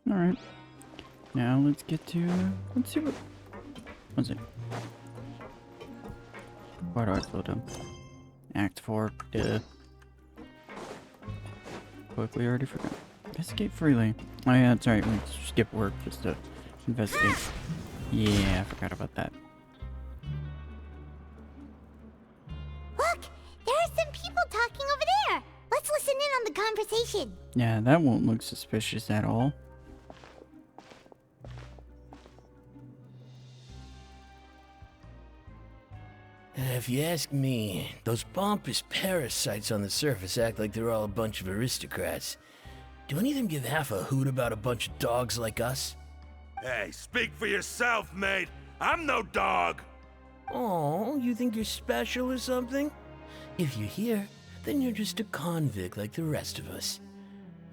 Alright. Now let's get to... let's see what... what's it? Why do I slow down? Act 4. Duh. Quickly, already forgot. Escape freely. Oh yeah, that's right. We skip work just to investigate. Yeah, I forgot about that. Look! There are some people talking over there! Let's listen in on the conversation. Yeah, that won't look suspicious at all. If you ask me, those pompous parasites on the surface act like they're all a bunch of aristocrats. Do any of them give half a hoot about a bunch of dogs like us? Hey, speak for yourself, mate. I'm no dog. Oh, you think you're special or something? If you're here, then you're just a convict like the rest of us.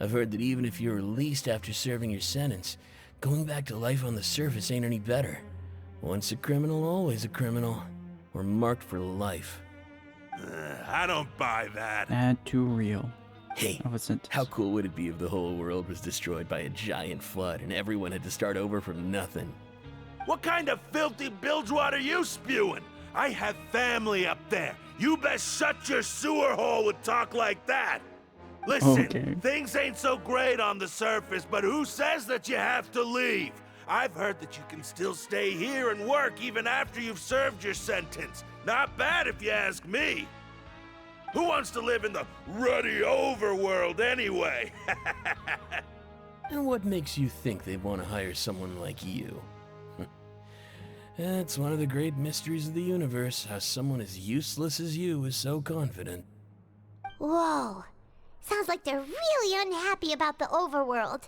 I've heard that even if you're released after serving your sentence, going back to life on the surface ain't any better. Once a criminal, always a criminal. We're marked for life. I don't buy that. Add too real. Hey, Of a sentence. how cool would it be if the whole world was destroyed by a giant flood and everyone had to start over from nothing? What kind of filthy bilgewater are you spewing? I have family up there. You best shut your sewer hole with talk like that. Listen, Okay. things ain't so great on the surface, but who says that you have to leave? I've heard that you can still stay here and work even after you've served your sentence. Not bad if you ask me. Who wants to live in the ruddy overworld anyway? And what makes you think they want to hire someone like you? It's one of the great mysteries of the universe, how someone as useless as you is so confident. Whoa. Sounds like they're really unhappy about the overworld.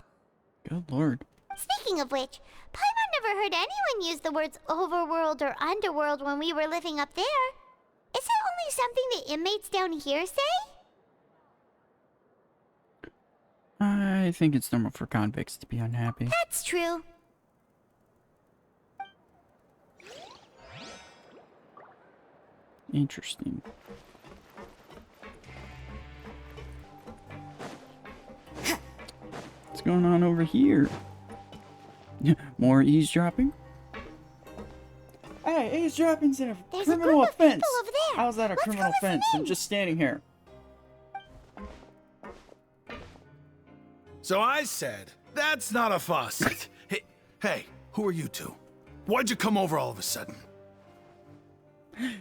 Good lord. Speaking of which, Paimon never heard anyone use the words overworld or underworld when we were living up there. Is it only something the inmates down here say? I think it's normal for convicts to be unhappy. That's true. Interesting. What's going on over here? More eavesdropping? Hey, eavesdropping's a There's criminal a group offense. of people over there. How's that a Let's go criminal listen offense? I'm in. just standing here. So I said, that's not a fuss. Hey, who are you two? Why'd you come over all of a sudden? Sorry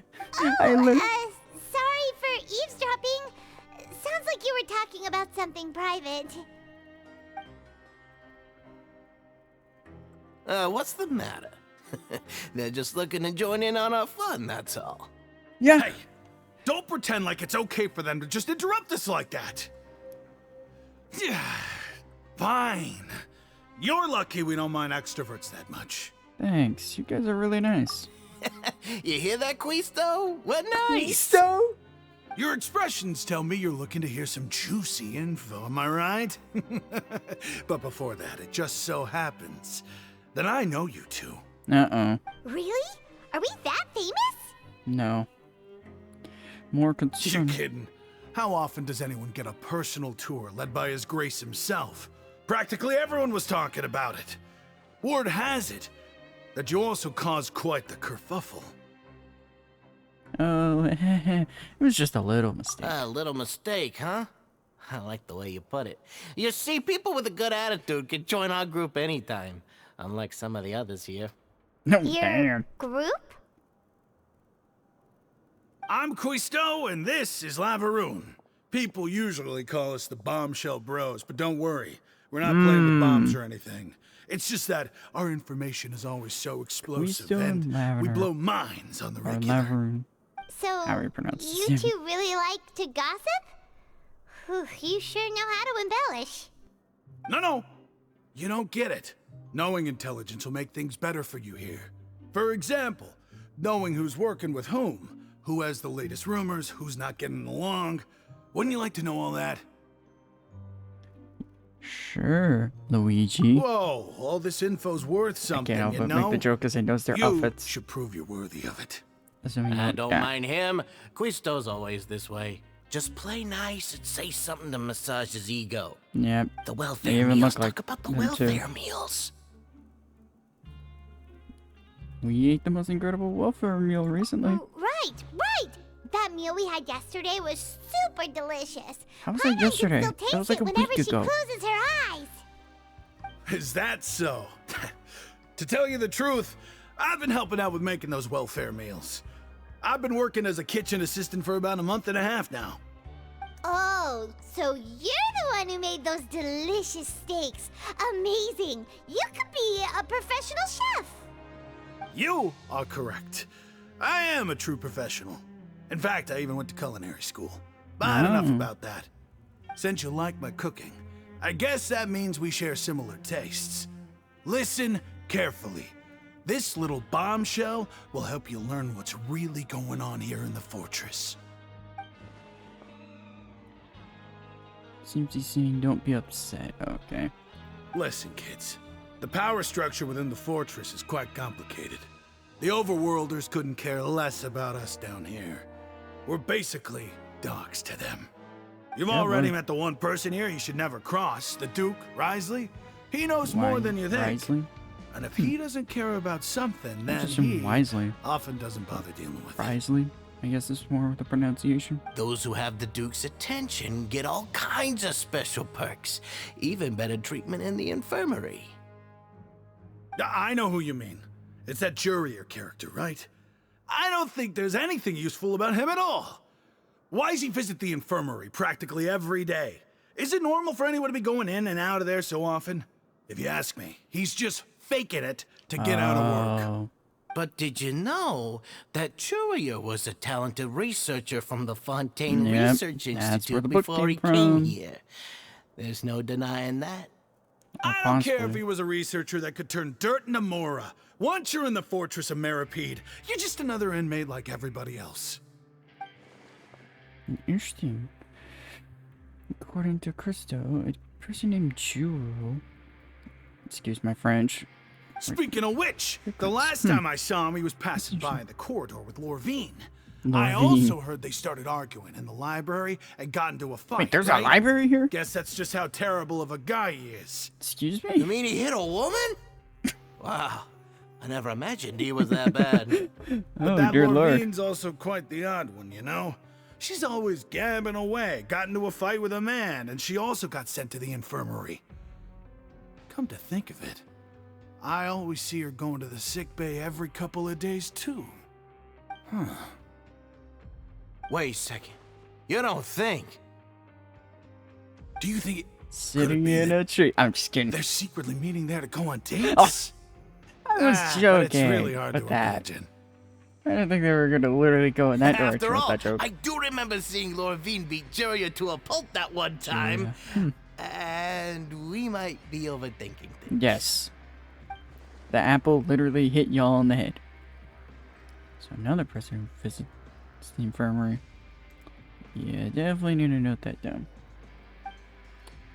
for eavesdropping. Sounds like you were talking about something private. What's the matter? They're just looking to join in on our fun, that's all. Yeah. Hey, don't pretend like it's okay for them to just interrupt us like that. Yeah, fine. You're lucky we don't mind extroverts that much. Thanks. You guys are really nice. You hear that, Quisto? What nice! Your expressions tell me you're looking to hear some juicy info, am I right? But before that, it just so happens that I know you two. Uh-oh. Really? Are we that famous? No. More You concern. kidding? How often does anyone get a personal tour led by His Grace himself? Practically everyone was talking about it. Word has it that you also caused quite the kerfuffle. Oh, it was just a little mistake. A little mistake, huh? I like the way you put it. You see, people with a good attitude can join our group anytime, unlike some of the others here. No, Your damn. group? I'm Quisto, and this is Lavaroon. People usually call us the Bombshell Bros, but don't worry. We're not playing with bombs or anything. It's just that our information is always so explosive, Quisto and and we Lavender. blow minds on the Or regular. Laveroon. So, How do you pronounce you his name? two really like to gossip? Whew, you sure know how to embellish. No. You don't get it. Knowing intelligence will make things better for you here. For example, knowing who's working with who has the latest rumors, who's not getting along. Wouldn't you like to know all that? Sure, Luigi. Whoa, all this info's worth I something, can't help you but know? make the joke because he knows their You outfits. should prove you're worthy of it. Assuming I that- don't yeah. mind him. Quisto's always this way. Just play nice and say something to massage his ego. Yep. The welfare They even meals. look like Talk about the them, too. welfare meals. We ate the most incredible welfare meal recently. Oh, right. That meal we had yesterday was super delicious. How was Paimon that yesterday? can still That was taste like a it whenever week she ago. closes her eyes. Is that so? To tell you the truth, I've been helping out with making those welfare meals. I've been working as a kitchen assistant for about a month and a half now. Oh, so you're the one who made those delicious steaks. Amazing. You could be a professional chef. You are correct. I am a true professional. In fact, I even went to culinary school. But enough about that. Since you like my cooking, I guess that means we share similar tastes. Listen carefully. This little bombshell will help you learn what's really going on here in the fortress. Seems he's saying don't be upset. Okay. Listen, kids. The power structure within the fortress is quite complicated. The overworlders couldn't care less about us down here. We're basically dogs to them. You've already met the one person here you should never cross, the Duke, Risley. He knows more than you think. Risley? And if he doesn't care about something, then just he Wisely. often doesn't bother dealing with it. Risley? I guess it's more with the pronunciation. Those who have the Duke's attention get all kinds of special perks. Even better treatment in the infirmary. I know who you mean. It's that Jurier character, right? I don't think there's anything useful about him at all. Why does he visit the infirmary practically every day? Is it normal for anyone to be going in and out of there so often? If you ask me, he's just faking it to get out of work. Oh. But did you know that Jurier was a talented researcher from the Fontaine Research that's where Institute the book before he came came from. here? There's no denying that. I don't care if Possibly. he was a researcher that could turn dirt into Mora. Once you're in the fortress of Meripede, you're just another inmate like everybody else. Interesting. According to Christo, a person named Juro. Excuse my French. Speaking of which, the last time I saw him, he was passing by in the corridor with Lorvine. I also heard they started arguing in the library and got into a fight. Wait, there's right? a library here? Guess that's just how terrible of a guy he is. Excuse You me? mean he hit a woman? Wow, I never imagined he was that bad. Oh, That dear Lord. Lorvine's also quite the odd one, you know? She's always gabbing away, got into a fight with a man, and she also got sent to the infirmary. Come to think of it, I always see her going to the sick bay every couple of days, too. Wait a second. You don't think? Do you think Sitting be in that a tree. I'm just kidding. they're secretly meeting there to go on dates? I was But joking it's really hard with to that. imagine. I didn't think they were going to literally go in that direction After with all, that joke. I do remember seeing Lorvine beat Jurier to a pulp that one time. And we might be overthinking things. Yes. The apple literally hit y'all in the head. So another person who visits the infirmary. Yeah, definitely need to note that down.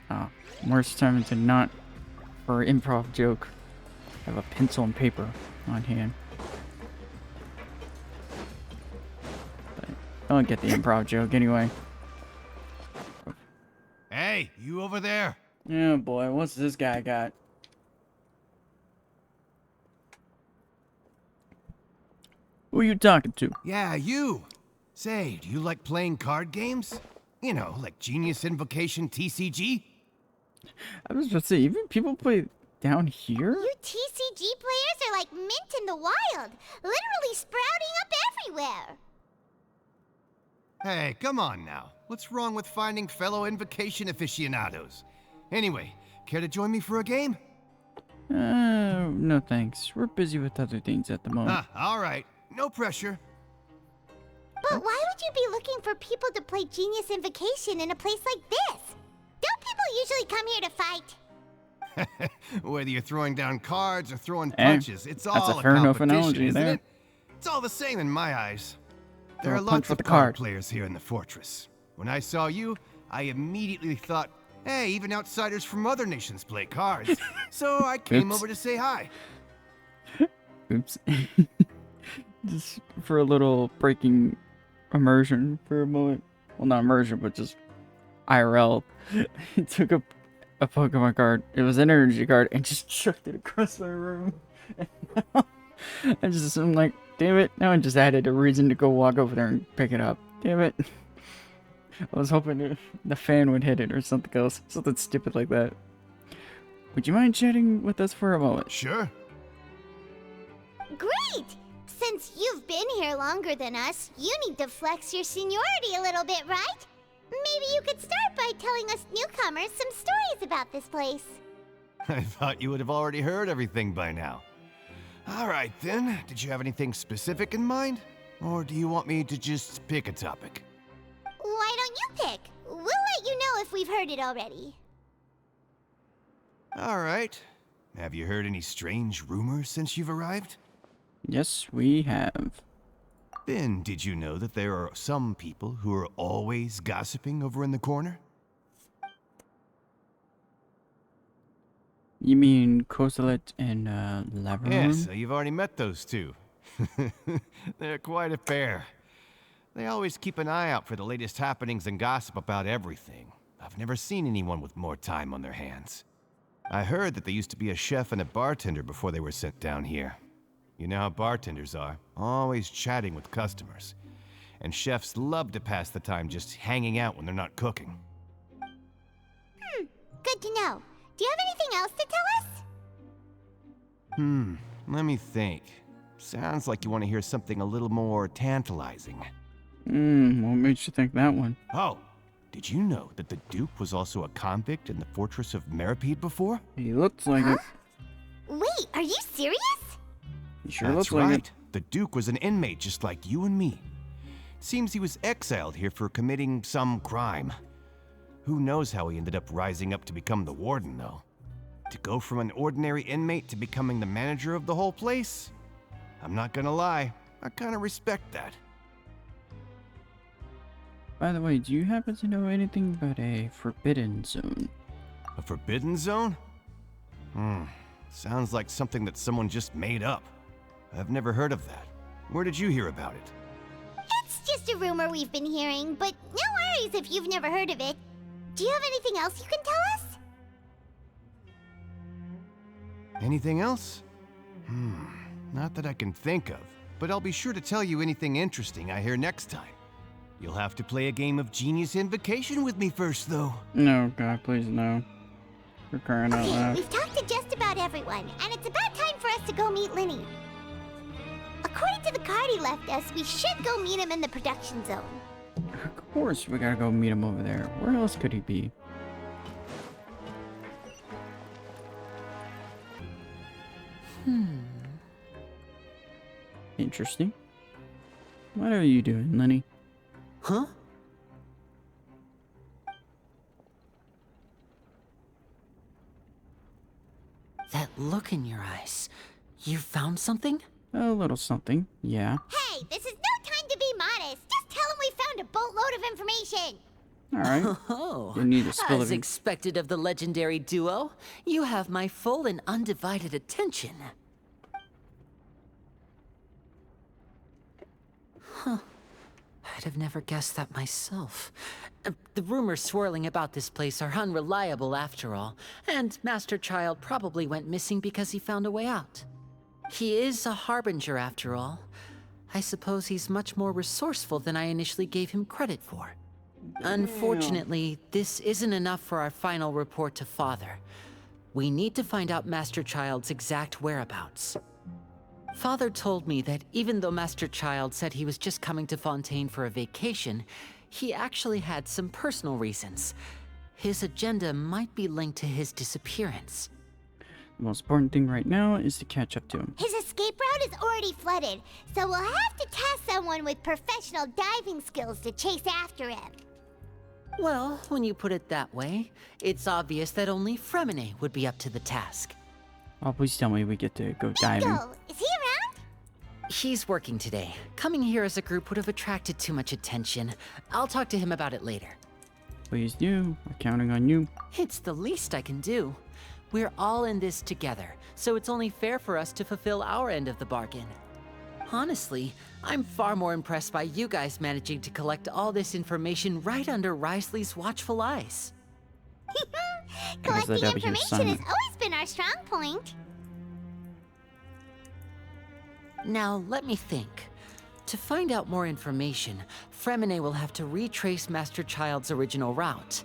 Ah, worst time to not, for an improv joke, have a pencil and paper on hand. But I'll get the improv joke anyway. Hey, you over there? Oh boy, what's this guy got? Who you talking to? Yeah, you. Say, do you like playing card games? You know, like Genius Invocation TCG? I was about to say, even people play down here? You TCG players are like mint in the wild, literally sprouting up everywhere. Hey, come on now. What's wrong with finding fellow Invocation aficionados? Anyway, care to join me for a game? No thanks. We're busy with other things at the moment. All right. No pressure. But why would you be looking for people to play Genius Invocation in a place like this? Don't people usually come here to fight? Whether you're throwing down cards or throwing Hey, punches, it's that's all a fair enough competition, analogy isn't there. it? It's all the same in my eyes. There Throw are a punch lots with of the card card. players here in the fortress. When I saw you, I immediately thought, hey, even outsiders from other nations play cards. So I came Oops. over to say hi. Oops. Just for a little breaking immersion for a moment. well, not immersion, but just IRL. He took a Pokemon card. It was an energy card, and just chucked it across my room. I'm like, damn it! Now I just added a reason to go walk over there and pick it up. Damn it! I was hoping the fan would hit it or something else, something stupid like that. Would you mind chatting with us for a moment? Sure. Great! Since you've been here longer than us, you need to flex your seniority a little bit, right? Maybe you could start by telling us newcomers some stories about this place. I thought you would have already heard everything by now. All right, then. Did you have anything specific in mind? Or do you want me to just pick a topic? Why don't you pick? We'll let you know if we've heard it already. All right. Have you heard any strange rumors since you've arrived? Yes, we have. Then, did you know that there are some people who are always gossiping over in the corner? You mean Kosalet and Laverum? Yes, you've already met those two. They're quite a pair. They always keep an eye out for the latest happenings and gossip about everything. I've never seen anyone with more time on their hands. I heard that they used to be a chef and a bartender before they were sent down here. You know how bartenders are, always chatting with customers. And chefs love to pass the time just hanging out when they're not cooking. Good to know. Do you have anything else to tell us? Let me think. Sounds like you want to hear something a little more tantalizing. What makes you think that one? Oh, did you know that the Duke was also a convict in the fortress of Meripede before? He looks like it. Wait, are you serious? He sure That's looks right. like it. The Duke was an inmate just like you and me. Seems he was exiled here for committing some crime. Who knows how he ended up rising up to become the warden, though. To go from an ordinary inmate to becoming the manager of the whole place? I'm not gonna lie, I kinda respect that. By the way, do you happen to know anything about a forbidden zone? A forbidden zone? Sounds like something that someone just made up. I've never heard of that. Where did you hear about it? It's just a rumor we've been hearing, but no worries if you've never heard of it. Do you have anything else you can tell us? Anything else? Not that I can think of, but I'll be sure to tell you anything interesting I hear next time. You'll have to play a game of Genius Invocation with me first, though. No, God, please, no. We're crying out Okay, loud. we've talked to just about everyone, and it's about time for us to go meet Linny. According to the card he left us, we should go meet him in the production zone. Of course, we gotta go meet him over there. Where else could he be? Interesting. What are you doing, Lenny? Huh? That look in your eyes. You found something? A little something, yeah. Hey, this is no time to be modest. Just tell him we found a boatload of information. Alright. Oh, You need a spill as of ink. expected of the legendary duo, you have my full and undivided attention. Huh. I'd have never guessed that myself. The rumors swirling about this place are unreliable after all, and Master Child probably went missing because he found a way out. He is a harbinger after all. I suppose he's much more resourceful than I initially gave him credit for. Unfortunately, this isn't enough for our final report to Father. We need to find out Master Child's exact whereabouts. Father told me that even though Master Child said he was just coming to Fontaine for a vacation, he actually had some personal reasons. His agenda might be linked to his disappearance. The most important thing right now is to catch up to him. His escape route is already flooded, so we'll have to task someone with professional diving skills to chase after him. Well, when you put it that way, it's obvious that only Fremine would be up to the task. Oh, please tell me we get to go diving. Bingo! Is he around? He's working today. Coming here as a group would have attracted too much attention. I'll talk to him about it later. Please do. We're counting on you. It's the least I can do. We're all in this together, so it's only fair for us to fulfill our end of the bargain. Honestly, I'm far more impressed by you guys managing to collect all this information right under Risley's watchful eyes. Because the Collecting W is information has silent. always been our strong point. Now, let me think. To find out more information, Fremine will have to retrace Master Child's original route.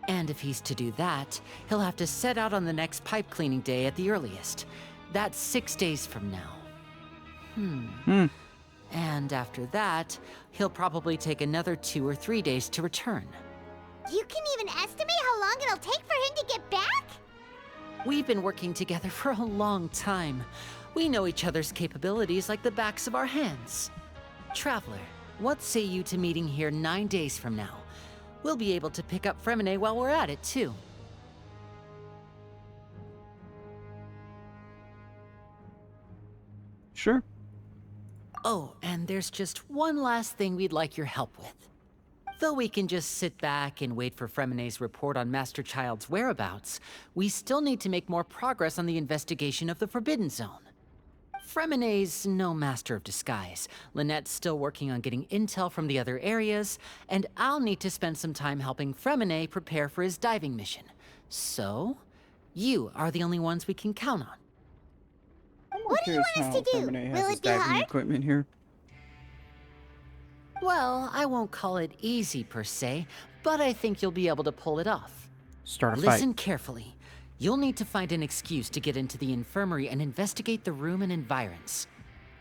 And if he's to do that, he'll have to set out on the next pipe cleaning day at the earliest. That's 6 days from now. And after that, he'll probably take another 2 or 3 days to return. You can even estimate how long it'll take for him to get back? We've been working together for a long time. We know each other's capabilities like the backs of our hands. Traveler, what say you to meeting here 9 days from now? We'll be able to pick up Fremine while we're at it, too. Sure. Oh, and there's just one last thing we'd like your help with. Though we can just sit back and wait for Fremine's report on Master Child's whereabouts, we still need to make more progress on the investigation of the Forbidden Zone. Fremine's no master of disguise. Lynette's still working on getting intel from the other areas, and I'll need to spend some time helping Fremine prepare for his diving mission. So, you are the only ones we can count on. What do you want us to do? Will it be hard? Equipment here. Well, I won't call it easy per se, but I think you'll be able to pull it off. Start a Listen fight. carefully. You'll need to find an excuse to get into the infirmary and investigate the room and environs.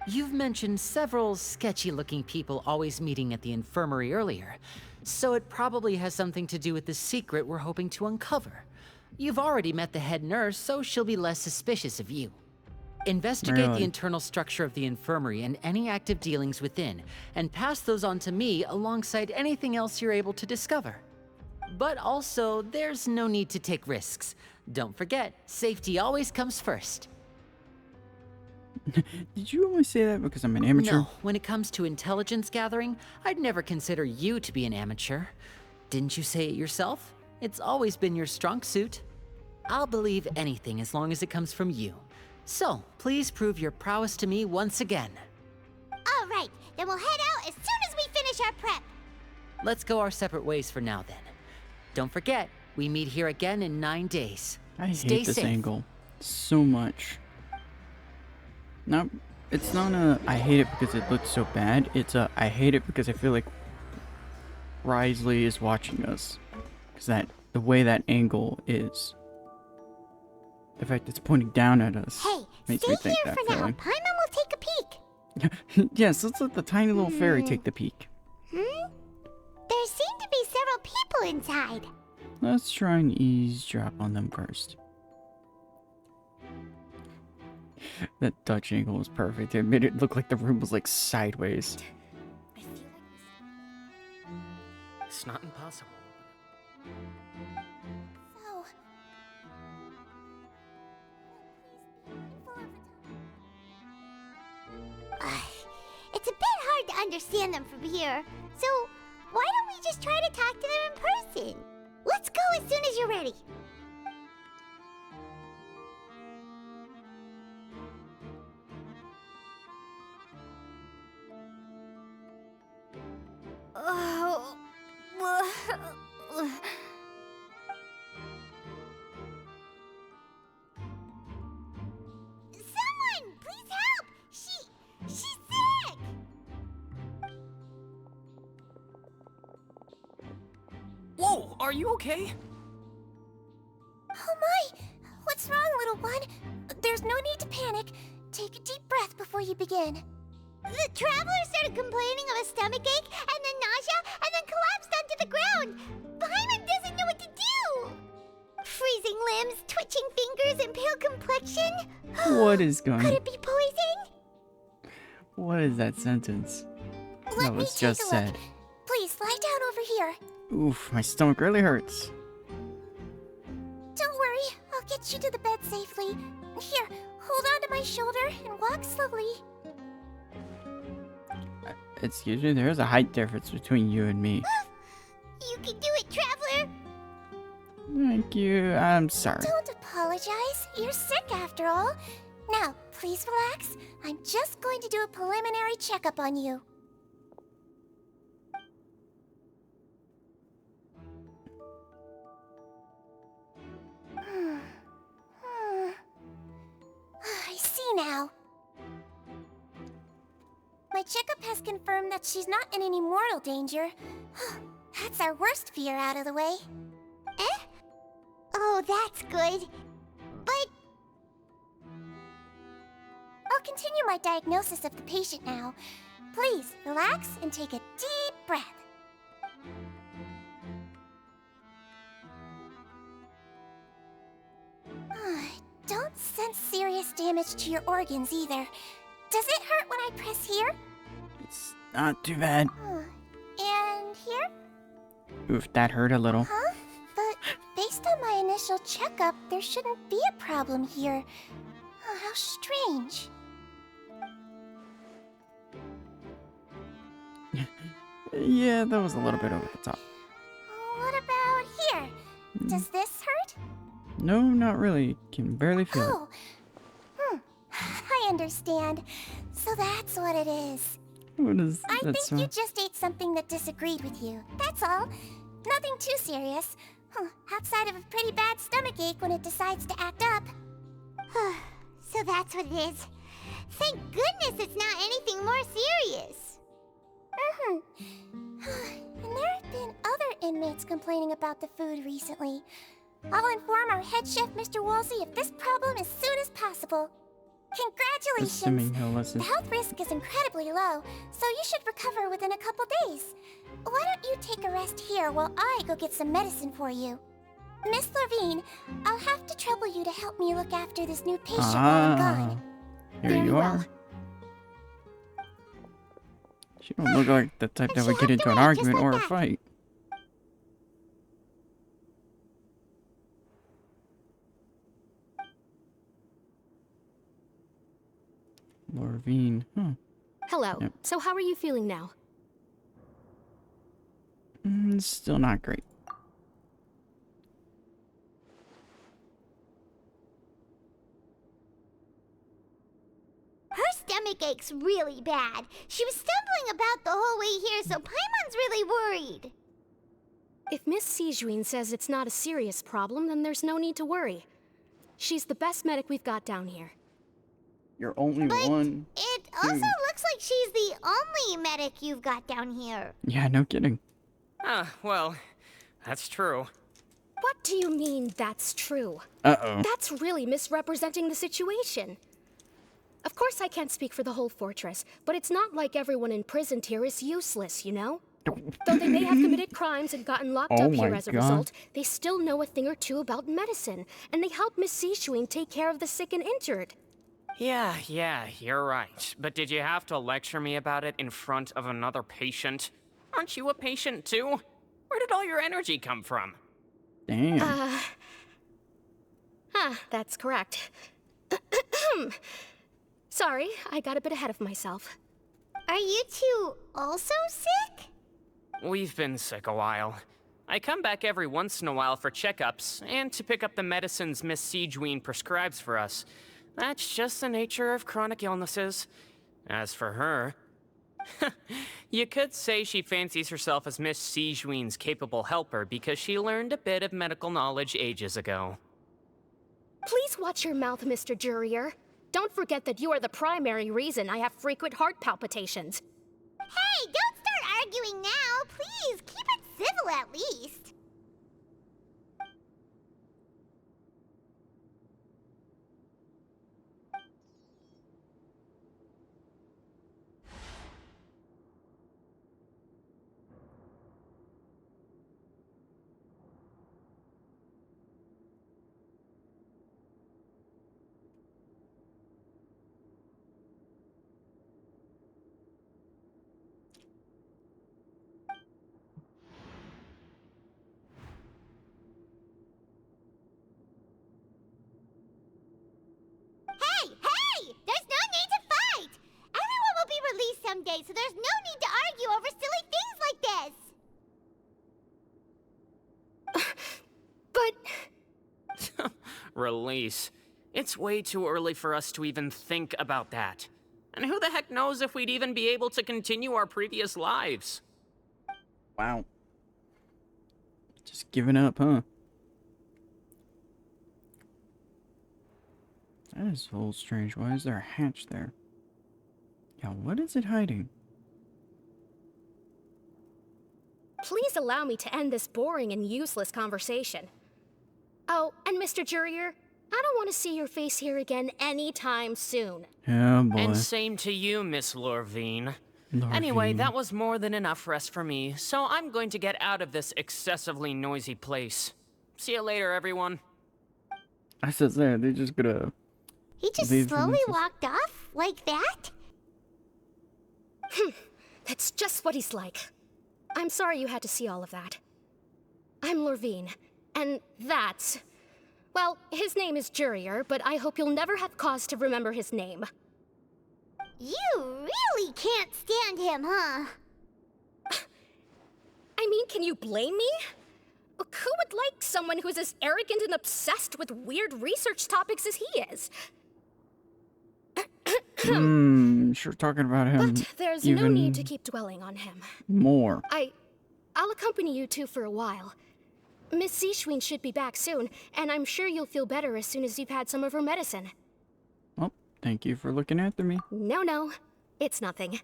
You've mentioned several sketchy-looking people always meeting at the infirmary earlier, so it probably has something to do with the secret we're hoping to uncover. You've already met the head nurse, so she'll be less suspicious of you. Investigate Really? the internal structure of the infirmary and any active dealings within, and pass those on to me alongside anything else you're able to discover. But also, there's no need to take risks. Don't forget, safety always comes first. Did you only say that because I'm an amateur? No, when it comes to intelligence gathering, I'd never consider you to be an amateur. Didn't you say it yourself? It's always been your strong suit. I'll believe anything as long as it comes from you. So, please prove your prowess to me once again. All right, then we'll head out as soon as we finish our prep. Let's go our separate ways for now then. Don't forget, we meet here again in 9 days. I Stay hate this safe. angle so much. No, it's not a I hate it because it looks so bad. It's a I hate it because I feel like Risley is watching us. Because the way that angle is. The fact it's pointing down at us Hey, makes stay me think here that for now. feeling. Paimon will take a peek. Yes, let's let the tiny little fairy take the peek. There seem to be several people inside. Let's try and eavesdrop on them first. That Dutch angle was perfect. It made it look like the room was like sideways. I feel like it's not impossible. So... it's a bit hard to understand them from here. So, why don't we just try to talk to them in person? Let's go as soon as you're ready. Oh... Someone, please help! She's sick! Whoa, are you okay? Oh my! What's wrong, little one? There's no need to panic. Take a deep breath before you begin. The traveler started complaining of a stomachache, and then nausea, and then collapsed onto the ground. Paimon doesn't know what to do! Freezing limbs, twitching fingers, and pale complexion? What is going Could on? it be poison? What is that sentence? Let That me was take just a look. said. Please, lie down over here. Oof, my stomach really hurts. Don't worry, I'll get you to the bed safely. Here, hold on to my shoulder and walk slowly. Excuse me, there is a height difference between you and me. You can do it, traveler! Thank you, I'm sorry. Don't apologize. You're sick after all. Now, please relax. I'm just going to do a preliminary checkup on you. I see now. My checkup has confirmed that she's not in any mortal danger. That's our worst fear out of the way. Eh? Oh, that's good. But... I'll continue my diagnosis of the patient now. Please, relax and take a deep breath. Don't sense serious damage to your organs either. Does it hurt when I press here? It's not too bad. And here? Oof, that hurt a little. Huh? But based on my initial checkup, there shouldn't be a problem here. Oh, how strange. Yeah, that was a little bit over the top. What about here? Does this hurt? No, not really. Can barely feel it. Oh. I understand. So that's what it is. What is I that? think you just ate something that disagreed with you. That's all. Nothing too serious. Outside of a pretty bad stomachache when it decides to act up. So that's what it is. Thank goodness it's not anything more serious. And there have been other inmates complaining about the food recently. I'll inform our head chef, Mr. Woolsey, of this problem as soon as possible. Congratulations! Assuming he'll listen. The health risk is incredibly low, so you should recover within a couple days. Why don't you take a rest here while I go get some medicine for you? Miss Levine, I'll have to trouble you to help me look after this new patient while I'm gone. Here Very you well. are. She don't look like the type that would she'll get have into to an wait just argument like or a that. fight. Lorvine, Hello. Yep. So how are you feeling now? Still not great. Her stomach ache's really bad. She was stumbling about the whole way here, so Paimon's really worried. If Miss Sijuin says it's not a serious problem, then there's no need to worry. She's the best medic we've got down here. You're only one. It also looks like she's the only medic you've got down here. Yeah, no kidding. Well, that's true. What do you mean that's true? Uh-oh. That's really misrepresenting the situation. Of course I can't speak for the whole fortress, but it's not like everyone imprisoned here is useless, you know? Though they may have committed crimes and gotten locked Oh up here my as a God. result, they still know a thing or two about medicine, and they help Miss Sijuin take care of the sick and injured. Yeah, you're right. But did you have to lecture me about it in front of another patient? Aren't you a patient too? Where did all your energy come from? Damn. That's correct. Sorry, I got a bit ahead of myself. Are you two also sick? We've been sick a while. I come back every once in a while for checkups, and to pick up the medicines Miss Sijuin prescribes for us. That's just the nature of chronic illnesses. As for her... you could say she fancies herself as Miss Sijuin's capable helper because she learned a bit of medical knowledge ages ago. Please watch your mouth, Mr. Jurier. Don't forget that you are the primary reason I have frequent heart palpitations. Hey, don't start arguing now. Please, keep it civil at least. Hey! There's no need to fight! Everyone will be released someday, so there's no need to argue over silly things like this! But... Release. It's way too early for us to even think about that. And who the heck knows if we'd even be able to continue our previous lives? Wow. Just giving up, huh? That is a little strange. Why is there a hatch there? Yeah, what is it hiding? Please allow me to end this boring and useless conversation. Oh, and Mr. Jurier, I don't want to see your face here again anytime soon. Oh boy. And same to you, Miss Lorvine. Anyway, that was more than enough rest for me, so I'm going to get out of this excessively noisy place. See you later, everyone. I said there, they're just gonna... He just leave slowly him. walked off like that? That's just what he's like. I'm sorry you had to see all of that. I'm Lorvine, and that's... Well, his name is Jurier, but I hope you'll never have cause to remember his name. You really can't stand him, huh? I mean, can you blame me? Who would like someone who's as arrogant and obsessed with weird research topics as he is? Sure talking about him. But there's no even need to keep dwelling on him. more. I'll accompany you two for a while. Miss Seashween should be back soon, and I'm sure you'll feel better as soon as you've had some of her medicine. Well, thank you for looking after me. No, it's nothing.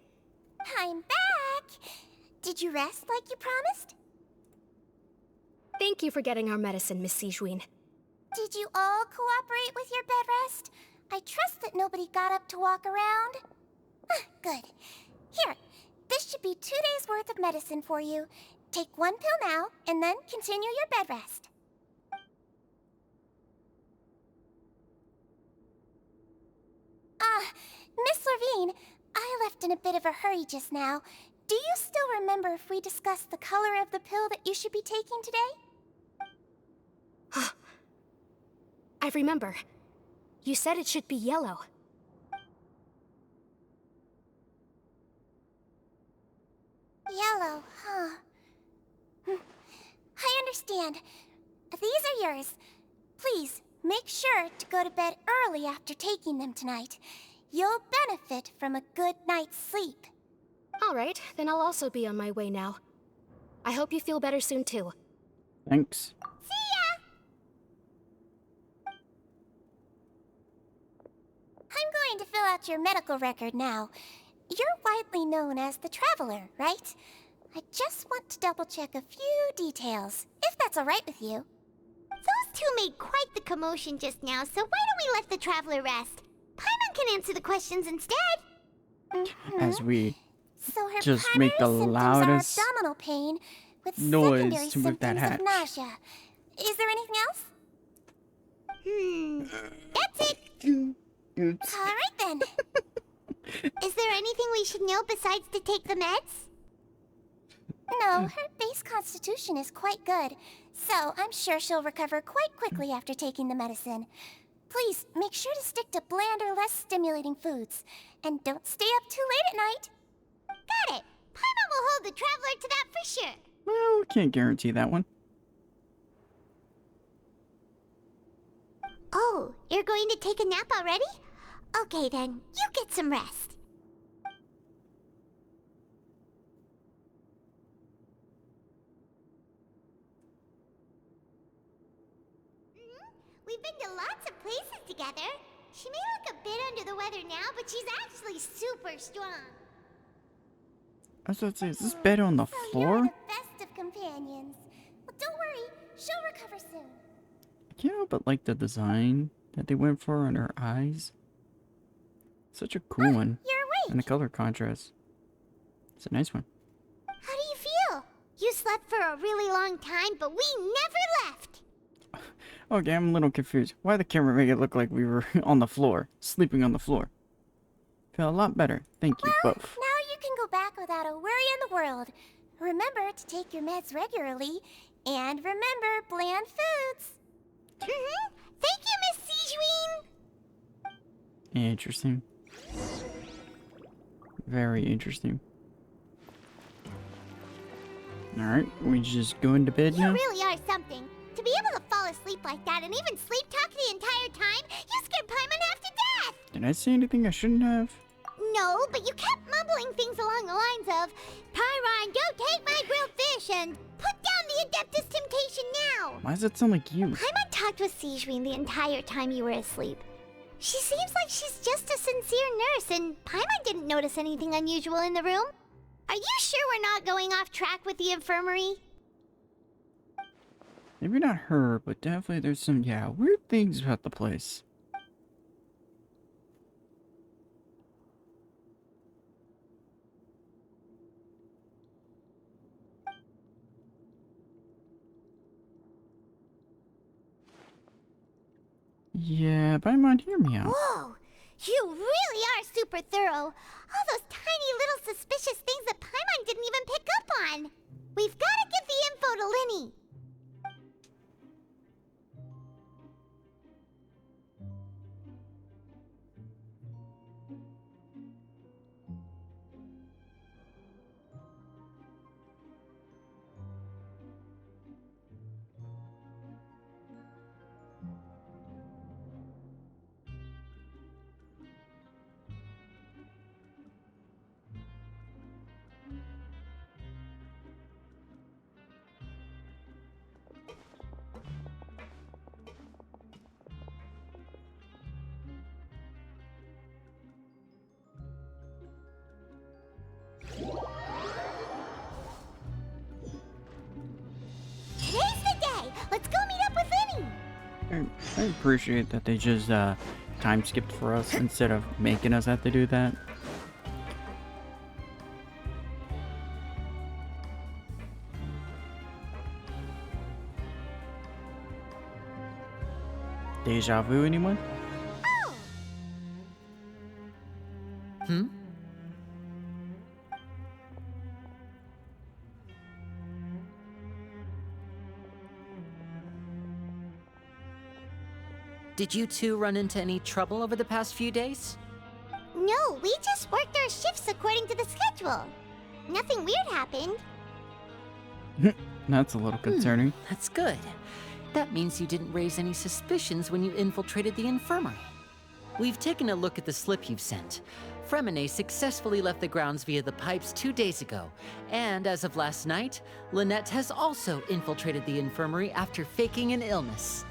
I'm back! Did you rest like you promised? Thank you for getting our medicine, Miss Seashween. Did you all cooperate with your bed rest? I trust that nobody got up to walk around. Good. Here, this should be 2 days' worth of medicine for you. Take one pill now, and then continue your bed rest. Miss Lorvine, I left in a bit of a hurry just now. Do you still remember if we discussed the color of the pill that you should be taking today? I remember. You said it should be yellow. Yellow, huh? I understand. These are yours. Please, make sure to go to bed early after taking them tonight. You'll benefit from a good night's sleep. All right, then I'll also be on my way now. I hope you feel better soon, too. Thanks. See ya! I'm going to fill out your medical record now. You're widely known as the Traveler, right? I just want to double-check a few details, if that's all right with you. Those two made quite the commotion just now, so why don't we let the traveler rest? Paimon can answer the questions instead. As we So her just primary make the symptoms loudest are abdominal pain with noise secondary to move that symptoms hatch. of nausea. Is there anything else? That's it. Oops. All right then. Is there anything we should know besides to take the meds? No, her base constitution is quite good, so I'm sure she'll recover quite quickly after taking the medicine. Please, make sure to stick to bland or less stimulating foods. And don't stay up too late at night. Got it. Paimon will hold the traveler to that for sure. Well, can't guarantee that one. Oh, you're going to take a nap already? Okay then, you get some rest. We've been to lots of places together. She may look a bit under the weather now, but she's actually super strong. I was about to say, is this bed on the So you're floor? the best of companions. Well, don't worry, she'll recover soon. I can't help but like the design that they went for on her eyes. Such a cool one. You're awake. And the color contrast. It's a nice one. How do you feel? You slept for a really long time, but we never left. Okay, I'm a little confused. Why the camera make it look like we were on the floor, sleeping on the floor? Feel a lot better. Thank you both. Now you can go back without a worry in the world. Remember to take your meds regularly, and remember bland foods. Thank you, Miss Sejuine. Interesting. Very interesting. Alright, we just going to bed You now? really are something. To be able to fall asleep like that and even sleep talk the entire time, you scare I say anything I shouldn't have? No, but you kept mumbling things along the lines of, Pyron, don't take my grilled fish, and put down the Adeptus Temptation now! Why does it sound like you? Paimon talked with Sigewinne the entire time you were asleep. She seems like she's just a sincere nurse, and Paimon didn't notice anything unusual in the room. Are you sure we're not going off track with the infirmary? Maybe not her, but definitely there's some, yeah, weird things about the place. Yeah, Paimon, hear me out. Whoa! You really are super thorough. All those tiny little suspicious things that Paimon didn't even pick up on. We've got to give the info to Linny. Today's the day. Let's go meet up with Linny. I appreciate that they just time skipped for us instead of making us have to do that. Deja vu, anyone? Oh, Hmm? Did you two run into any trouble over the past few days? no, we just worked our shifts according to the schedule. Nothing weird happened. That's a little concerning. That's good. That means you didn't raise any suspicions when you infiltrated the infirmary. We've taken a look at the slip you've sent. Fremine successfully left the grounds via the pipes 2 days ago, and as of last night, Lynette has also infiltrated the infirmary after faking an illness.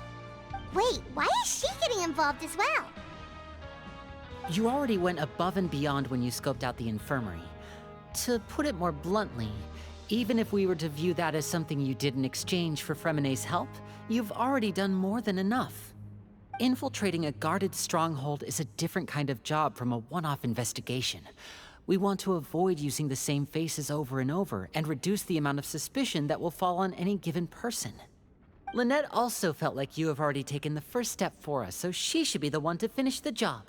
Wait, why is she getting involved as well? You already went above and beyond when you scoped out the infirmary. To put it more bluntly, even if we were to view that as something you did in exchange for Fremine's help, you've already done more than enough. Infiltrating a guarded stronghold is a different kind of job from a one-off investigation. We want to avoid using the same faces over and over and reduce the amount of suspicion that will fall on any given person. Lynette also felt like you have already taken the first step for us, so she should be the one to finish the job.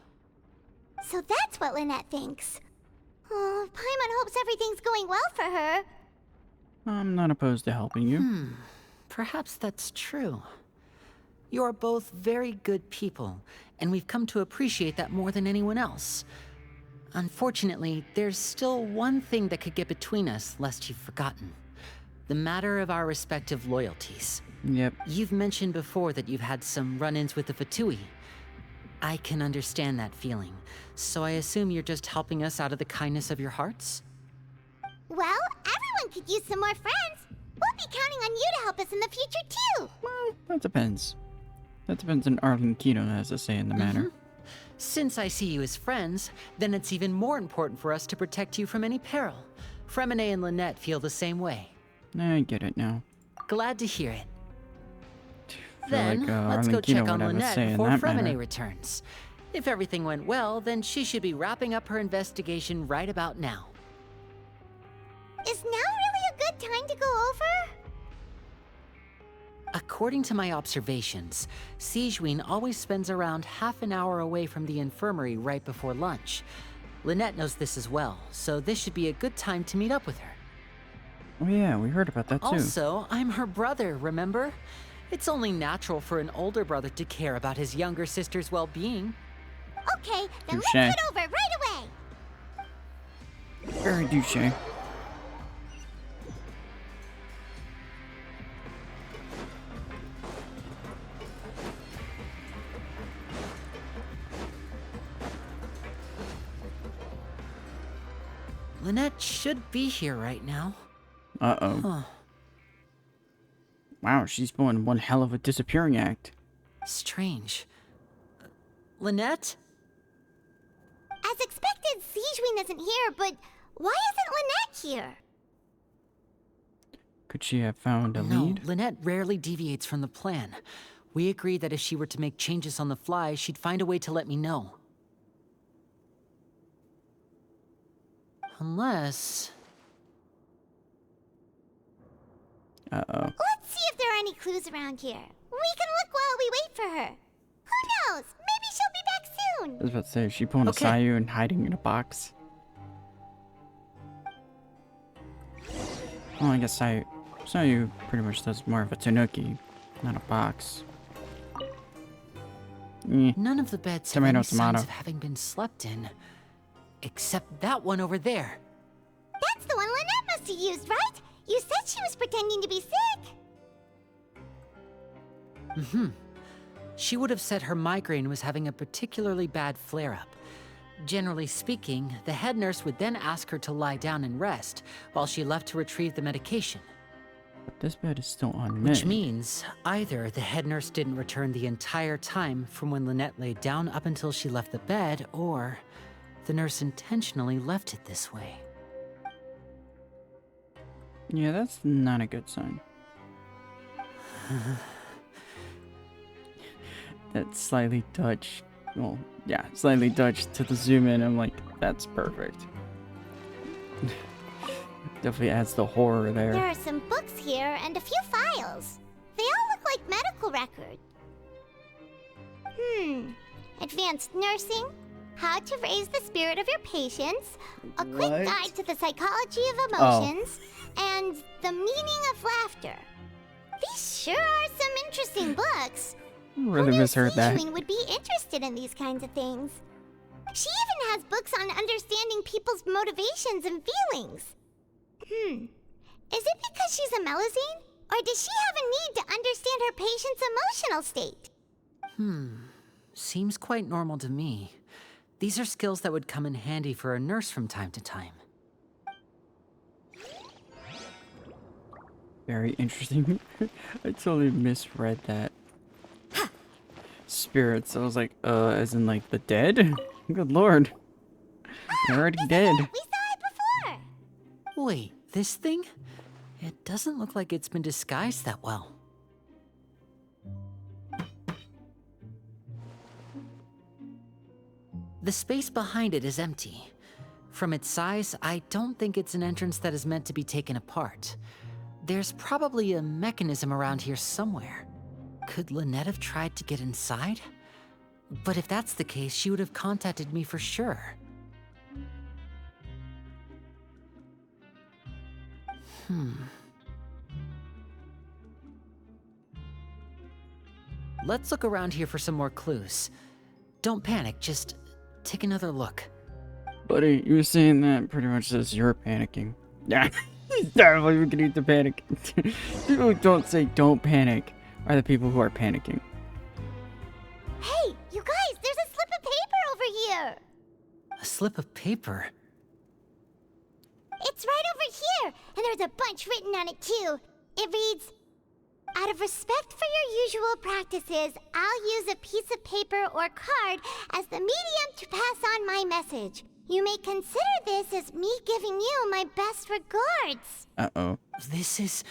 So that's what Lynette thinks. Oh, Paimon hopes everything's going well for her. I'm not opposed to helping you. Perhaps that's true. You're both very good people, and we've come to appreciate that more than anyone else. Unfortunately, there's still one thing that could get between us, lest you've forgotten. The matter of our respective loyalties. Yep. You've mentioned before that you've had some run-ins with the Fatui. I can understand that feeling, so I assume you're just helping us out of the kindness of your hearts? Well, everyone could use some more friends. We'll be counting on you to help us in the future, too. Well, that depends. That depends on Arlenkino has to say in the matter. Since I see you as friends, then it's even more important for us to protect you from any peril. Fremine and Lynette feel the same way. I get it now. Glad to hear it. I feel Then, like, let's go Arlenkino check would on have a Lynette say in before that Fremine matter. returns. If everything went well, then she should be wrapping up her investigation right about now. Is now really a good time to go over? According to my observations, Sigewinne always spends around half an hour away from the infirmary right before lunch. Lynette knows this as well, so this should be a good time to meet up with her. Oh yeah, we heard about that too. Also, I'm her brother, remember? It's only natural for an older brother to care about his younger sister's well-being. Okay, then Touche. let's head over right away. Very douche. Lynette should be here right now. Uh-oh. Huh. Wow, she's pulling one hell of a disappearing act. Strange. Lynette? As expected, Sigewin isn't here, but why isn't Lynette here? Could she have found a No, lead? Lynette rarely deviates from the plan. We agreed that if she were to make changes on the fly, she'd find a way to let me know. Unless... Uh-oh. Let's see if there are any clues around here. We can look while we wait for her. Who knows? Maybe she'll be back soon. I was about to say, is she pulling Okay. a Sayu and hiding in a box? Well, I guess Sayu pretty much does more of a tanuki, not a box. Eh. None of the beds have Tomato, any signs tomato. of having been slept in. Except that one over there. That's the one Lynette must have used, right? You said she was pretending to be sick. Mm-hmm. She would have said her migraine was having a particularly bad flare-up. Generally speaking, the head nurse would then ask her to lie down and rest, while she left to retrieve the medication. But this bed is still unmade. Which means either the head nurse didn't return the entire time from when Lynette laid down up until she left the bed, or the nurse intentionally left it this way. Yeah, that's not a good sign. That slightly touch, well, yeah, slightly touch to the zoom in. I'm like, that's perfect. Definitely adds the horror There there. are some books here and a few files. They all look like medical records. Advanced nursing, how to raise the spirit of your patients, a quick What? guide to the psychology of emotions, and the meaning of laughter. These sure are some interesting books. Really Who knew misheard that. Sigewin would be interested in these kinds of things? She even has books on understanding people's motivations and feelings. Is it because she's a Melusine? Or does she have a need to understand her patient's emotional state? Seems quite normal to me. These are skills that would come in handy for a nurse from time to time. Very interesting. I totally misread that. Spirits. I was like, as in like the dead? Good lord. They're already dead. We saw it before! Wait, this thing? It doesn't look like it's been disguised that well. The space behind it is empty. From its size, I don't think it's an entrance that is meant to be taken apart. There's probably a mechanism around here somewhere. Could Lynette have tried to get inside? But if that's the case, she would have contacted me for sure. Let's look around here for some more clues. Don't panic, just take another look. Buddy, you were saying that pretty much says you're panicking. Yeah. Definitely we can eat the panic. People who don't say don't panic are the people who are panicking. Hey, you guys, there's a slip of paper over here! A slip of paper? It's right over here, and there's a bunch written on it too. It reads, out of respect for your usual practices, I'll use a piece of paper or card as the medium to pass on my message. You may consider this as me giving you my best regards. Uh-oh. This is...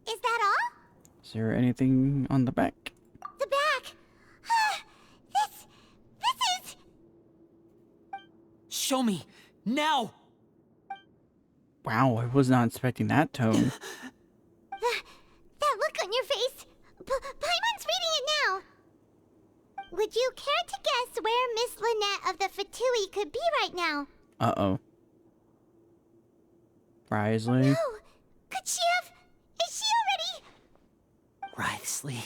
Is that all? Is there anything on the back? The back. This is... Show me! Now! Wow, I was not expecting that tone. That look on your face. Paimon's reading it now. Would you care to guess where Miss Lynette of the Fatui could be right now? Uh-oh. Risley? No. Could she have... Is she already... Risley,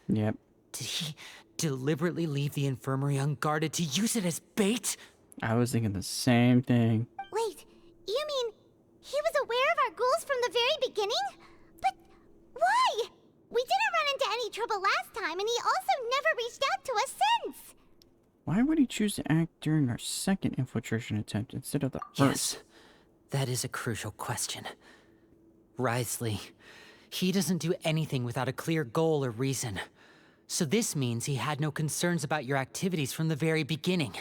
Yep. did he deliberately leave the infirmary unguarded to use it as bait? I was thinking the same thing. Wait, you mean he was aware of our goals from the very beginning? But why? We didn't run into any trouble last time, and he also never reached out to us since. why would he choose to act during our second infiltration attempt instead of the first? Yes, that is a crucial question. Wriothesley, he doesn't do anything without a clear goal or reason. So this means he had no concerns about your activities from the very beginning.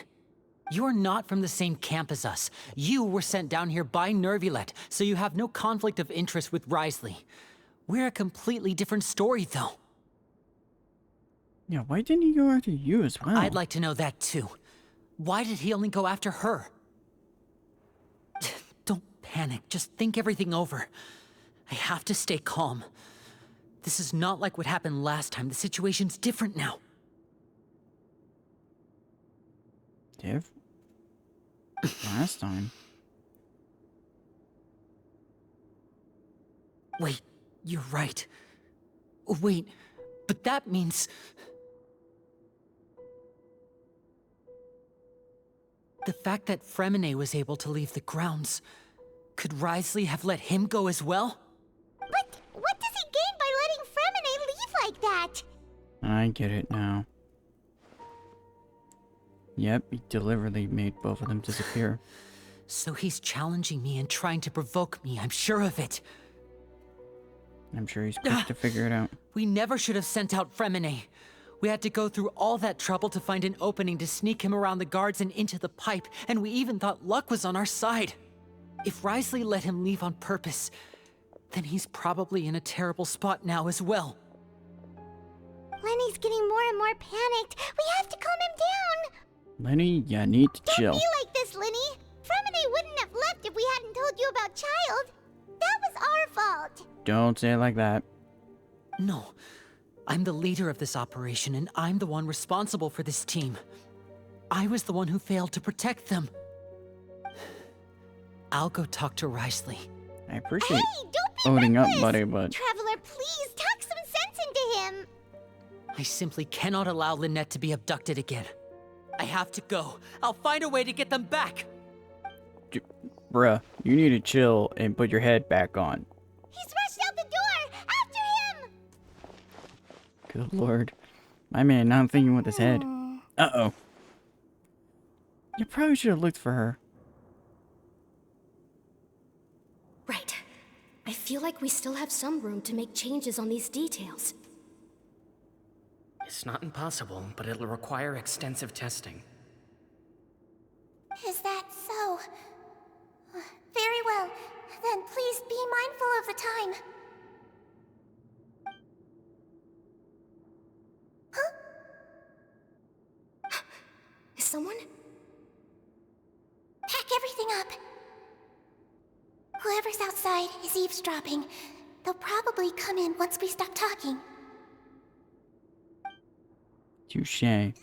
You're not from the same camp as us. You were sent down here by Nervulet, so you have no conflict of interest with Wriothesley. We're a completely different story, though. Yeah, why didn't he go after you as well? I'd like to know that, too. Why did he only go after her? Don't panic. Just think everything over. I have to stay calm. This is not like what happened last time. The situation's different now. Last time. Wait, you're right. Wait, but that means... The fact that Fremine was able to leave the grounds, could Wriothesley have let him go as well? But what does he gain by letting Fremine leave like that? I get it now. Yep, he deliberately made both of them disappear. So he's challenging me and trying to provoke me, I'm sure of it. I'm sure he's quick to figure it out. We never should have sent out Fremine. We had to go through all that trouble to find an opening to sneak him around the guards and into the pipe, and we even thought luck was on our side. If Wriothesley let him leave on purpose, then he's probably in a terrible spot now as well. Lenny's getting more and more panicked. We have to calm him down. Lenny, you need to chill. Don't be like this, Lenny. Fremine wouldn't have left if we hadn't told you about Child. That was our fault. Don't say it like that. No. I'm the leader of this operation, and I'm the one responsible for this team. I was the one who failed to protect them. I'll go talk to Wriothesley. I appreciate Hey, don't be owning up, reckless. buddy, but... Traveler, please talk some sense into him. I simply cannot allow Lynette to be abducted again. I have to go. I'll find a way to get them back. Bruh, you need to chill and put your head back on. He's rushed out the door. After him. Good lord. My man not thinking with his head. Uh-oh. You probably should have looked for her. Right. I feel like we still have some room to make changes on these details. It's not impossible, but it'll require extensive testing. Is that so? Very well. Then please be mindful of the time. Huh? Is someone? Pack everything up. Whoever's outside is eavesdropping. They'll probably come in once we stop talking. Touche. Someone,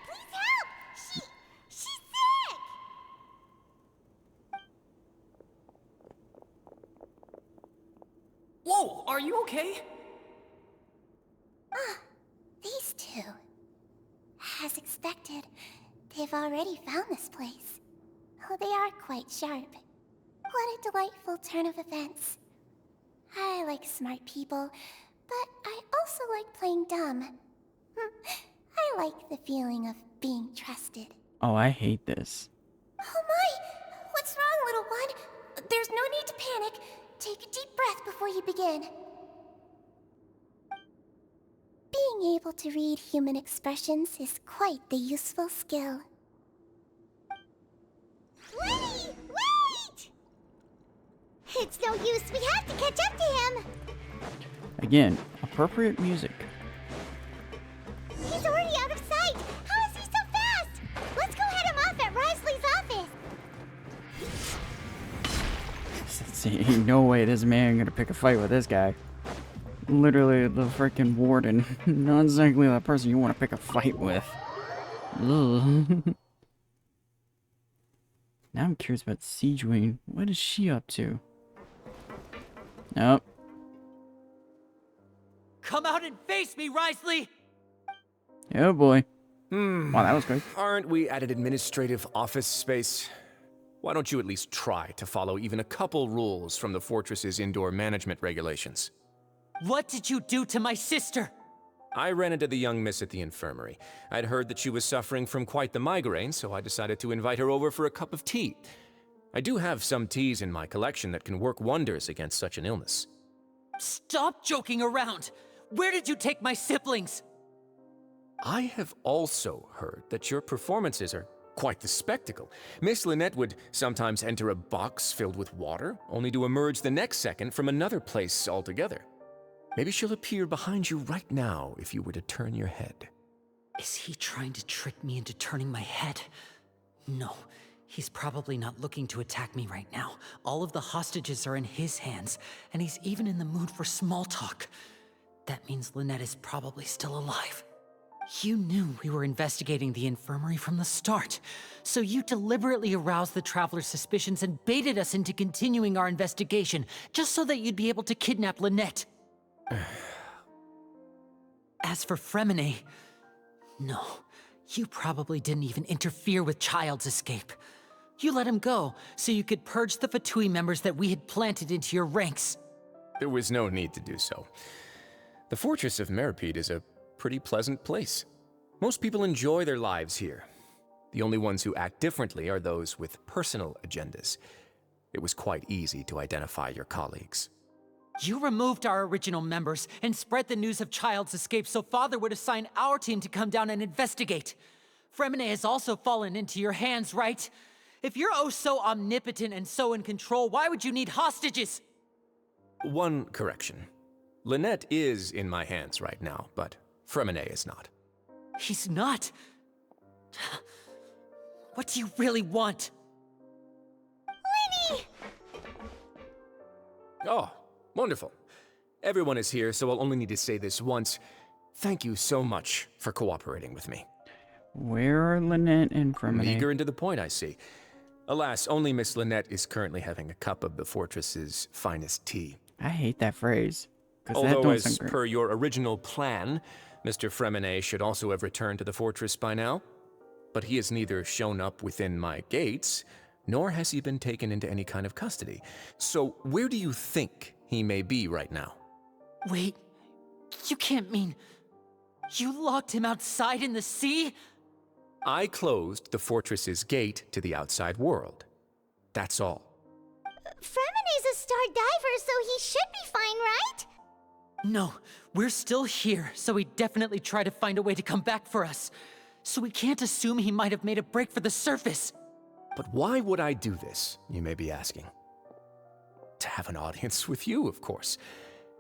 please help. She's sick. Whoa, are you okay? These two. As expected, they've already found this place. Oh, they are quite sharp. What a delightful turn of events. I like smart people, but I also like playing dumb. I like the feeling of being trusted. Oh, I hate this. Oh my! What's wrong, little one? There's no need to panic. Take a deep breath before you begin. Being able to read human expressions is quite the useful skill. Lenny, wait! It's no use. We have to catch up to him. Again, appropriate music. He's already out of sight. How is he so fast? Let's go head him off at Wriothesley's office. See, ain't no way this man gonna pick a fight with this guy. Literally the freaking warden. Not exactly the person you want to pick a fight with. Ugh. Now I'm curious about Siegewing. What is she up to? Nope. Come out and face me, Wriothesley! Oh boy. Wow, that was quick. Aren't we at an administrative office space? Why don't you at least try to follow even a couple rules from the fortress's indoor management regulations? What did you do to my sister? I ran into the young miss at the infirmary. I'd heard that she was suffering from quite the migraine, so I decided to invite her over for a cup of tea. I do have some teas in my collection that can work wonders against such an illness. Stop joking around! Where did you take my siblings? I have also heard that your performances are quite the spectacle. Miss Lynette would sometimes enter a box filled with water, only to emerge the next second from another place altogether. Maybe she'll appear behind you right now if you were to turn your head. Is he trying to trick me into turning my head? No, he's probably not looking to attack me right now. All of the hostages are in his hands, and he's even in the mood for small talk. That means Lynette is probably still alive. You knew we were investigating the infirmary from the start, so you deliberately aroused the Traveler's suspicions and baited us into continuing our investigation, just so that you'd be able to kidnap Lynette. As for Fremine, no, you probably didn't even interfere with Child's escape. You let him go, so you could purge the Fatui members that we had planted into your ranks. There was no need to do so. The Fortress of Meripede is a pretty pleasant place. Most people enjoy their lives here. The only ones who act differently are those with personal agendas. It was quite easy to identify your colleagues. You removed our original members and spread the news of Child's escape so Father would assign our team to come down and investigate. Fremine has also fallen into your hands, right? If you're oh so omnipotent and so in control, why would you need hostages? One correction. Lynette is in my hands right now, but Fremine is not. He's not? What do you really want? Lenny! Oh, wonderful. Everyone is here, so I'll only need to say this once. Thank you so much for cooperating with me. Where are Lynette and Fremine? Eager and to the point, I see. Alas, only Miss Lynette is currently having a cup of the fortress's finest tea. I hate that phrase. Although, as per your original plan, Mr. Fremine should also have returned to the fortress by now. But he has neither shown up within my gates, nor has he been taken into any kind of custody. So where do you think he may be right now? Wait, you can't mean... You locked him outside in the sea? I closed the fortress's gate to the outside world. That's all. Fremine's a star diver, so he should be fine, right? No, we're still here, so he definitely tried to find a way to come back for us. So we can't assume he might have made a break for the surface. But why would I do this, you may be asking? To have an audience with you, of course.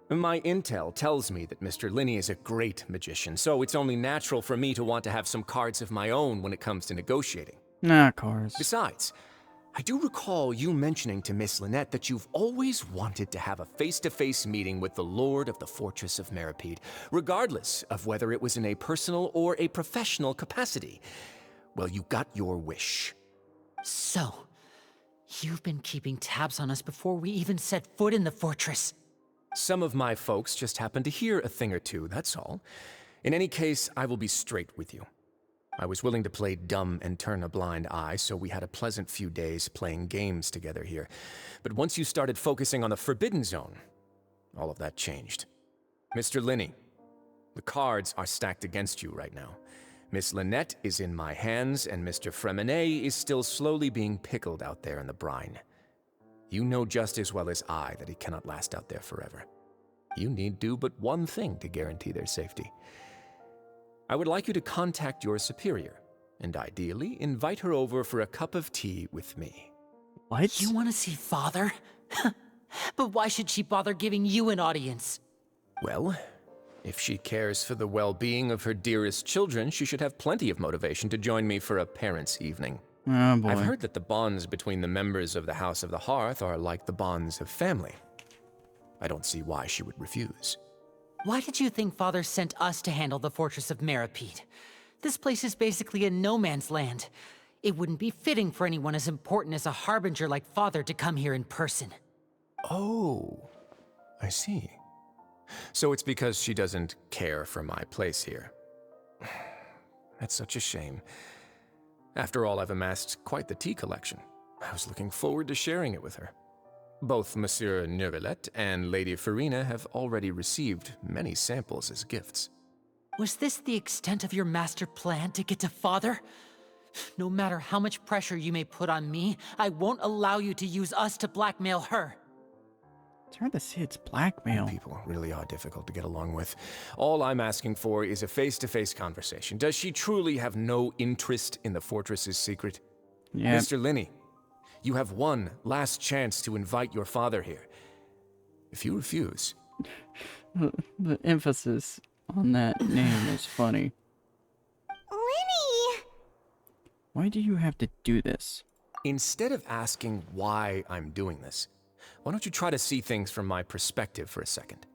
My intel tells me that Mr. Linney is a great magician, so it's only natural for me to want to have some cards of my own when it comes to negotiating. Nah, cards. Besides, I do recall you mentioning to Miss Lynette that you've always wanted to have a face-to-face meeting with the Lord of the Fortress of Meripede, regardless of whether it was in a personal or a professional capacity. Well, you got your wish. So, you've been keeping tabs on us before we even set foot in the fortress. Some of my folks just happened to hear a thing or two, that's all. In any case, I will be straight with you. I was willing to play dumb and turn a blind eye, so we had a pleasant few days playing games together here. But once you started focusing on the Forbidden Zone, all of that changed. Mr. Linney, the cards are stacked against you right now. Miss Lynette is in my hands, and Mr. Fremine is still slowly being pickled out there in the brine. You know just as well as I that he cannot last out there forever. You need do but one thing to guarantee their safety. I would like you to contact your superior, and ideally invite her over for a cup of tea with me. What? You want to see Father? But why should she bother giving you an audience? Well, if she cares for the well-being of her dearest children, she should have plenty of motivation to join me for a parents' evening. Oh boy. I've heard that the bonds between the members of the House of the Hearth are like the bonds of family. I don't see why she would refuse. Why did you think Father sent us to handle the Fortress of Meripede? This place is basically a no-man's land. It wouldn't be fitting for anyone as important as a harbinger like Father to come here in person. Oh, I see. So it's because she doesn't care for my place here. That's such a shame. After all, I've amassed quite the tea collection. I was looking forward to sharing it with her. Both Monsieur Neuvillette and Lady Farina have already received many samples as gifts. Was this the extent of your master plan to get to Father? No matter how much pressure you may put on me, I won't allow you to use us to blackmail her. It's hard to say it's blackmail. People really are difficult to get along with. All I'm asking for is a face-to-face conversation. Does she truly have no interest in the fortress's secret? Yeah. Mr. Linney, you have one last chance to invite your father here. If you refuse... The emphasis on that name is funny. Linny! Why do you have to do this? Instead of asking why I'm doing this, why don't you try to see things from my perspective for a second?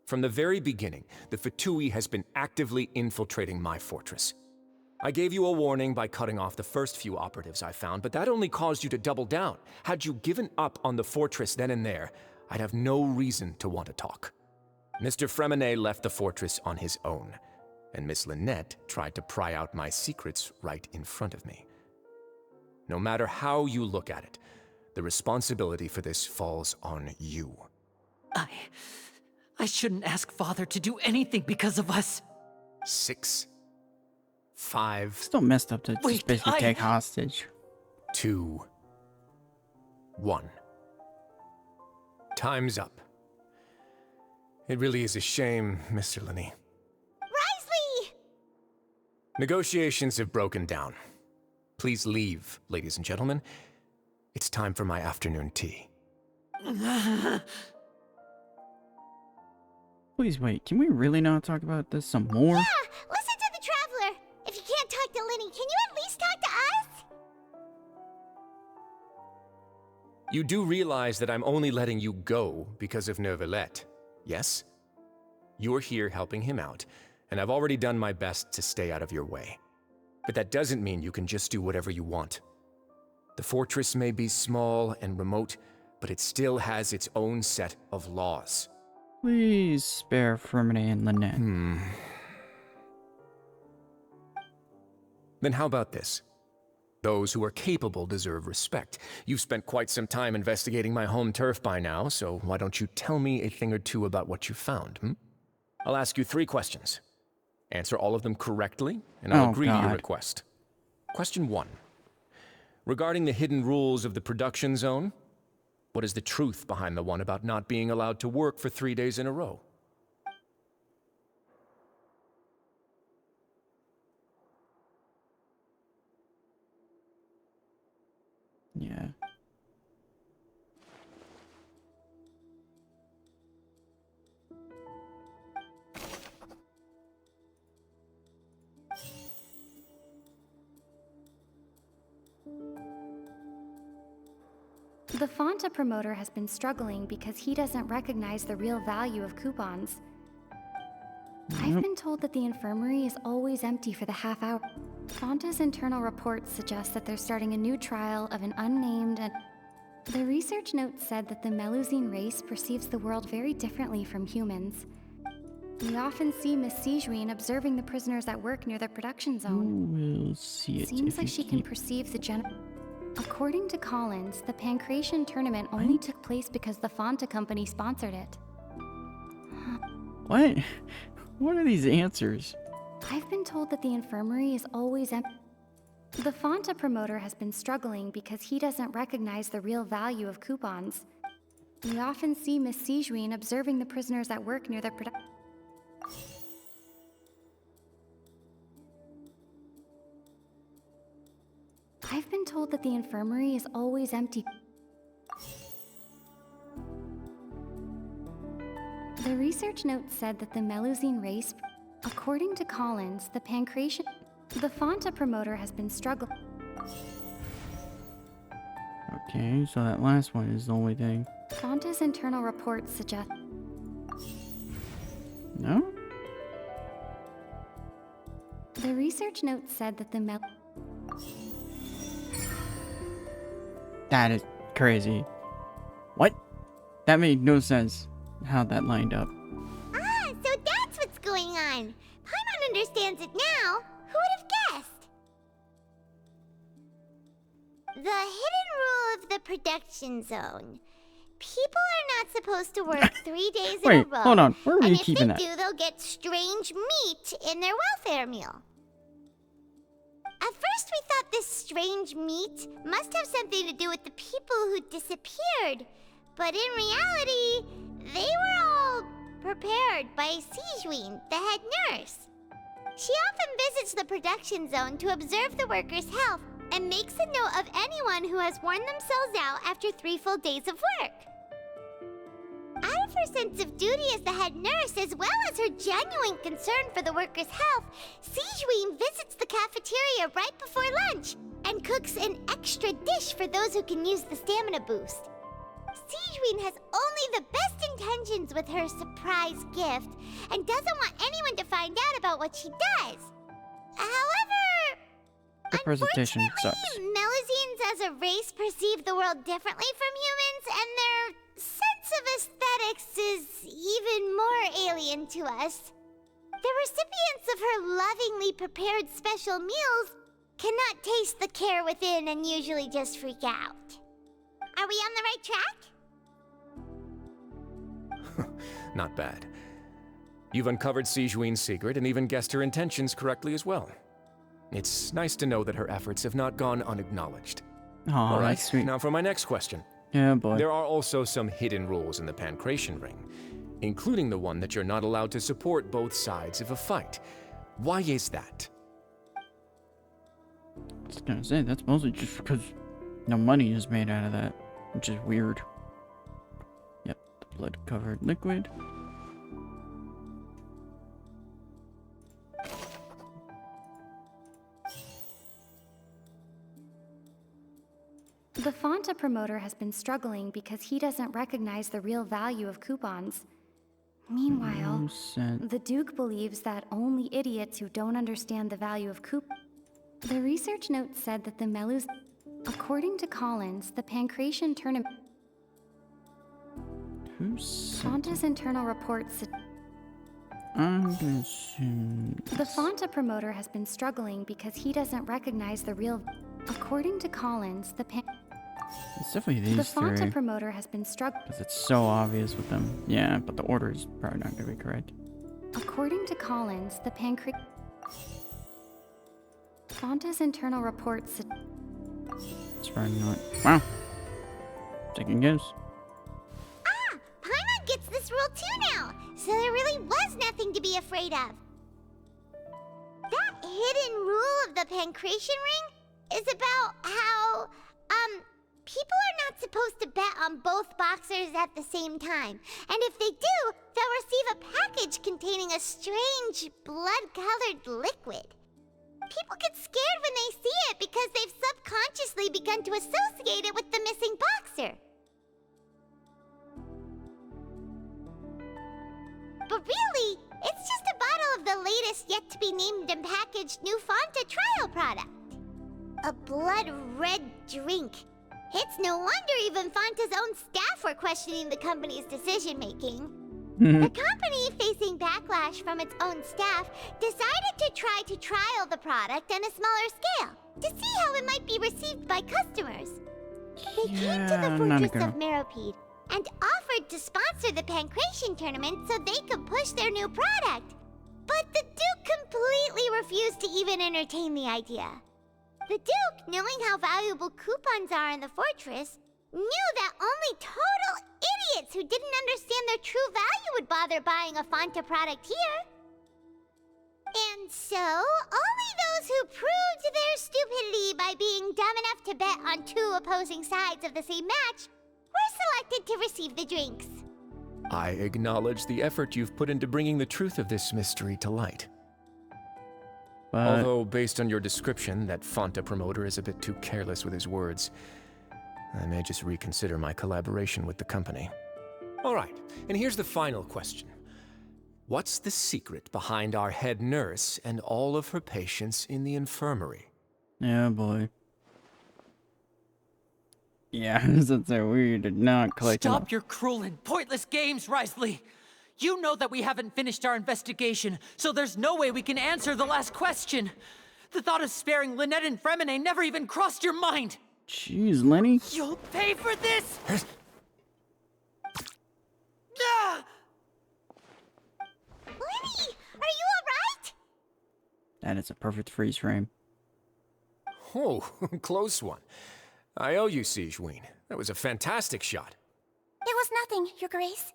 From the very beginning, the Fatui has been actively infiltrating my fortress. I gave you a warning by cutting off the first few operatives I found, but that only caused you to double down. Had you given up on the fortress then and there, I'd have no reason to want to talk. Mr. Fremenet left the fortress on his own, and Miss Lynette tried to pry out my secrets right in front of me. No matter how you look at it, the responsibility for this falls on you. I shouldn't ask Father to do anything because of us. 6, 5, Still messed up to just Wait, basically take hostage. 2, 1. Time's up. It really is a shame, Mr. Linney. Risley! Negotiations have broken down. Please leave, ladies and gentlemen. It's time for my afternoon tea. Please wait, can we really not talk about this some more? Yeah, listen to the Traveler. If you can't talk to Linny, can you at least talk to us? You do realize that I'm only letting you go because of Neuvillette, yes? You're here helping him out, and I've already done my best to stay out of your way. But that doesn't mean you can just do whatever you want. The fortress may be small and remote, but it still has its own set of laws. Please spare Fremenet and Lynette. Then how about this? Those who are capable deserve respect. You've spent quite some time investigating my home turf by now, so why don't you tell me a thing or two about what you found, I'll ask you 3 questions. Answer all of them correctly, and I'll agree to your request. Question 1. Regarding the hidden rules of the production zone, what is the truth behind the one about not being allowed to work for 3 days in a row? Yeah. The Fonta promoter has been struggling because he doesn't recognize the real value of coupons. I've been told that the infirmary is always empty for the half hour. Fonta's internal reports suggest that they're starting a new trial of an unnamed and... The research note said that the Melusine race perceives the world very differently from humans. We often see Miss Sijuin observing the prisoners at work near the production zone. We'll see it. Seems like she can perceive the According to Collins, the Pancration tournament only took place because the Fonta company sponsored it. What? What are these answers? I've been told that the infirmary is always empty. The Fonta promoter has been struggling because he doesn't recognize the real value of coupons. We often see Miss Sijuin observing the prisoners at work near the production. I've been told that the infirmary is always empty. The research note said that the Melusine race... According to Collins, the Pancration... The Fonta promoter has been struggling... Okay, so that last one is the only thing. Fonta's internal reports suggest... No? The research note said that the That is crazy. What? That made no sense how that lined up. Ah, so that's what's going on. Paimon understands it now. Who would have guessed? The hidden rule of the production zone. People are not supposed to work 3 days in a Wait, row. hold on. Where were and you keeping that? if they do, they'll get strange meat in their welfare meal. At first, we thought this strange meat must have something to do with the people who disappeared. But in reality, they were all prepared by Sijween, the head nurse. She often visits the production zone to observe the workers' health and makes a note of anyone who has worn themselves out after 3 full days of work. Out of her sense of duty as the head nurse, as well as her genuine concern for the workers' health, Sijween visits the cafeteria right before lunch and cooks an extra dish for those who can use the stamina boost. Sijween has only the best intentions with her surprise gift and doesn't want anyone to find out about what she does. However, The presentation sucks. Melusines as a race perceive the world differently from humans, and their sense of aesthetics is even more alien to us. The recipients of her lovingly prepared special meals cannot taste the care within and usually just freak out. Are we on the right track? Not bad. You've uncovered Sijween's secret and even guessed her intentions correctly as well. It's nice to know that her efforts have not gone unacknowledged. Oh, All right, that's sweet. now for my next question. Yeah, boy. There are also some hidden rules in the Pancration Ring, including the one that you're not allowed to support both sides of a fight. Why is that? I was gonna say, that's mostly just because no money is made out of that, which is weird. Yep, the blood-covered liquid. The Fonta promoter has been struggling because he doesn't recognize the real value of coupons. Meanwhile, the Duke believes that only idiots who don't understand the value of coupons. The research note said that the Melus... According to Collins, the Pancration tournament... Who said Fonta's internal reports... I'm gonna assume... The Fonta promoter has been struggling because he doesn't recognize the real... According to Collins, It's definitely these the Fonta three. promoter has been struggling... Because it's so obvious with them. Yeah, but the order is probably not gonna be correct. According to Collins, the Fonta's internal reports... It's probably not. Wow. Second guess. Ah! Paimon gets this rule too now, so there really was nothing to be afraid of. That hidden rule of the Pancration Ring is about how, people are not supposed to bet on both boxers at the same time. And if they do, they'll receive a package containing a strange, blood-colored liquid. People get scared when they see it because they've subconsciously begun to associate it with the missing boxer. But really, it's just a bottle of the latest yet-to-be-named and packaged new Fonta trial product. A blood-red drink. It's no wonder even Fonta's own staff were questioning the company's decision-making. The company, facing backlash from its own staff, decided to try to trial the product on a smaller scale to see how it might be received by customers. They came to the Fortress of Meropide and offered to sponsor the Pancration tournament so they could push their new product. But the Duke completely refused to even entertain the idea. The Duke, knowing how valuable coupons are in the fortress, knew that only total idiots who didn't understand their true value would bother buying a Fonta product here. And so, only those who proved their stupidity by being dumb enough to bet on two opposing sides of the same match were selected to receive the drinks. I acknowledge the effort you've put into bringing the truth of this mystery to light. Although, based on your description, that Fonta promoter is a bit too careless with his words, I may just reconsider my collaboration with the company. All right, and here's the final question. What's the secret behind our head nurse and all of her patients in the infirmary? Yeah, boy. Yeah, that's so weird. Did not collect enough. Stop your cruel and pointless games, Risley! You know that we haven't finished our investigation, so there's no way we can answer the last question. The thought of sparing Lynette and Fremine never even crossed your mind. Jeez, Lenny. You'll pay for this! Lenny, are you alright? That is a perfect freeze frame. Oh, close one. I owe you, Sigeween. That was a fantastic shot. It was nothing, Your Grace.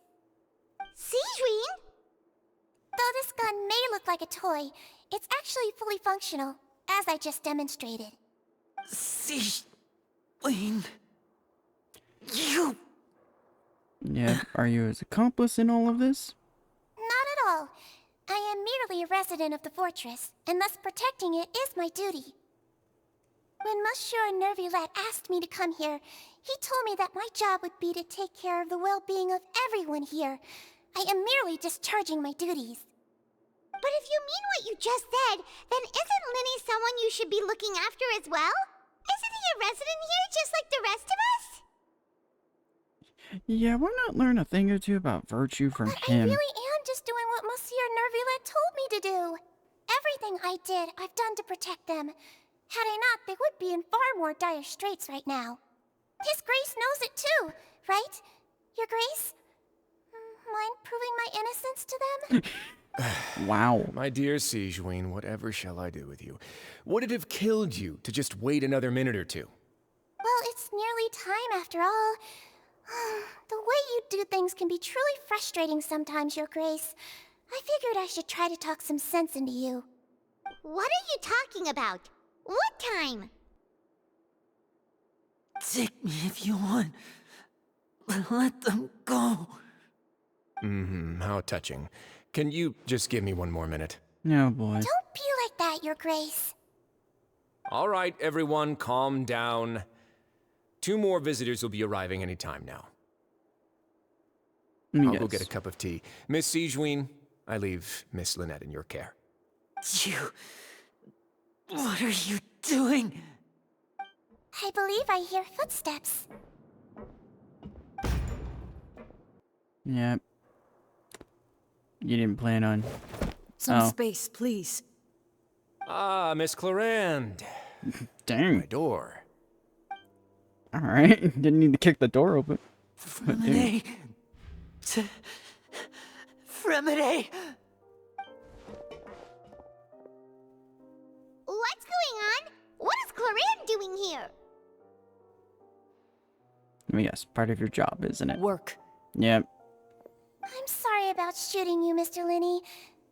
Sigeween? Though this gun may look like a toy, it's actually fully functional, as I just demonstrated. Sigeween. You. Yeah, are you his accomplice in all of this? Not at all. I am merely a resident of the fortress, and thus protecting it is my duty. When Monsieur Nervulet asked me to come here, he told me that my job would be to take care of the well-being of everyone here. I am merely discharging my duties. But if you mean what you just said, then isn't Lenny someone you should be looking after as well? Isn't he a resident here just like the rest of us? Yeah, why not learn a thing or two about virtue from But him? I really am just doing what Monsieur Nervulet told me to do. Everything I did, I've done to protect them. Had I not, they would be in far more dire straits right now. His Grace knows it too, right? Your Grace? Mind proving my innocence to them? Wow. My dear Sigeween, whatever shall I do with you? Would it have killed you to just wait another minute or two? Well, it's nearly time after all. The way you do things can be truly frustrating sometimes, Your Grace. I figured I should try to talk some sense into you. What are you talking about? What time? Take me if you want. But let them go. How touching. Can you just give me one more minute? Oh boy. Don't be like that, Your Grace. All right, everyone, calm down. 2 more visitors will be arriving any time now. I'll go get a cup of tea. Miss Sigeween, I leave Miss Lynette in your care. You... What are you doing? I believe I hear footsteps. Yep. You didn't plan on... Some space, please. Ah, Miss Clarande. Dang. My door. Alright. Didn't need to kick the door open. Fremine. Fremine. What's going on? What is Clarande doing here? Yes, part of your job, isn't it? Work. Yep. I'm sorry about shooting you, Mr. Linney.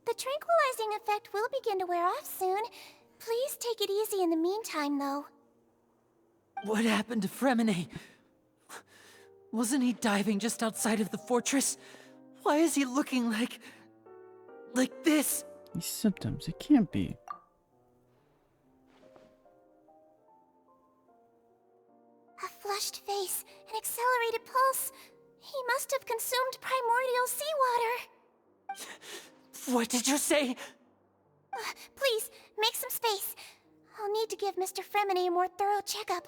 The tranquilizing effect will begin to wear off soon. Please take it easy in the meantime, though. What happened to Fremine? Wasn't he diving just outside of the fortress? Why is he looking like this? These symptoms, it can't be. A flushed face, an accelerated pulse. He must have consumed primordial seawater. What did you say? Please, make some space. I'll need to give Mr. Fremine a more thorough checkup.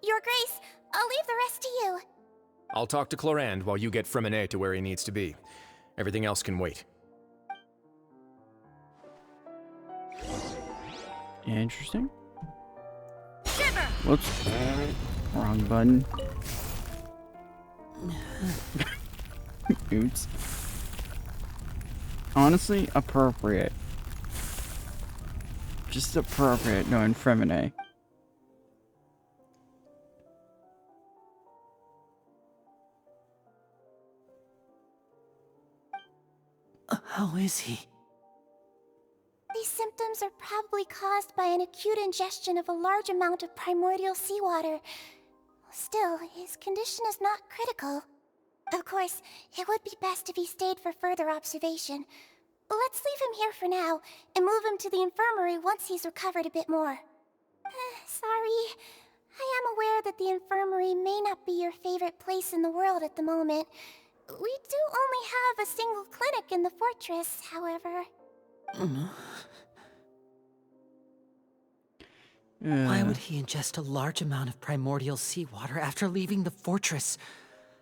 Your Grace, I'll leave the rest to you. I'll talk to Clarande while you get Fremine to where he needs to be. Everything else can wait. Interesting. Whoops. Wrong button. Oops. Honestly, appropriate. Just appropriate knowing Fremine. How is he? These symptoms are probably caused by an acute ingestion of a large amount of primordial seawater. Still, his condition is not critical. Of course, it would be best if he stayed for further observation. Let's leave him here for now, and move him to the infirmary once he's recovered a bit more. Sorry. I am aware that the infirmary may not be your favorite place in the world at the moment. We do only have a single clinic in the fortress, however. Why would he ingest a large amount of primordial seawater after leaving the fortress?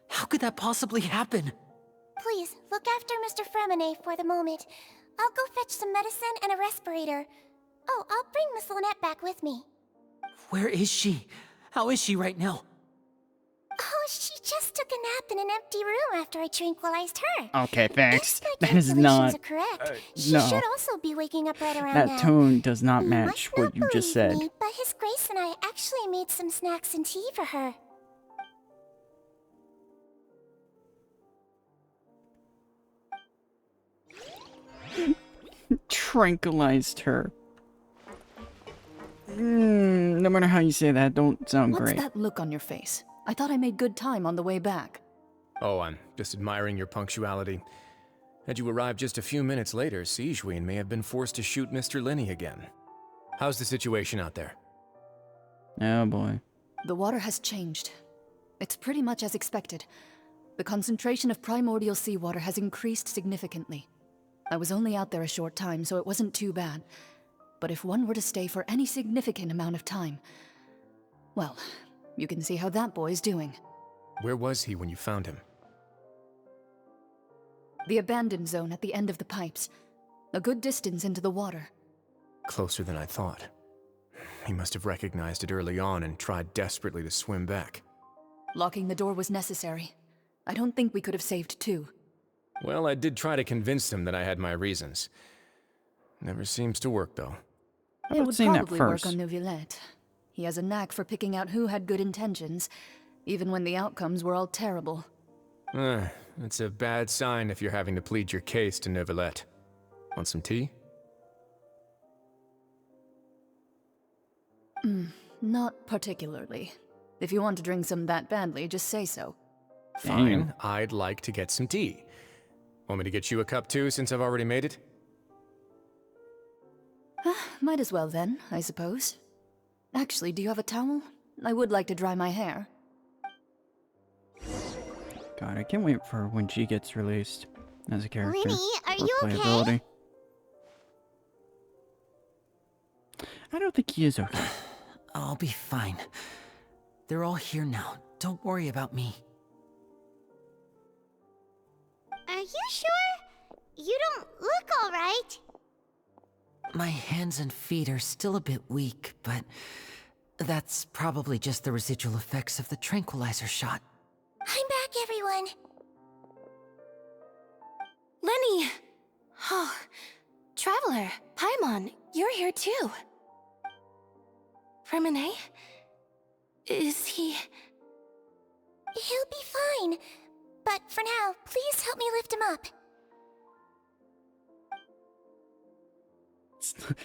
How could that possibly happen? Please, look after Mr. Fremine for the moment. I'll go fetch some medicine and a respirator. Oh, I'll bring Miss Lynette back with me. Where is she? How is she right now? Oh, she just took a nap in an empty room after I tranquilized her. Okay, thanks. If my That is calculations not. are correct, she No. should also be waking up right around That now. tone does not You match might what not you just believe said. me, but His Grace and I actually made some snacks and tea for her. Tranquilized her. No matter how you say that, don't sound What's great. that look on your face? I thought I made good time on the way back. Oh, I'm just admiring your punctuality. Had you arrived just a few minutes later, Sigewinne may have been forced to shoot Mr. Linney again. How's the situation out there? Oh boy. The water has changed. It's pretty much as expected. The concentration of primordial seawater has increased significantly. I was only out there a short time, so it wasn't too bad. But if one were to stay for any significant amount of time, well, you can see how that boy's doing. Where was he when you found him? The abandoned zone at the end of the pipes. A good distance into the water. Closer than I thought. He must have recognized it early on and tried desperately to swim back. Locking the door was necessary. I don't think we could have saved two. Well, I did try to convince him that I had my reasons. Never seems to work, though. How It about would seeing that probably work first? on Neuvillette. He has a knack for picking out who had good intentions, even when the outcomes were all terrible. It's a bad sign if you're having to plead your case to Neuvillette. Want some tea? Not particularly. If you want to drink some that badly, just say so. Fine, I'd like to get some tea. Want me to get you a cup too, since I've already made it? Might as well then, I suppose. Actually, do you have a towel? I would like to dry my hair. God, I can't wait for when she gets released as a character. Linny, are or you okay? playability. I don't think he is okay. I'll be fine. They're all here now. Don't worry about me. Are you sure? You don't look alright. My hands and feet are still a bit weak, but that's probably just the residual effects of the tranquilizer shot. I'm back, everyone. Lenny! Oh, Traveler, Paimon, you're here too. Remine? Is he... He'll be fine. But for now, please help me lift him up.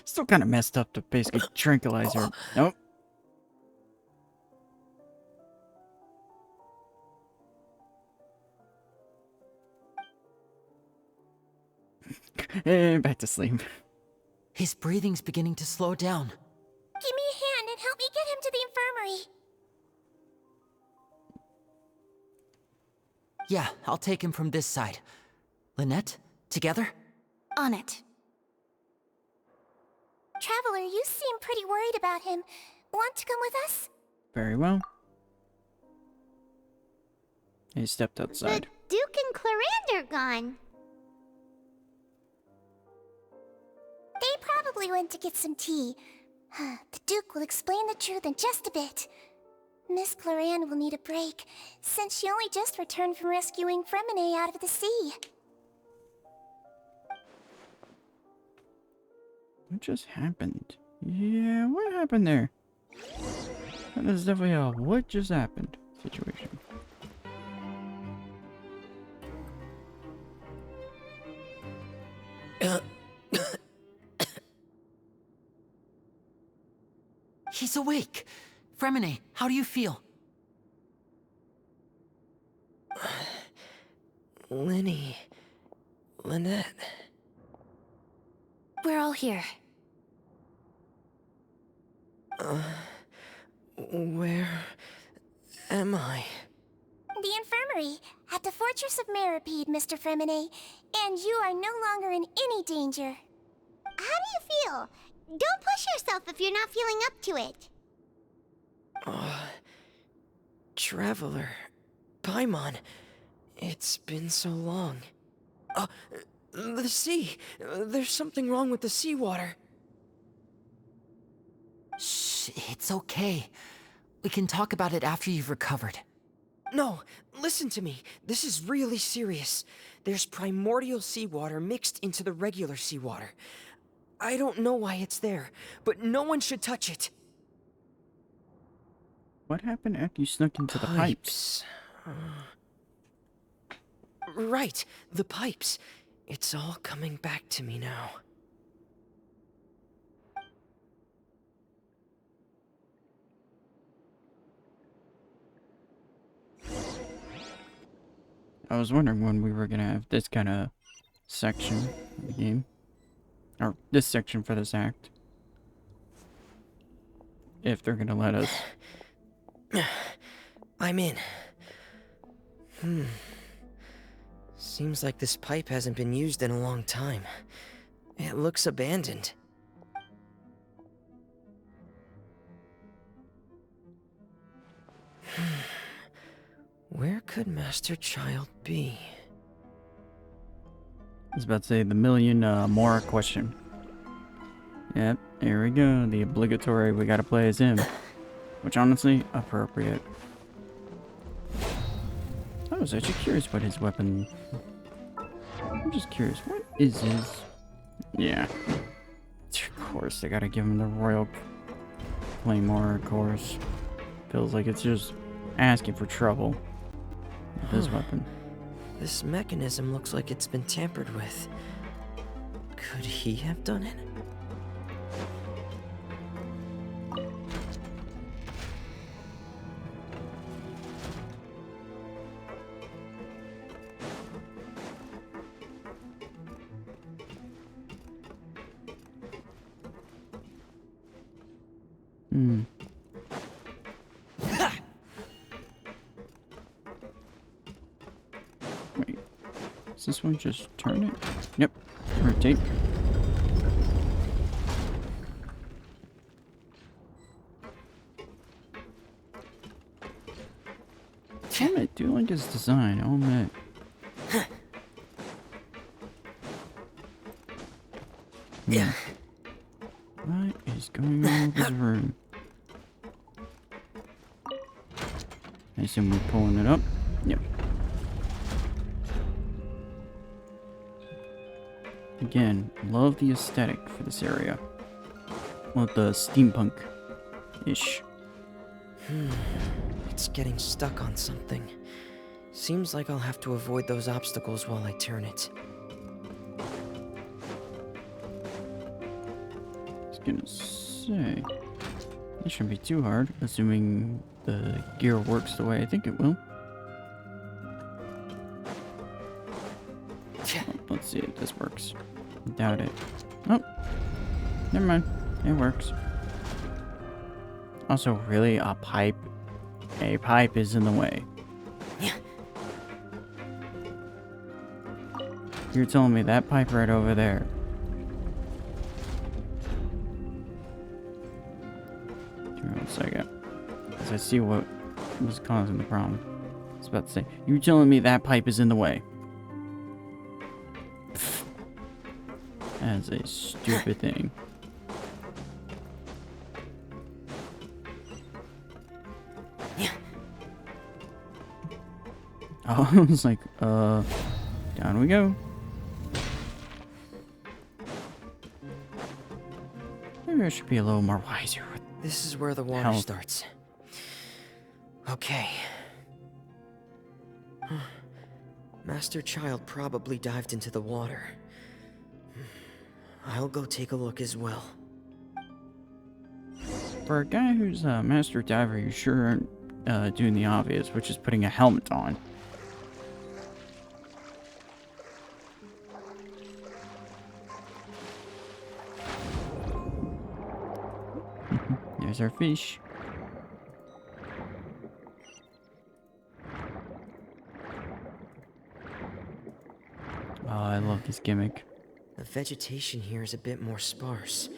Still kind of messed up to basically tranquilize her. Nope. And back to sleep. His breathing's beginning to slow down. Give me a hand and help me get him to the infirmary. Yeah, I'll take him from this side. Lynette, together? On it. Traveler, you seem pretty worried about him. Want to come with us? Very well. He stepped outside. The Duke and Clarande are gone. They probably went to get some tea. The Duke will explain the truth in just a bit. Miss Clarande will need a break, since she only just returned from rescuing Fremine out of the sea. What just happened? Yeah, what happened there? That is definitely a what just happened situation. He's awake. Fremine, how do you feel? Linny. Lynette. We're all here. Where am I? The infirmary, at the Fortress of Meripede, Mr. Fremine, and you are no longer in any danger. How do you feel? Don't push yourself if you're not feeling up to it. Traveler. Paimon. It's been so long. The sea. There's something wrong with the seawater. Shh, it's okay. We can talk about it after you've recovered. No, listen to me. This is really serious. There's primordial seawater mixed into the regular seawater. I don't know why it's there, but no one should touch it. What happened after you snuck into the pipes? Right, the pipes. It's all coming back to me now. I was wondering when we were gonna have this kind of section of the game. Or this section for this act. If they're gonna let us. I'm in. Seems like this pipe hasn't been used in a long time. It looks abandoned. Where could Master Child be? I was about to say the million more question. Yep, here we go. The obligatory we gotta play as him. Which honestly, appropriate. I was actually curious what his weapon... I'm just curious, what is his... Yeah. Of course, they gotta give him the Royal Claymore, of course. Feels like it's just asking for trouble with his weapon. This mechanism looks like it's been tampered with. Could he have done it? Wait. Does this one just turn it? Yep. Rotate. I do like his design, I'll admit. Yeah. What is going on with this room? I assume we're pulling it up. Yep. Again, love the aesthetic for this area. Love the steampunk-ish. It's getting stuck on something. Seems like I'll have to avoid those obstacles while I turn it. I was gonna say... It shouldn't be too hard, assuming the gear works the way I think it will. Oh, let's see if this works. Doubt it. Oh, never mind. It works. Also, really, a pipe is in the way. You're telling me that pipe right over there. Give me 1 second. Because I see what was causing the problem. I was about to say, you're telling me that pipe is in the way. That's a stupid thing. Oh, I was like, down we go. Maybe I should be a little more wiser. This is where the water starts. Okay. Master Child probably dived into the water. I'll go take a look as well. For a guy who's a master diver, you sure aren't doing the obvious, which is putting a helmet on. There's our fish. Oh, I love this gimmick. The vegetation here is a bit more sparse.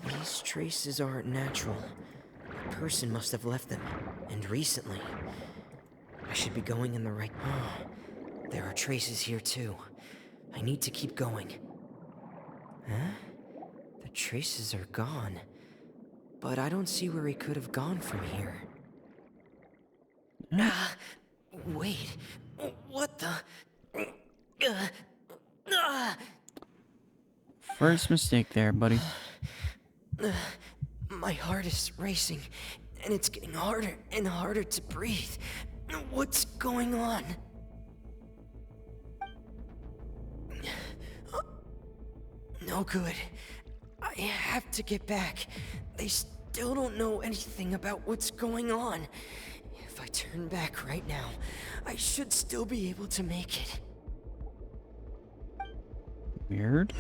These traces aren't natural. A person must have left them, and recently. I should be going in the right... Oh, there are traces here too. I need to keep going. Huh? The traces are gone. But I don't see where he could have gone from here. Wait, what the? First mistake there, buddy. My heart is racing, and it's getting harder and harder to breathe. What's going on? No good. I have to get back. They still don't know anything about what's going on. If I turn back right now, I should still be able to make it. Weird.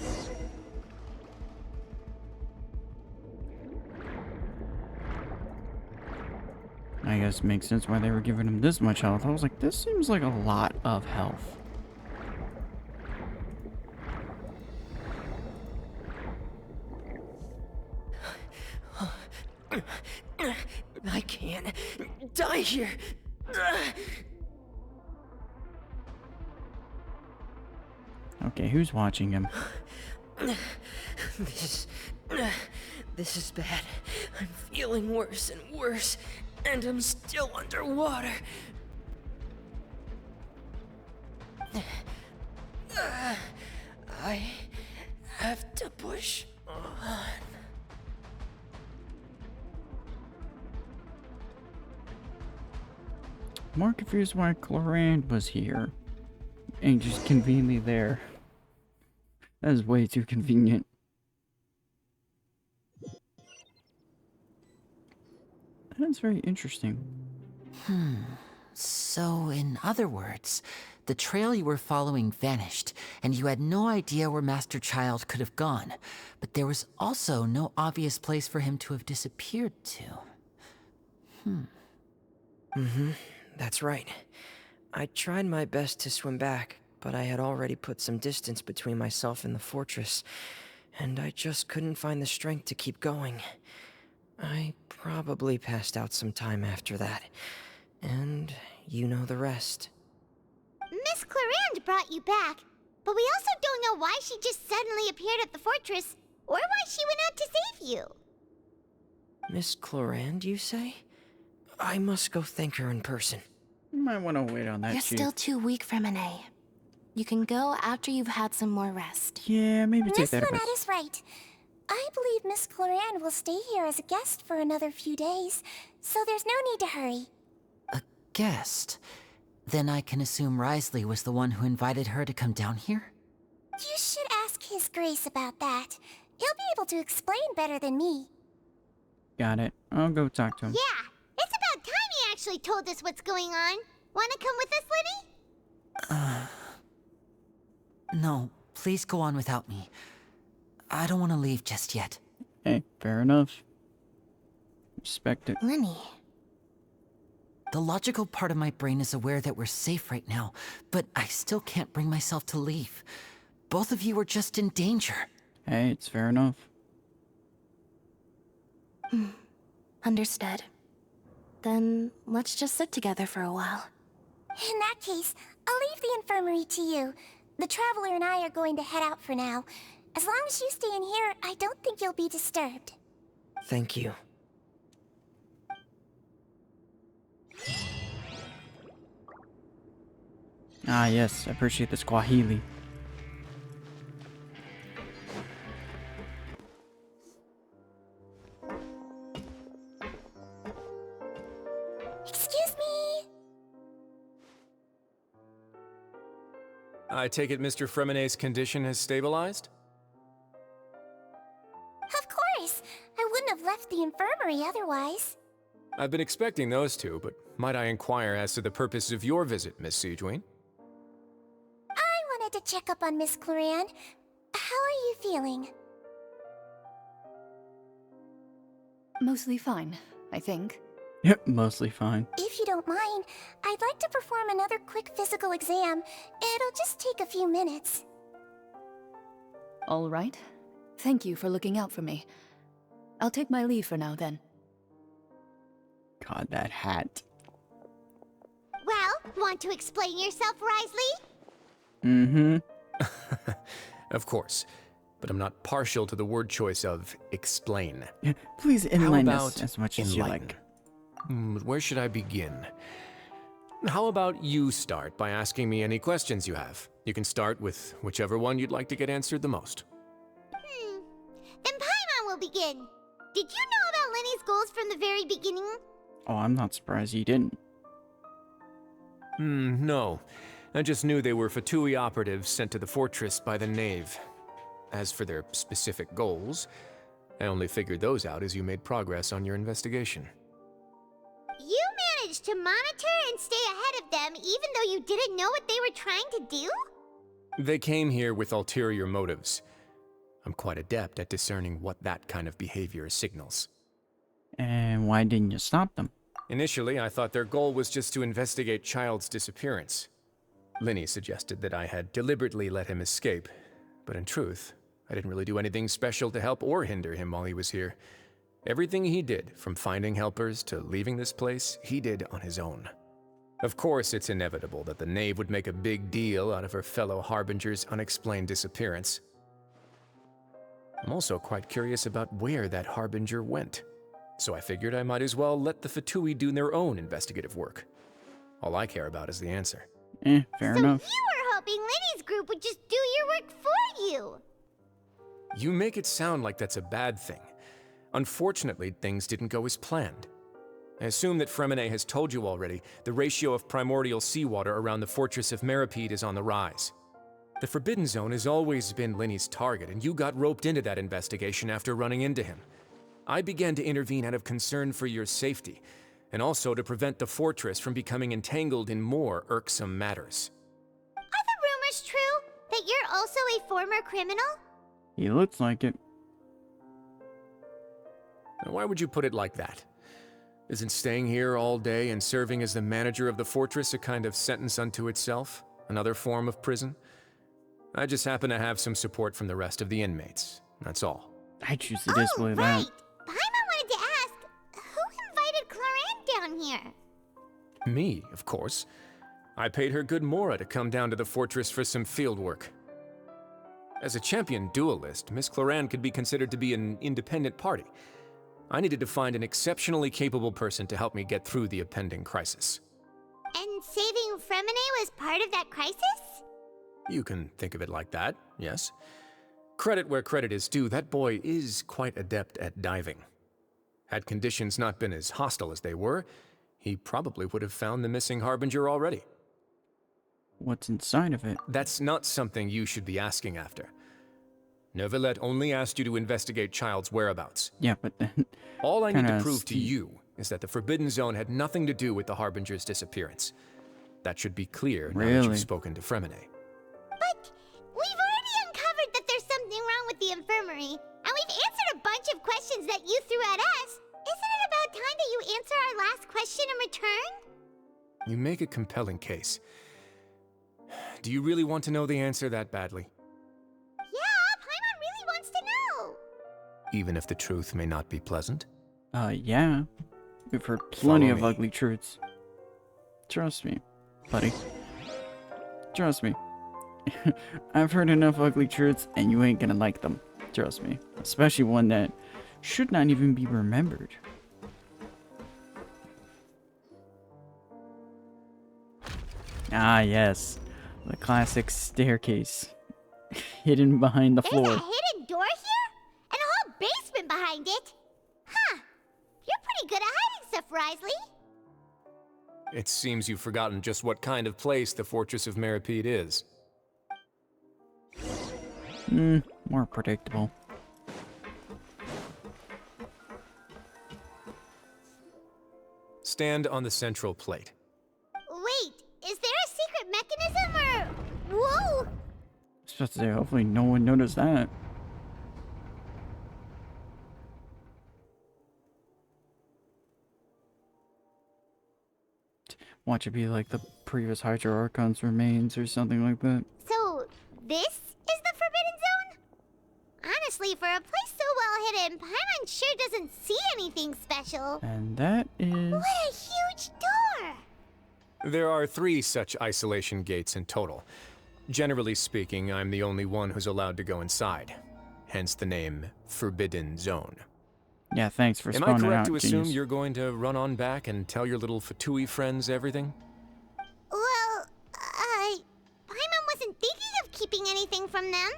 I guess it makes sense why they were giving him this much health. I was like, this seems like a lot of health. I can't die here. Okay, who's watching him? This is bad. I'm feeling worse and worse, and I'm still underwater. I have to push on. More confused why Clorand was here. And just conveniently there. That is way too convenient. That's very interesting. So, in other words, the trail you were following vanished, and you had no idea where Master Child could have gone. But there was also no obvious place for him to have disappeared to. That's right. I tried my best to swim back, but I had already put some distance between myself and the fortress, and I just couldn't find the strength to keep going. I probably passed out some time after that, and you know the rest. Miss Clarand brought you back, but we also don't know why she just suddenly appeared at the fortress, or why she went out to save you. Miss Clorand, you say? I must go thank her in person. You might want to wait on that. You're Chief. still too weak for Monet. You can go after you've had some more rest. Yeah, maybe take Miss that Lynette advice. is right. I believe Miss Clorand will stay here as a guest for another few days, so there's no need to hurry. A guest? Then I can assume Risley was the one who invited her to come down here? You should ask His Grace about that. He'll be able to explain better than me. Got it. I'll go talk to him. Yeah, it's about time he actually told us what's going on. Wanna come with us, Liddy? No, please go on without me. I don't want to leave just yet. Hey, fair enough. Respect it. Lenny. The logical part of my brain is aware that we're safe right now, but I still can't bring myself to leave. Both of you are just in danger. Hey, it's fair enough. Understood. Then let's just sit together for a while. In that case, I'll leave the infirmary to you. The Traveler and I are going to head out for now. As long as you stay in here, I don't think you'll be disturbed. Thank you. Ah, yes, I appreciate the Swahili. Excuse me? I take it Mr. Fremonet's condition has stabilized? Of course. I wouldn't have left the infirmary otherwise. I've been expecting those two, but might I inquire as to the purpose of your visit, Miss Siegewien? I wanted to check up on Miss Clorand. How are you feeling? Mostly fine, I think. Yep, mostly fine. If you don't mind, I'd like to perform another quick physical exam. It'll just take a few minutes. All right. Thank you for looking out for me. I'll take my leave for now, then. God, that hat. Well, want to explain yourself, Risley? Mm-hmm. Of course, but I'm not partial to the word choice of explain. Yeah, please enlighten How us about as much as you enlighten? like. Where should I begin? How about you start by asking me any questions you have? You can start with whichever one you'd like to get answered the most. Then Paimon will begin. Did you know about Lenny's goals from the very beginning? Oh, I'm not surprised you didn't. No. I just knew they were Fatui operatives sent to the fortress by the Knave. As for their specific goals, I only figured those out as you made progress on your investigation. You managed to monitor and stay ahead of them even though you didn't know what they were trying to do? They came here with ulterior motives. I'm quite adept at discerning what that kind of behavior signals. And why didn't you stop them? Initially, I thought their goal was just to investigate Child's disappearance. Linny suggested that I had deliberately let him escape, but in truth, I didn't really do anything special to help or hinder him while he was here. Everything he did, from finding helpers to leaving this place, he did on his own. Of course, it's inevitable that the Knave would make a big deal out of her fellow Harbinger's unexplained disappearance. I'm also quite curious about where that Harbinger went, so I figured I might as well let the Fatui do their own investigative work. All I care about is the answer. Fair enough. So you were hoping Lenny's group would just do your work for you! You make it sound like that's a bad thing. Unfortunately, things didn't go as planned. I assume that Fremine has told you already, the ratio of primordial seawater around the fortress of Meripede is on the rise. The Forbidden Zone has always been Linny's target, and you got roped into that investigation after running into him. I began to intervene out of concern for your safety, and also to prevent the fortress from becoming entangled in more irksome matters. Are the rumors true? That you're also a former criminal? He looks like it. Now, why would you put it like that? Isn't staying here all day and serving as the manager of the fortress a kind of sentence unto itself? Another form of prison? I just happen to have some support from the rest of the inmates. That's all. I choose to disbelieve that. Paimon wanted to ask, who invited Cloran down here? Me, of course. I paid her good mora to come down to the fortress for some field work. As a champion duelist, Miss Cloran could be considered to be an independent party. I needed to find an exceptionally capable person to help me get through the impending crisis. And saving Fremine was part of that crisis? You can think of it like that, yes. Credit where credit is due, that boy is quite adept at diving. Had conditions not been as hostile as they were, he probably would have found the missing Harbinger already. What's inside of it? That's not something you should be asking after. Neuvillette only asked you to investigate Child's whereabouts. Yeah, but then... All I need to prove to you is that the Forbidden Zone had nothing to do with the Harbinger's disappearance. That should be clear now that you've spoken to Fremine. But we've already uncovered that there's something wrong with the infirmary, and we've answered a bunch of questions that you threw at us. Isn't it about time that you answer our last question in return? You make a compelling case. Do you really want to know the answer that badly? Yeah, Paimon really wants to know. Even if the truth may not be pleasant? Yeah. We've heard plenty Follow of me. ugly truths. Trust me, buddy. Trust me. I've heard enough ugly truths, and you ain't gonna like them. Trust me. Especially one that should not even be remembered. Ah, yes. The classic staircase. Hidden behind the floor. There's a hidden door here? And a whole basement behind it? Huh. You're pretty good at hiding stuff, Risley. It seems you've forgotten just what kind of place the Fortress of Meripede is. More predictable. Stand on the central plate. Wait, is there a secret mechanism or... Whoa! I was supposed to say, hopefully no one noticed that. Watch it be like the previous Hydra Archon's remains or something like that. So, this is the Forbidden Zone? Honestly, for a place so well hidden, Paimon sure doesn't see anything special. And that is... What a huge door! There are 3 such isolation gates in total. Generally speaking, I'm the only one who's allowed to go inside. Hence the name Forbidden Zone. Yeah, thanks for Am I spawning correct out, to assume genius. you're going to run on back and tell your little Fatui friends everything? from them?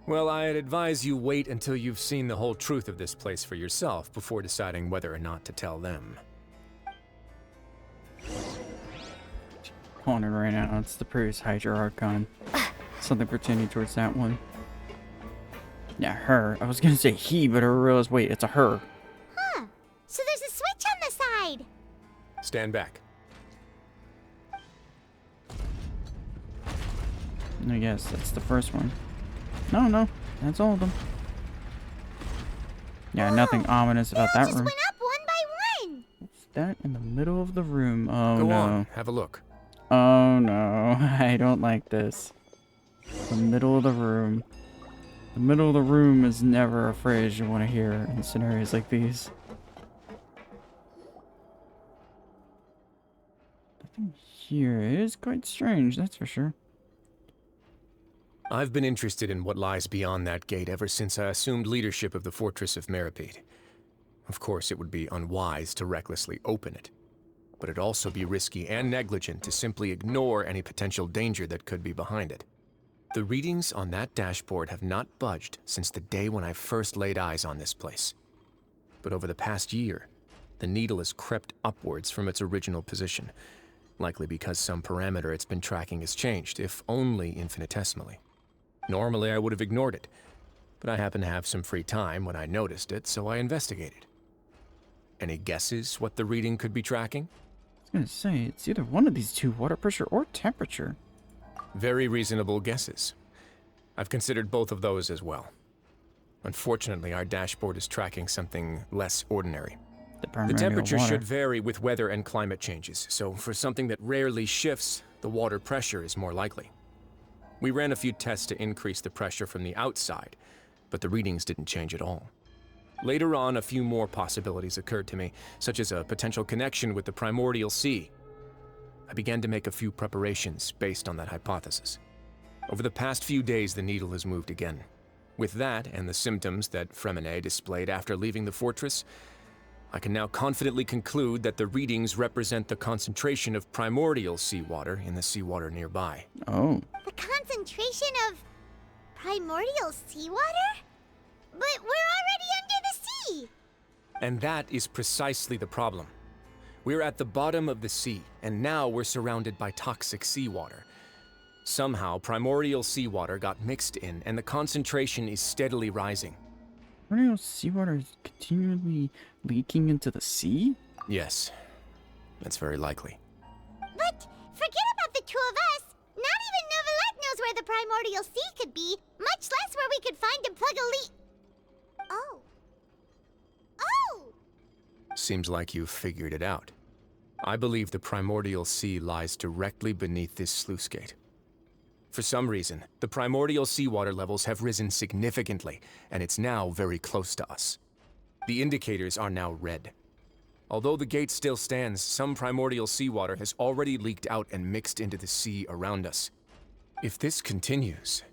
Well, I'd advise you wait until you've seen the whole truth of this place for yourself before deciding whether or not to tell them. Pulling it right now. It's the previous Hydra Archon. Something pertaining towards that one. Yeah, her. I was gonna say he, but I realized, wait, it's a her. Huh. So there's a switch on the side. Stand back. I guess that's the first one. No, that's all of them. Yeah, nothing ominous about that just room. went up one by one. What's that in the middle of the room? Oh Go no. on, have a look. Oh no, I don't like this. The middle of the room. The middle of the room is never a phrase you want to hear in scenarios like these. Nothing here is quite strange, that's for sure. I've been interested in what lies beyond that gate ever since I assumed leadership of the Fortress of Meripede. Of course, it would be unwise to recklessly open it, but it'd also be risky and negligent to simply ignore any potential danger that could be behind it. The readings on that dashboard have not budged since the day when I first laid eyes on this place. But over the past year, the needle has crept upwards from its original position, likely because some parameter it's been tracking has changed, if only infinitesimally. Normally, I would have ignored it, but I happened to have some free time when I noticed it, so I investigated. Any guesses what the reading could be tracking? I was gonna say, it's either one of these two, water pressure or temperature. Very reasonable guesses. I've considered both of those as well. Unfortunately, our dashboard is tracking something less ordinary. The temperature should vary with weather and climate changes, so for something that rarely shifts, the water pressure is more likely. We ran a few tests to increase the pressure from the outside, but the readings didn't change at all. Later on, a few more possibilities occurred to me, such as a potential connection with the primordial sea. I began to make a few preparations based on that hypothesis. Over the past few days, the needle has moved again. With that, and the symptoms that Fremine displayed after leaving the fortress, I can now confidently conclude that the readings represent the concentration of primordial seawater in the seawater nearby. Oh. The concentration of primordial seawater? But we're already under the sea! And that is precisely the problem. We're at the bottom of the sea, and now we're surrounded by toxic seawater. Somehow, primordial seawater got mixed in, and the concentration is steadily rising. Primordial seawater is continually leaking into the sea? Yes, that's very likely. But forget about the two of us. Not even Novelette knows where the primordial sea could be, much less where we could find and plug a leak. Oh. Oh! Seems like you've figured it out. I believe the primordial sea lies directly beneath this sluice gate. For some reason, the primordial seawater levels have risen significantly, and it's now very close to us. The indicators are now red. Although the gate still stands, some primordial seawater has already leaked out and mixed into the sea around us. If this continues,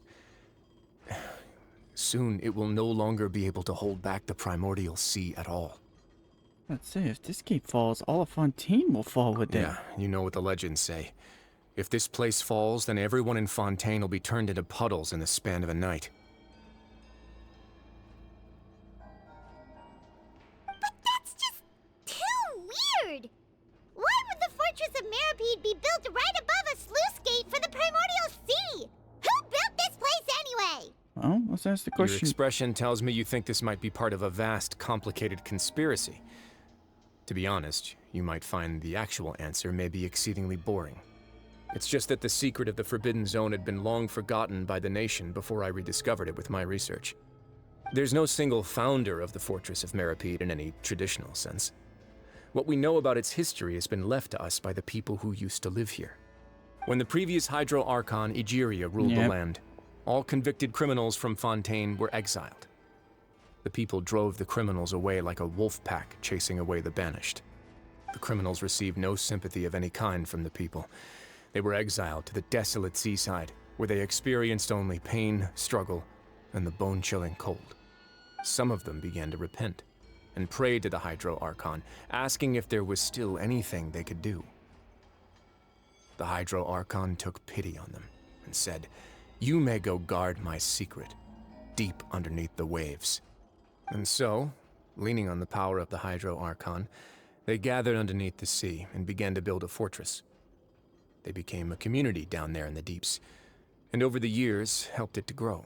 soon it will no longer be able to hold back the primordial sea at all. Let's say, if this gate falls, all of Fontaine will fall with it. Yeah, you know what the legends say. If this place falls, then everyone in Fontaine will be turned into puddles in the span of a night. But that's just too weird! Why would the Fortress of Meripede be built right above a sluice gate for the primordial sea? Who built this place anyway? Well, let's ask the Your question. expression tells me you think this might be part of a vast, complicated conspiracy. To be honest, you might find the actual answer may be exceedingly boring. It's just that the secret of the Forbidden Zone had been long forgotten by the nation before I rediscovered it with my research. There's no single founder of the Fortress of Meripede in any traditional sense. What we know about its history has been left to us by the people who used to live here. When the previous Hydro Archon Egeria ruled the land, all convicted criminals from Fontaine were exiled. The people drove the criminals away like a wolf pack chasing away the banished. The criminals received no sympathy of any kind from the people. They were exiled to the desolate seaside, where they experienced only pain, struggle, and the bone-chilling cold. Some of them began to repent, and prayed to the Hydro Archon, asking if there was still anything they could do. The Hydro Archon took pity on them, and said, "You may go guard my secret, deep underneath the waves." And so, leaning on the power of the Hydro Archon, they gathered underneath the sea and began to build a fortress. They became a community down there in the deeps, and over the years helped it to grow.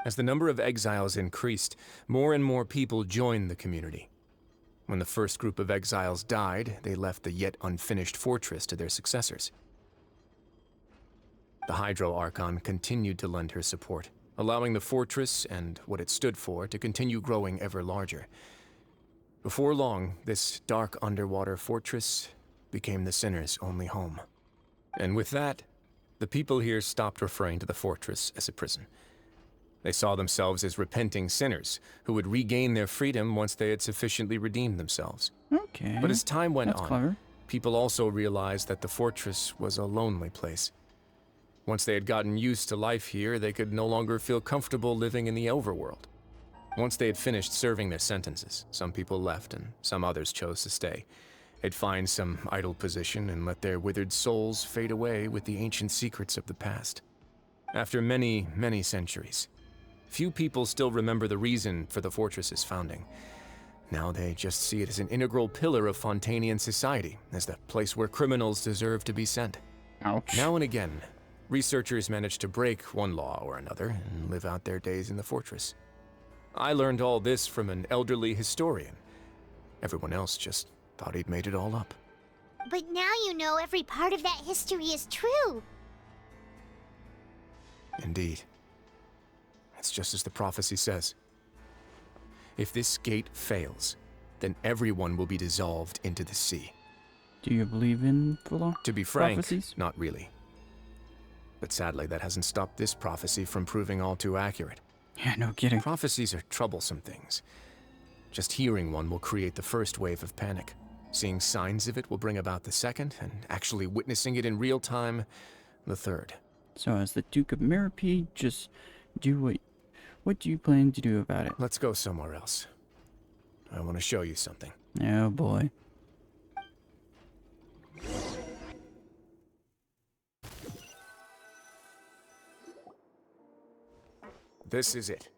As the number of exiles increased, more and more people joined the community. When the first group of exiles died, they left the yet unfinished fortress to their successors. The Hydro Archon continued to lend her support, allowing the fortress and what it stood for to continue growing ever larger. Before long, this dark underwater fortress became the sinner's only home. And with that, the people here stopped referring to the fortress as a prison. They saw themselves as repenting sinners who would regain their freedom once they had sufficiently redeemed themselves. Okay. But as time went That's on, clever. people also realized that the fortress was a lonely place. Once they had gotten used to life here, they could no longer feel comfortable living in the overworld. Once they had finished serving their sentences, some people left and some others chose to stay. They'd find some idle position and let their withered souls fade away with the ancient secrets of the past. After many, many centuries, few people still remember the reason for the fortress's founding. Now they just see it as an integral pillar of Fontainian society, as the place where criminals deserve to be sent. Ouch. Now and again, researchers manage to break one law or another and live out their days in the fortress. I learned all this from an elderly historian. Everyone else just thought he'd made it all up. But now you know every part of that history is true. Indeed. It's just as the prophecy says. If this gate fails, then everyone will be dissolved into the sea. Do you believe in To be frank, prophecies? not really. But sadly, that hasn't stopped this prophecy from proving all too accurate. Yeah, no kidding. Prophecies are troublesome things. Just hearing one will create the first wave of panic. Seeing signs of it will bring about the second, and actually witnessing it in real time, the third. So as the Duke of Meripede, just do what do you plan to do about it? Let's go somewhere else. I want to show you something. Oh boy. This is it.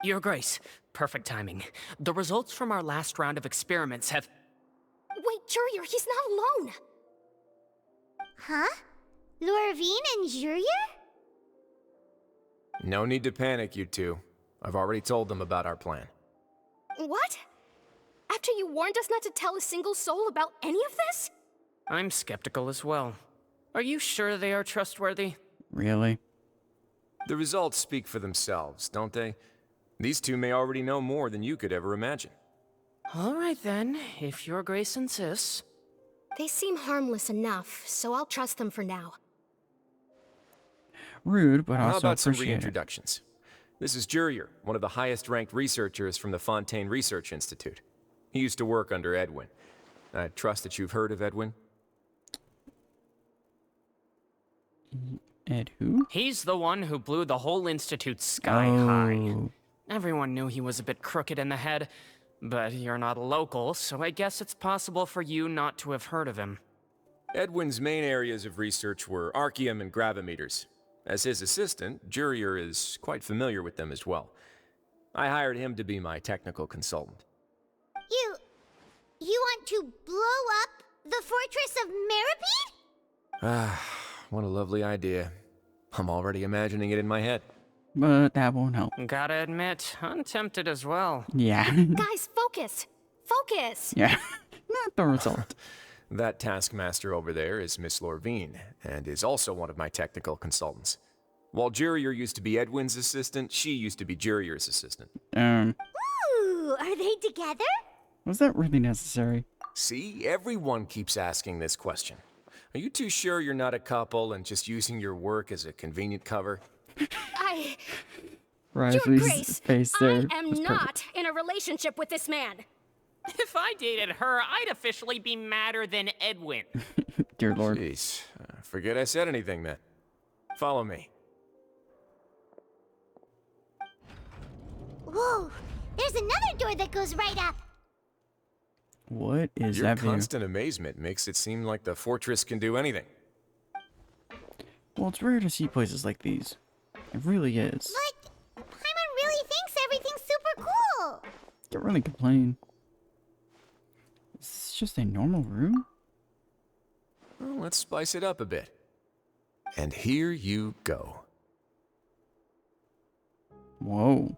Your Grace, perfect timing. The results from our last round of experiments have... Wait, Jurier, he's not alone! Huh? Lorvine and Jurier? No need to panic, you two. I've already told them about our plan. What? After you warned us not to tell a single soul about any of this? I'm skeptical as well. Are you sure they are trustworthy? Really? The results speak for themselves, don't they? These two may already know more than you could ever imagine. All right then, if Your Grace insists. They seem harmless enough, so I'll trust them for now. Rude, but How also about some appreciated. reintroductions? This is Jurier, one of the highest-ranked researchers from the Fontaine Research Institute. He used to work under Edwin. I trust that you've heard of Edwin? Ed who? He's the one who blew the whole institute sky high. Oh. Everyone knew he was a bit crooked in the head, but you're not a local, so I guess it's possible for you not to have heard of him. Edwin's main areas of research were archaeum and gravimeters. As his assistant, Jurier is quite familiar with them as well. I hired him to be my technical consultant. You want to blow up the Fortress of Meripede? Ah, what a lovely idea. I'm already imagining it in my head. But that won't help. Gotta admit, I'm tempted as well. Yeah. Guys, focus! Focus! Yeah. Not the result. That taskmaster over there is Miss Lorvine, and is also one of my technical consultants. While Jurier used to be Edwin's assistant, she used to be Jurier's assistant. Ooh, are they together? Was that really necessary? See, everyone keeps asking this question. Are you too sure you're not a couple and just using your work as a convenient cover? Your Risley's Grace, face there I am was not perfect. in a relationship with this man. If I dated her, I'd officially be madder than Edwin. Dear Lord. Jeez, forget I said anything then. Follow me. Whoa, there's another door that goes right up. What is Your that view? constant amazement makes it seem like the fortress can do anything. Well, it's rare to see places like these. It really is. But Paimon really thinks everything's super cool. Can't really complain. Is this just a normal room? Well, let's spice it up a bit. And here you go. Whoa.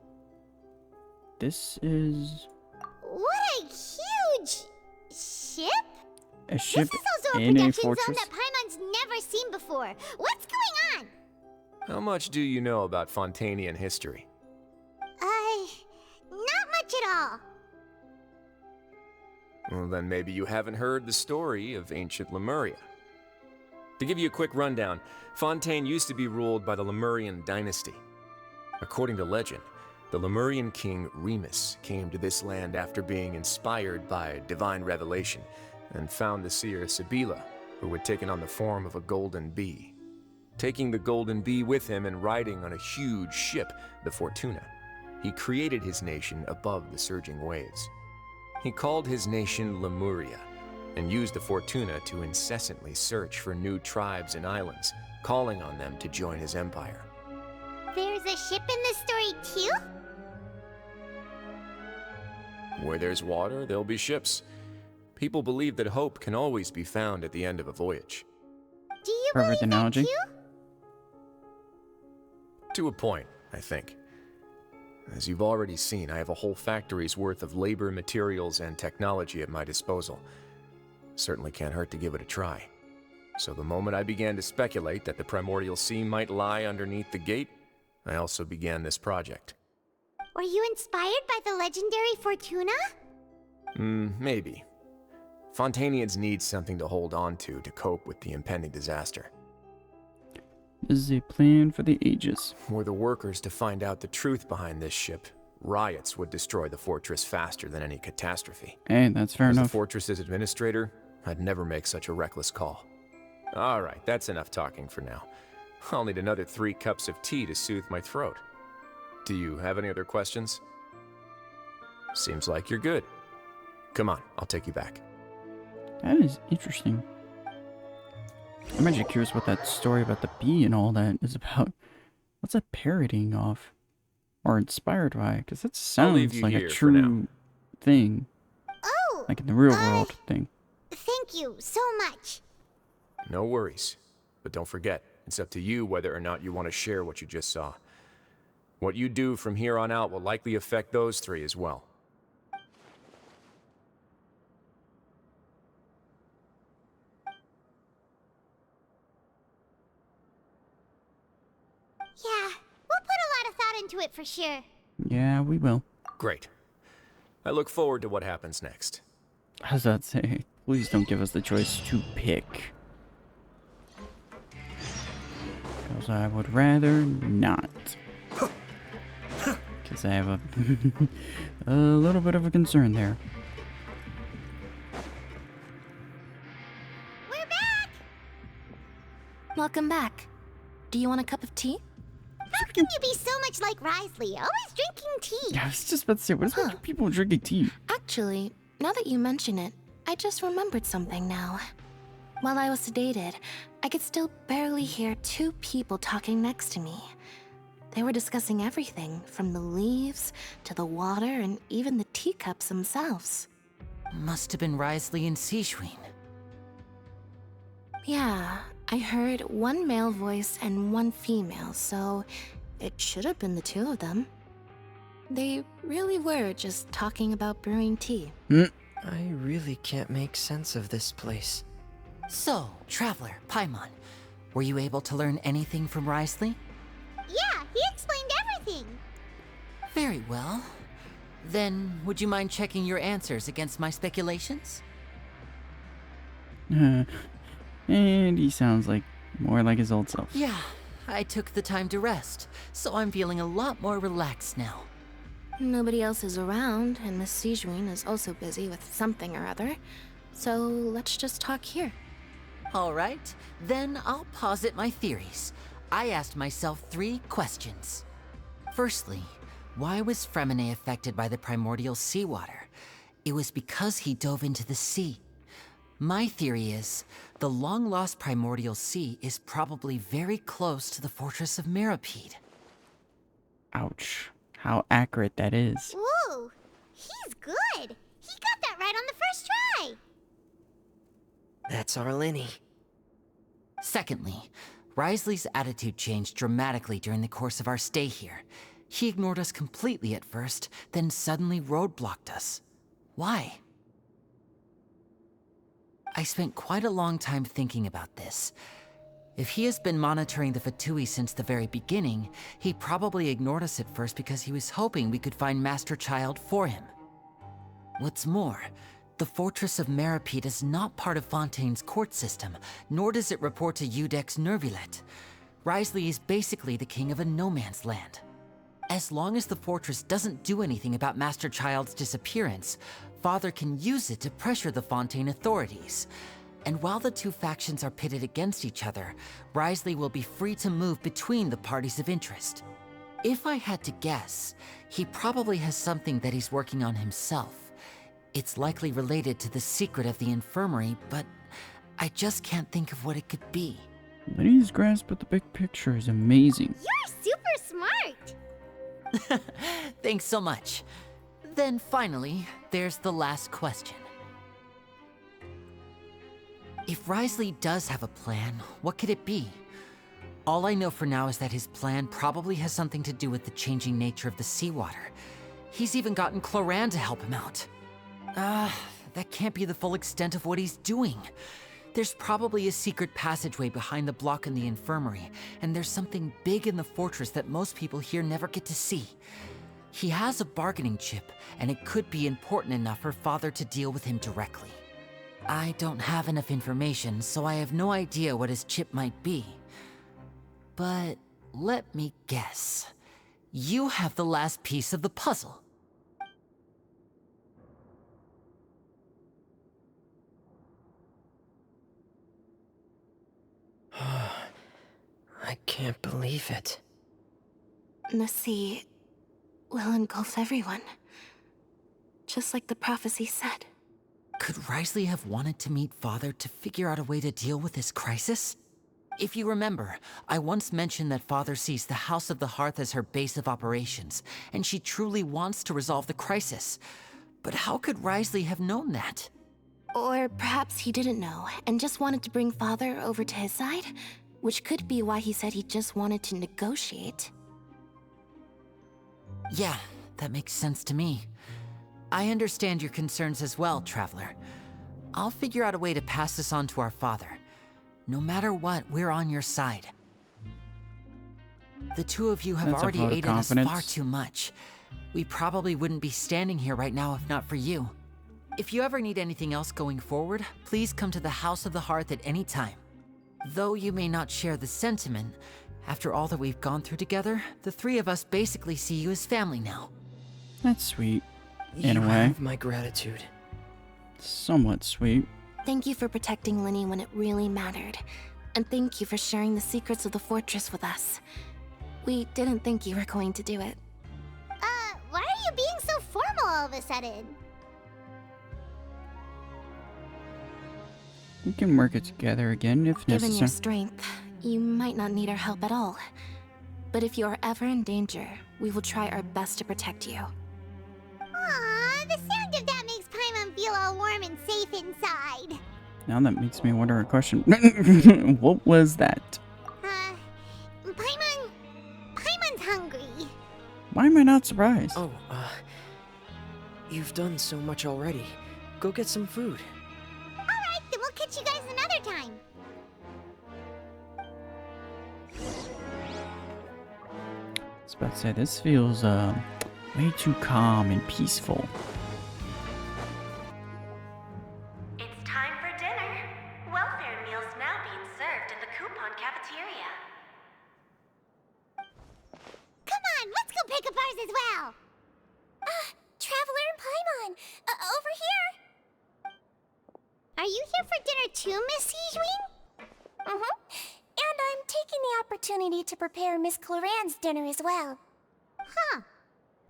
This is What a huge ship! a ship This is also a in a production zone fortress? that Paimon's never seen before. What's going on? How much do you know about Fontainian history? Not much at all. Well, then maybe you haven't heard the story of ancient Lemuria. To give you a quick rundown, Fontaine used to be ruled by the Lemurian dynasty. According to legend, the Lemurian king Remus came to this land after being inspired by divine revelation and found the seer Sibila, who had taken on the form of a golden bee. Taking the golden bee with him and riding on a huge ship, the Fortuna, he created his nation above the surging waves. He called his nation Lemuria and used the Fortuna to incessantly search for new tribes and islands, calling on them to join his empire. There's a ship in this story too? Where there's water, there'll be ships. People believe that hope can always be found at the end of a voyage. Do you Perfect believe analogy. that too? To a point, I think. As you've already seen, I have a whole factory's worth of labor, materials, and technology at my disposal. Certainly can't hurt to give it a try. So the moment I began to speculate that the primordial sea might lie underneath the gate, I also began this project. Were you inspired by the legendary Fortuna? Maybe. Fontainians need something to hold on to cope with the impending disaster. This is a plan for the ages. Were the workers to find out the truth behind this ship, riots would destroy the fortress faster than any catastrophe. Hey, that's fair As enough. the fortress's administrator, I'd never make such a reckless call. Alright, that's enough talking for now. I'll need another 3 cups of tea to soothe my throat. Do you have any other questions? Seems like you're good. Come on, I'll take you back. That is interesting. I'm actually curious what that story about the bee and all that is about. What's that parodying off? Or inspired by? Because that leave sounds you like a here for now. true thing. Oh! Like in the real world thing. Thank you so much. No worries. But don't forget, it's up to you whether or not you want to share what you just saw. What you do from here on out will likely affect those 3 as well. Yeah, we'll put a lot of thought into it for sure. Yeah, we will. Great. I look forward to what happens next. How's that say? Please don't give us the choice to pick. Because I would rather not. Because I have a, a little bit of a concern there. We're back! Welcome back. Do you want a cup of tea? How can you be so much like Risley, always drinking tea? I was just about to say, what is with people drinking tea? Actually, now that you mention it, I just remembered something now. While I was sedated, I could still barely hear 2 people talking next to me. They were discussing everything, from the leaves to the water and even the teacups themselves. Must have been Risley and Sijween. Yeah, I heard 1 male voice and 1 female, so it should have been the 2 of them. They really were just talking about brewing tea. I really can't make sense of this place. So, Traveler, Paimon, were you able to learn anything from Risley? Yeah, he explained everything. Very well. Then, would you mind checking your answers against my speculations? And he sounds like more like his old self. Yeah, I took the time to rest, so I'm feeling a lot more relaxed now. Nobody else is around, and Miss Sijween is also busy with something or other, so let's just talk here. All right, then I'll posit my theories. I asked myself 3 questions. Firstly, why was Fremine affected by the primordial seawater? It was because he dove into the sea. My theory is, the long-lost primordial sea is probably very close to the fortress of Meropide. Ouch. How accurate that is. Whoa, he's good. He got that right on the first try. That's our Lenny. Secondly, Wriothesley's attitude changed dramatically during the course of our stay here. He ignored us completely at first, then suddenly roadblocked us. Why? I spent quite a long time thinking about this. If he has been monitoring the Fatui since the very beginning, he probably ignored us at first because he was hoping we could find Master Child for him. What's more, the Fortress of Meropide is not part of Fontaine's court system, nor does it report to Iudex Nervulet. Wriothesley is basically the king of a no-man's land. As long as the fortress doesn't do anything about Master Child's disappearance, Father can use it to pressure the Fontaine authorities. And while the two factions are pitted against each other, Wriothesley will be free to move between the parties of interest. If I had to guess, he probably has something that he's working on himself. It's likely related to the secret of the infirmary, but I just can't think of what it could be. Lenny's grasp of the big picture is amazing. You're super smart. Thanks so much. Then finally, there's the last question. If Wriothesley does have a plan, what could it be? All I know for now is that his plan probably has something to do with the changing nature of the seawater. He's even gotten Cloran to help him out. That can't be the full extent of what he's doing. There's probably a secret passageway behind the block in the infirmary, and there's something big in the fortress that most people here never get to see. He has a bargaining chip, and it could be important enough for Father to deal with him directly. I don't have enough information, so I have no idea what his chip might be. But let me guess. You have the last piece of the puzzle. I can't believe it. The sea will engulf everyone. Just like the prophecy said. Could Wriothesley have wanted to meet Father to figure out a way to deal with this crisis? If you remember, I once mentioned that Father sees the House of the Hearth as her base of operations, and she truly wants to resolve the crisis. But how could Wriothesley have known that? Or perhaps he didn't know, and just wanted to bring Father over to his side? Which could be why he said he just wanted to negotiate. Yeah, that makes sense to me. I understand your concerns as well, Traveler. I'll figure out a way to pass this on to our father. No matter what, we're on your side. The two of you have That's a already vote of aided us confidence. far too much. We probably wouldn't be standing here right now if not for you. If you ever need anything else going forward, please come to the House of the Hearth at any time. Though you may not share the sentiment, after all that we've gone through together, the three of us basically see you as family now. That's sweet. In You a way. have my gratitude. Somewhat sweet. Thank you for protecting Lenny when it really mattered. And thank you for sharing the secrets of the fortress with us. We didn't think you were going to do it. Why are you being so formal all of a sudden? We can work it together again if Given your necessary. strength, you might not need our help at all. But if you are ever in danger, we will try our best to protect you. Aww, the sound of that makes Paimon feel all warm and safe inside. Now that makes me wonder a question. What was that? Paimon's hungry. Why am I not surprised? Oh, you've done so much already. Go get some food. Alright, then we'll catch you guys another time. I was about to say, this feels way too calm and peaceful. It's time for dinner. Welfare meals now being served in the coupon cafeteria. Come on, let's go pick up ours as well. Traveler and Paimon, over here. Are you here for dinner too, Miss Sijween? And I'm taking the opportunity to prepare Miss Cloran's dinner as well. Huh.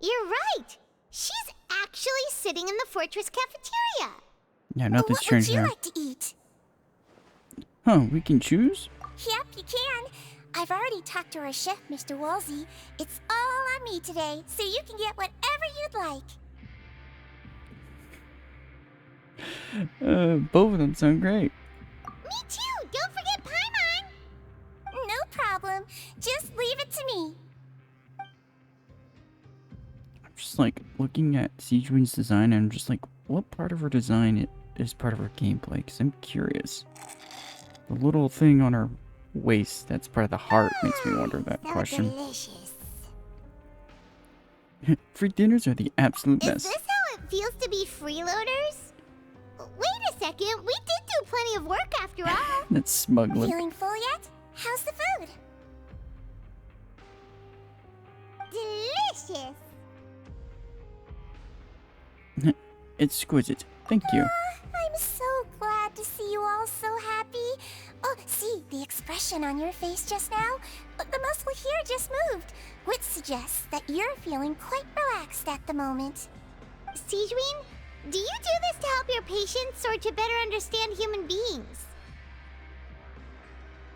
You're right. She's actually sitting in the fortress cafeteria. Yeah, nothing's What would changed you there. like to eat? Huh, we can choose? Yep, you can. I've already talked to our chef, Mr. Woolsey. It's all on me today, so you can get whatever you'd like. Both of them sound great. Me too! Don't forget Paimon! No problem. Just leave it to me. I'm just like looking at Siegewine's design and I'm just like, what part of her design is part of her gameplay? Because I'm curious. The little thing on her waist that's part of the heart makes me wonder that question. Delicious. Free dinners are the absolute Is best. this how it feels to be freeloaders? Wait a second, we did do plenty of work after all. That's smug look. Feeling full yet? How's the food? Delicious. Exquisite. Thank you. I'm so glad to see you all so happy. Oh, see, the expression on your face just now? The muscle here just moved, which suggests that you're feeling quite relaxed at the moment. Siegewiene, do you do this to help your patients or to better understand human beings?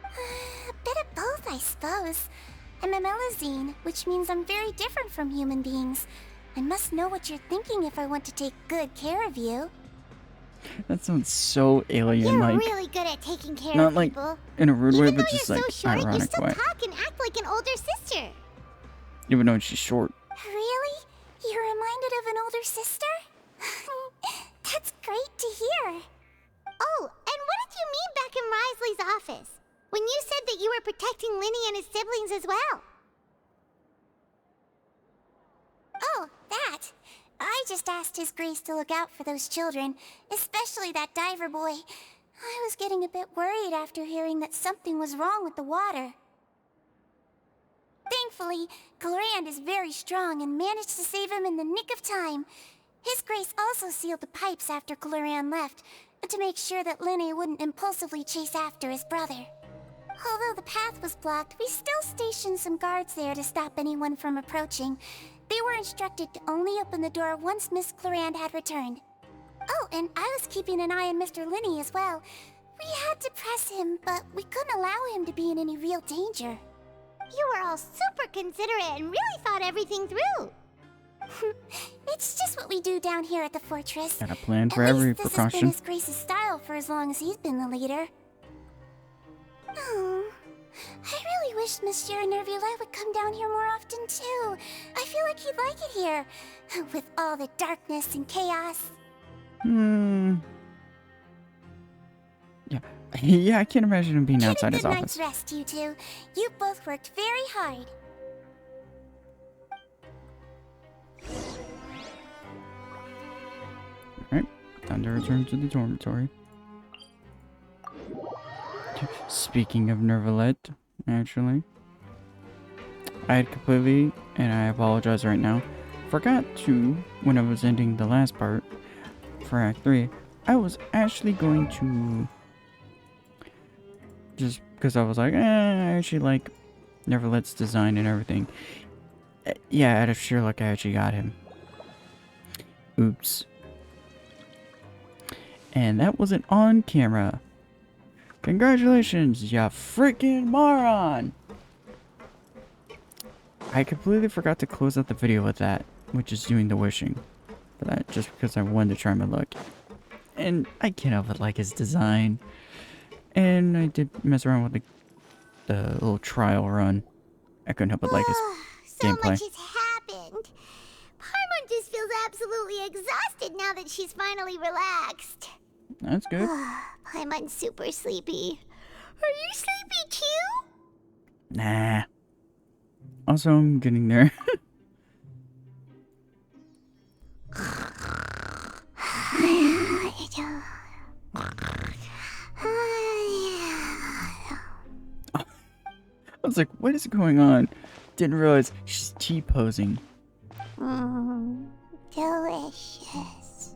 A bit of both, I suppose. I'm a Melusine, which means I'm very different from human beings. I must know what you're thinking if I want to take good care of you. That sounds so alien-like. You're really good at taking care Not of like people. in a rude way, Even but though just you're like so short, you ironic still way. talk and act like an older sister. Even though she's short. Really? You're reminded of an older sister? That's great to hear. Oh, and what did you mean back in Risley's office? When you said that you were protecting Linny and his siblings as well? Oh, that. I just asked His Grace to look out for those children, especially that diver boy. I was getting a bit worried after hearing that something was wrong with the water. Thankfully, Glorand is very strong and managed to save him in the nick of time. His Grace also sealed the pipes after Glorand left, to make sure that Linny wouldn't impulsively chase after his brother. Although the path was blocked, we still stationed some guards there to stop anyone from approaching. They were instructed to only open the door once Miss Glorand had returned. Oh, and I was keeping an eye on Mr. Linny as well. We had to press him, but we couldn't allow him to be in any real danger. You were all super considerate and really thought everything through. It's just what we do down here at the fortress. Got a plan for At every least this has been precaution. His Grace's style for as long as he's been the leader. Oh, I really wish Monsieur Nervula would come down here more often too. I feel like he'd like it here, with all the darkness and chaos. Yeah. Yeah, I can't imagine him being Get outside a his good office. night's rest, you two. You both worked very hard. Alright, time to return to the dormitory. Speaking of Nervalette, actually, I had completely, and I apologize right now, forgot to, when I was ending the last part for Act 3, I was actually going to, just because I was like, I actually like Nervalette's design and everything. Yeah, out of sheer luck, I actually got him. Oops. And that wasn't on camera. Congratulations, ya freaking moron! I completely forgot to close out the video with that, which is doing the wishing for that, just because I wanted to try my luck. And I can't help but like his design. And I did mess around with the little trial run. I couldn't help but like his So gameplay. much has happened. Paimon just feels absolutely exhausted now that she's finally relaxed. That's good. Paimon's super sleepy. Are you sleepy too? Nah. Also, I'm getting there. I was like, what is going on? Didn't realize she's T-posing. Delicious.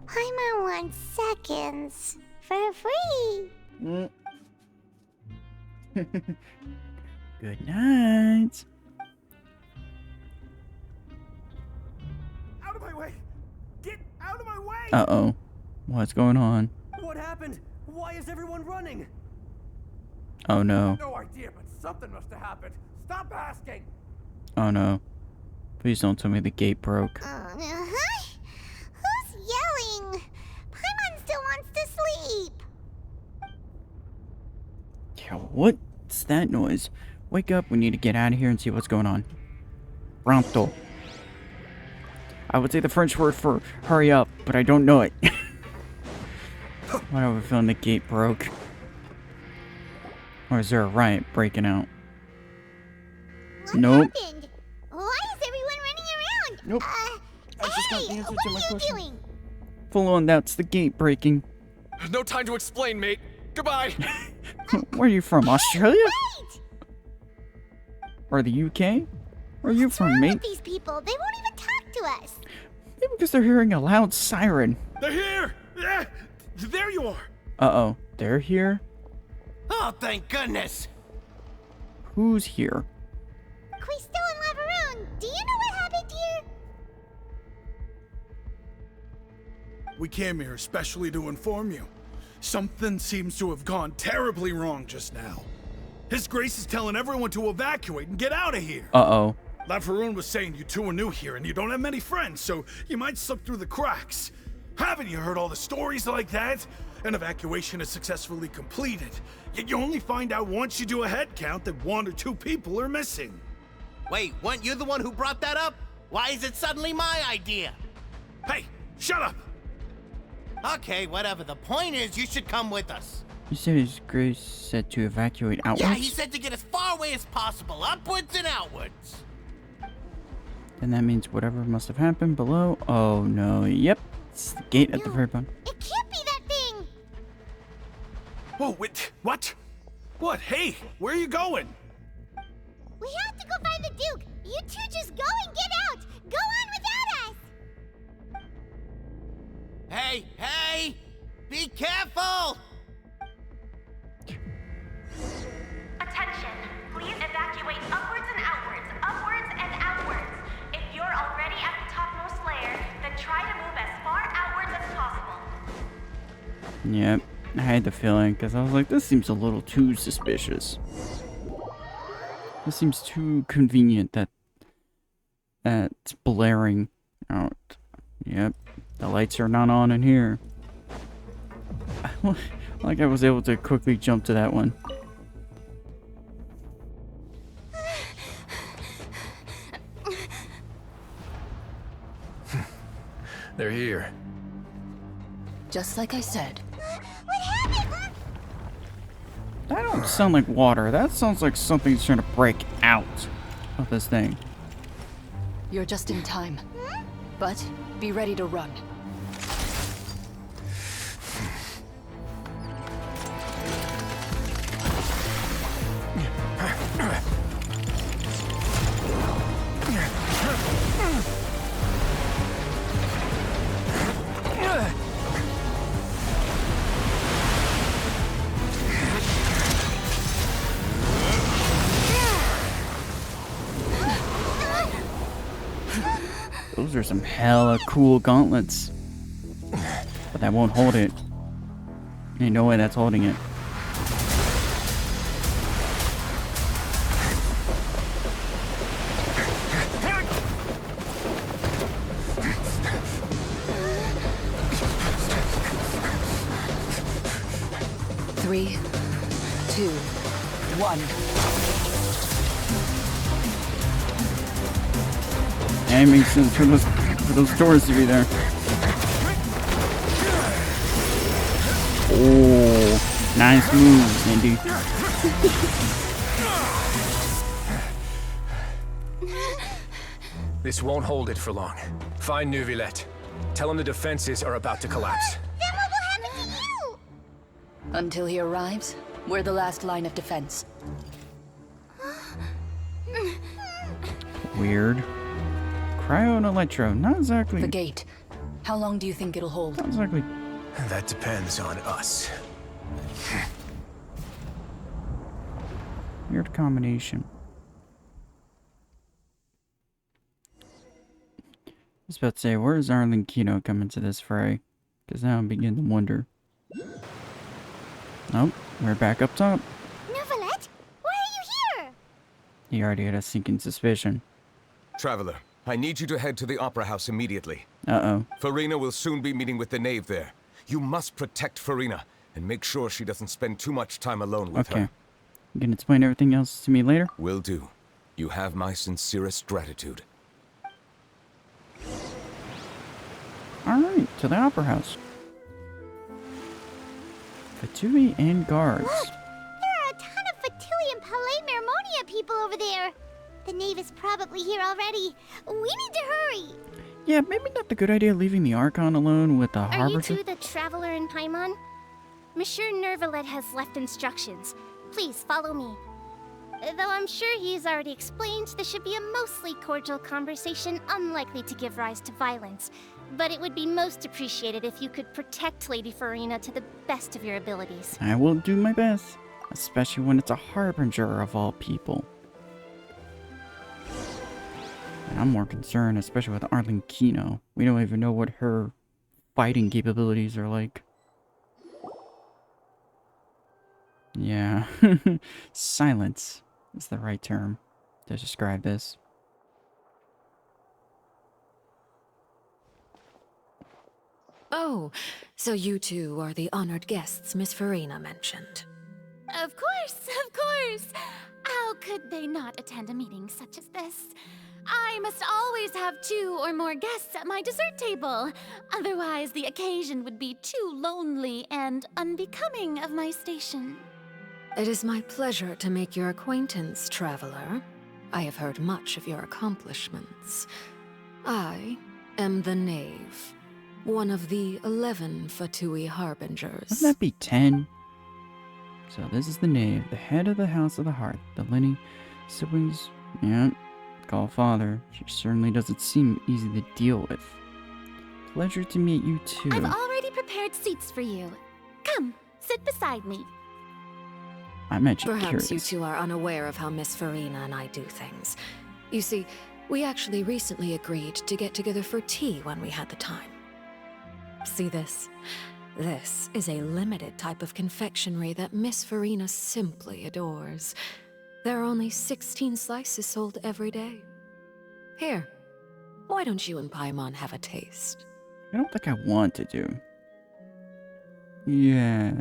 Paimon wants seconds for free. Good night. Out of my way! Get out of my way! Uh-oh. What's going on? What happened? Why is everyone running? Oh no. No idea, but something must have happened. Stop asking. Oh no. Please don't tell me the gate broke. Uh-huh. Who's yelling? Paimon still wants to sleep. Yeah, what's that noise? Wake up, we need to get out of here and see what's going on. Pronto. I would say the French word for hurry up, but I don't know it. Why have a feeling the gate broke? Or is there a riot breaking out? Nope. Happened? Why is everyone running around? Nope. I just got the answer to my what are you question. doing? Full on, that's the gate breaking. No time to explain, mate. Goodbye. Where are you from? Australia? Wait! Or the UK? Where are you from, mate? With these people, they won't even talk to us. Maybe because they're hearing a loud siren. They're here! Yeah, there you are! Uh-oh, they're here? Oh, thank goodness! Who's here? Quisto and Lavaroon, do you know what happened here? We came here especially to inform you. Something seems to have gone terribly wrong just now. His Grace is telling everyone to evacuate and get out of here. Uh-oh. Lavaroon was saying you two are new here and you don't have many friends, so you might slip through the cracks. Haven't you heard all the stories like that? An evacuation is successfully completed, yet you only find out once you do a head count that 1 or 2 people are missing. Wait, weren't you the one who brought that up? Why is it suddenly my idea? Hey, shut up! Okay, whatever. The point is, you should come with us. You said His Grace said to evacuate outwards? Yeah, he said to get as far away as possible, upwards and outwards. Then that means whatever must have happened below. Oh no, yep. It's the gate at the very bottom. It can't be that thing! Whoa, wait, what? What? Hey, where are you going? We have to go find the Duke! You two just go and get out! Go on without us! Hey, hey! Be careful! Attention! Please evacuate upwards and outwards, upwards and outwards. If you're already at the topmost layer, then try to move as far outwards as possible. Yep, I had the feeling, because I was like, this seems a little too suspicious. This seems too convenient that it's blaring out. Yep, the lights are not on in here. Like I was able to quickly jump to that one. They're here. Just like I said. What happened? That don't sound like water. That sounds like something's trying to break out of this thing. You're just in time. But be ready to run. Those are some hella cool gauntlets. But that won't hold it. Ain't no way that's holding it. Three, two, one. And it makes sense for those doors to be there. Oh, nice move, Andy. This won't hold it for long. Find Neuvillette. Tell him the defenses are about to collapse. Then what will happen to you? Until he arrives, we're the last line of defense. Weird. Cryo and electro, not exactly. The gate. How long do you think it'll hold? Not exactly. That depends on us. Weird combination. I was about to say, where does Arlen Kino come into this fray? Because now I'm beginning to wonder. Nope, we're back up top. Neuvillette, why are you here? He already had a sinking suspicion. Traveler, I need you to head to the Opera House immediately. Uh-oh. Farina will soon be meeting with the knave there. You must protect Farina, and make sure she doesn't spend too much time alone with Okay. her. You can explain everything else to me later? Will do. You have my sincerest gratitude. Alright, to the Opera House. Fatui and guards. Look! There are a ton of Fatui and Palais Mermonia people over there. The knave is probably here already. We need to hurry. Yeah, maybe not the good idea leaving the Archon alone with the Are you Harbinger. two the traveler in Paimon? Monsieur Neuvillette has left instructions. Please follow me. Though I'm sure he's already explained, this should be a mostly cordial conversation, unlikely to give rise to violence. But it would be most appreciated if you could protect Lady Farina to the best of your abilities. I will do my best, especially when it's a Harbinger of all people. And I'm more concerned, especially with Arlene Kino. We don't even know what her fighting capabilities are like. Yeah, silence is the right term to describe this. Oh, so you two are the honored guests Miss Farina mentioned. Of course, of course. How could they not attend a meeting such as this? I must always have 2 or more guests at my dessert table. Otherwise, the occasion would be too lonely and unbecoming of my station. It is my pleasure to make your acquaintance, traveler. I have heard much of your accomplishments. I am the Knave, one of the 11 Fatui Harbingers. Wouldn't that be 10? So this is the Knave, the head of the House of the Hearth. The Lenny siblings, yeah, call father. She certainly doesn't seem easy to deal with. Pleasure to meet you too. I've already prepared seats for you. Come, sit beside me. I'm actually Perhaps curious. you two are unaware of how Miss Farina and I do things. You see, we actually recently agreed to get together for tea when we had the time. See this? This is a limited type of confectionery that Miss Farina simply adores. There are only 16 slices sold every day. Here, why don't you and Paimon have a taste? I don't think I want to do. Yeah.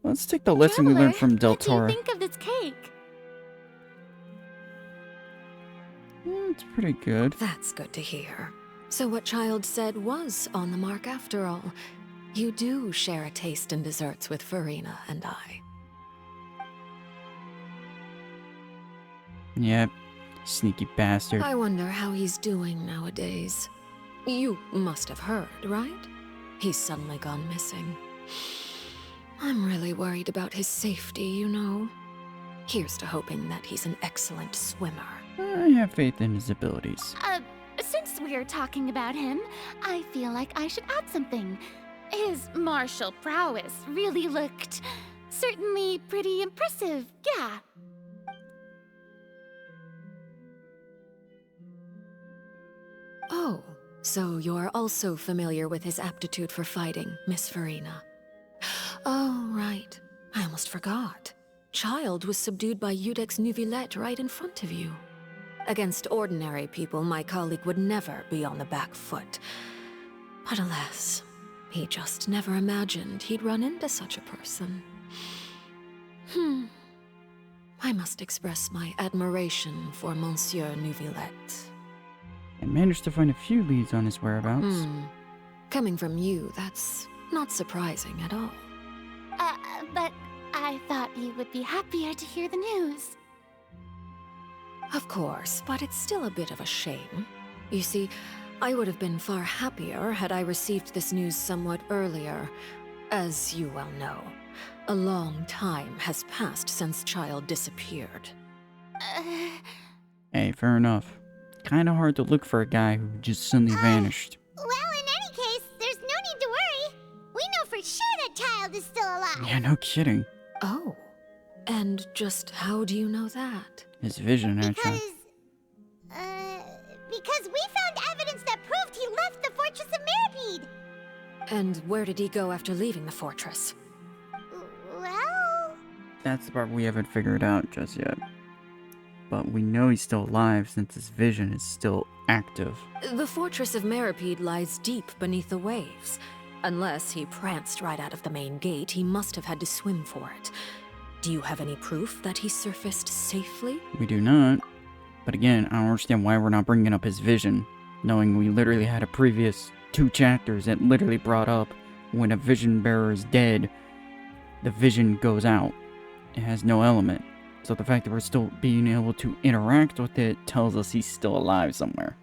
Let's take the lesson we learned from Del Toro. What do you think of this cake? It's pretty good. That's good to hear. So what Child said was on the mark after all. You do share a taste in desserts with Farina and I. Yep. Sneaky bastard. I wonder how he's doing nowadays. You must have heard, right? He's suddenly gone missing. I'm really worried about his safety, you know. Here's to hoping that he's an excellent swimmer. I have faith in his abilities. Since we're talking about him, I feel like I should add something. His martial prowess really looked certainly pretty impressive, yeah. Oh, so you're also familiar with his aptitude for fighting, Miss Farina. Oh, right. I almost forgot. Child was subdued by Udex Neuvillette right in front of you. Against ordinary people, my colleague would never be on the back foot. But alas, he just never imagined he'd run into such a person. I must express my admiration for Monsieur Neuvillette. I managed to find a few leads on his whereabouts. Coming from you, that's not surprising at all. But I thought you would be happier to hear the news. Of course, but it's still a bit of a shame. You see, I would have been far happier had I received this news somewhat earlier. As you well know, a long time has passed since Child disappeared. Hey, fair enough. Kinda hard to look for a guy who just suddenly vanished. Well, in any case, there's no need to worry. We know for sure that Child is still alive. Yeah, no kidding. Oh. And just how do you know that? His vision, actually. Because we found evidence that proved he left the Fortress of And where did he go after leaving the fortress? Well... That's the part we haven't figured out just yet. But we know he's still alive since his vision is still active. The fortress of Meripede lies deep beneath the waves. Unless he pranced right out of the main gate, he must have had to swim for it. Do you have any proof that he surfaced safely? We do not. But again, I don't understand why we're not bringing up his vision, knowing we literally had a previous 2 chapters that literally brought up when a vision bearer is dead, the vision goes out. It has no element. So the fact that we're still being able to interact with it tells us he's still alive somewhere.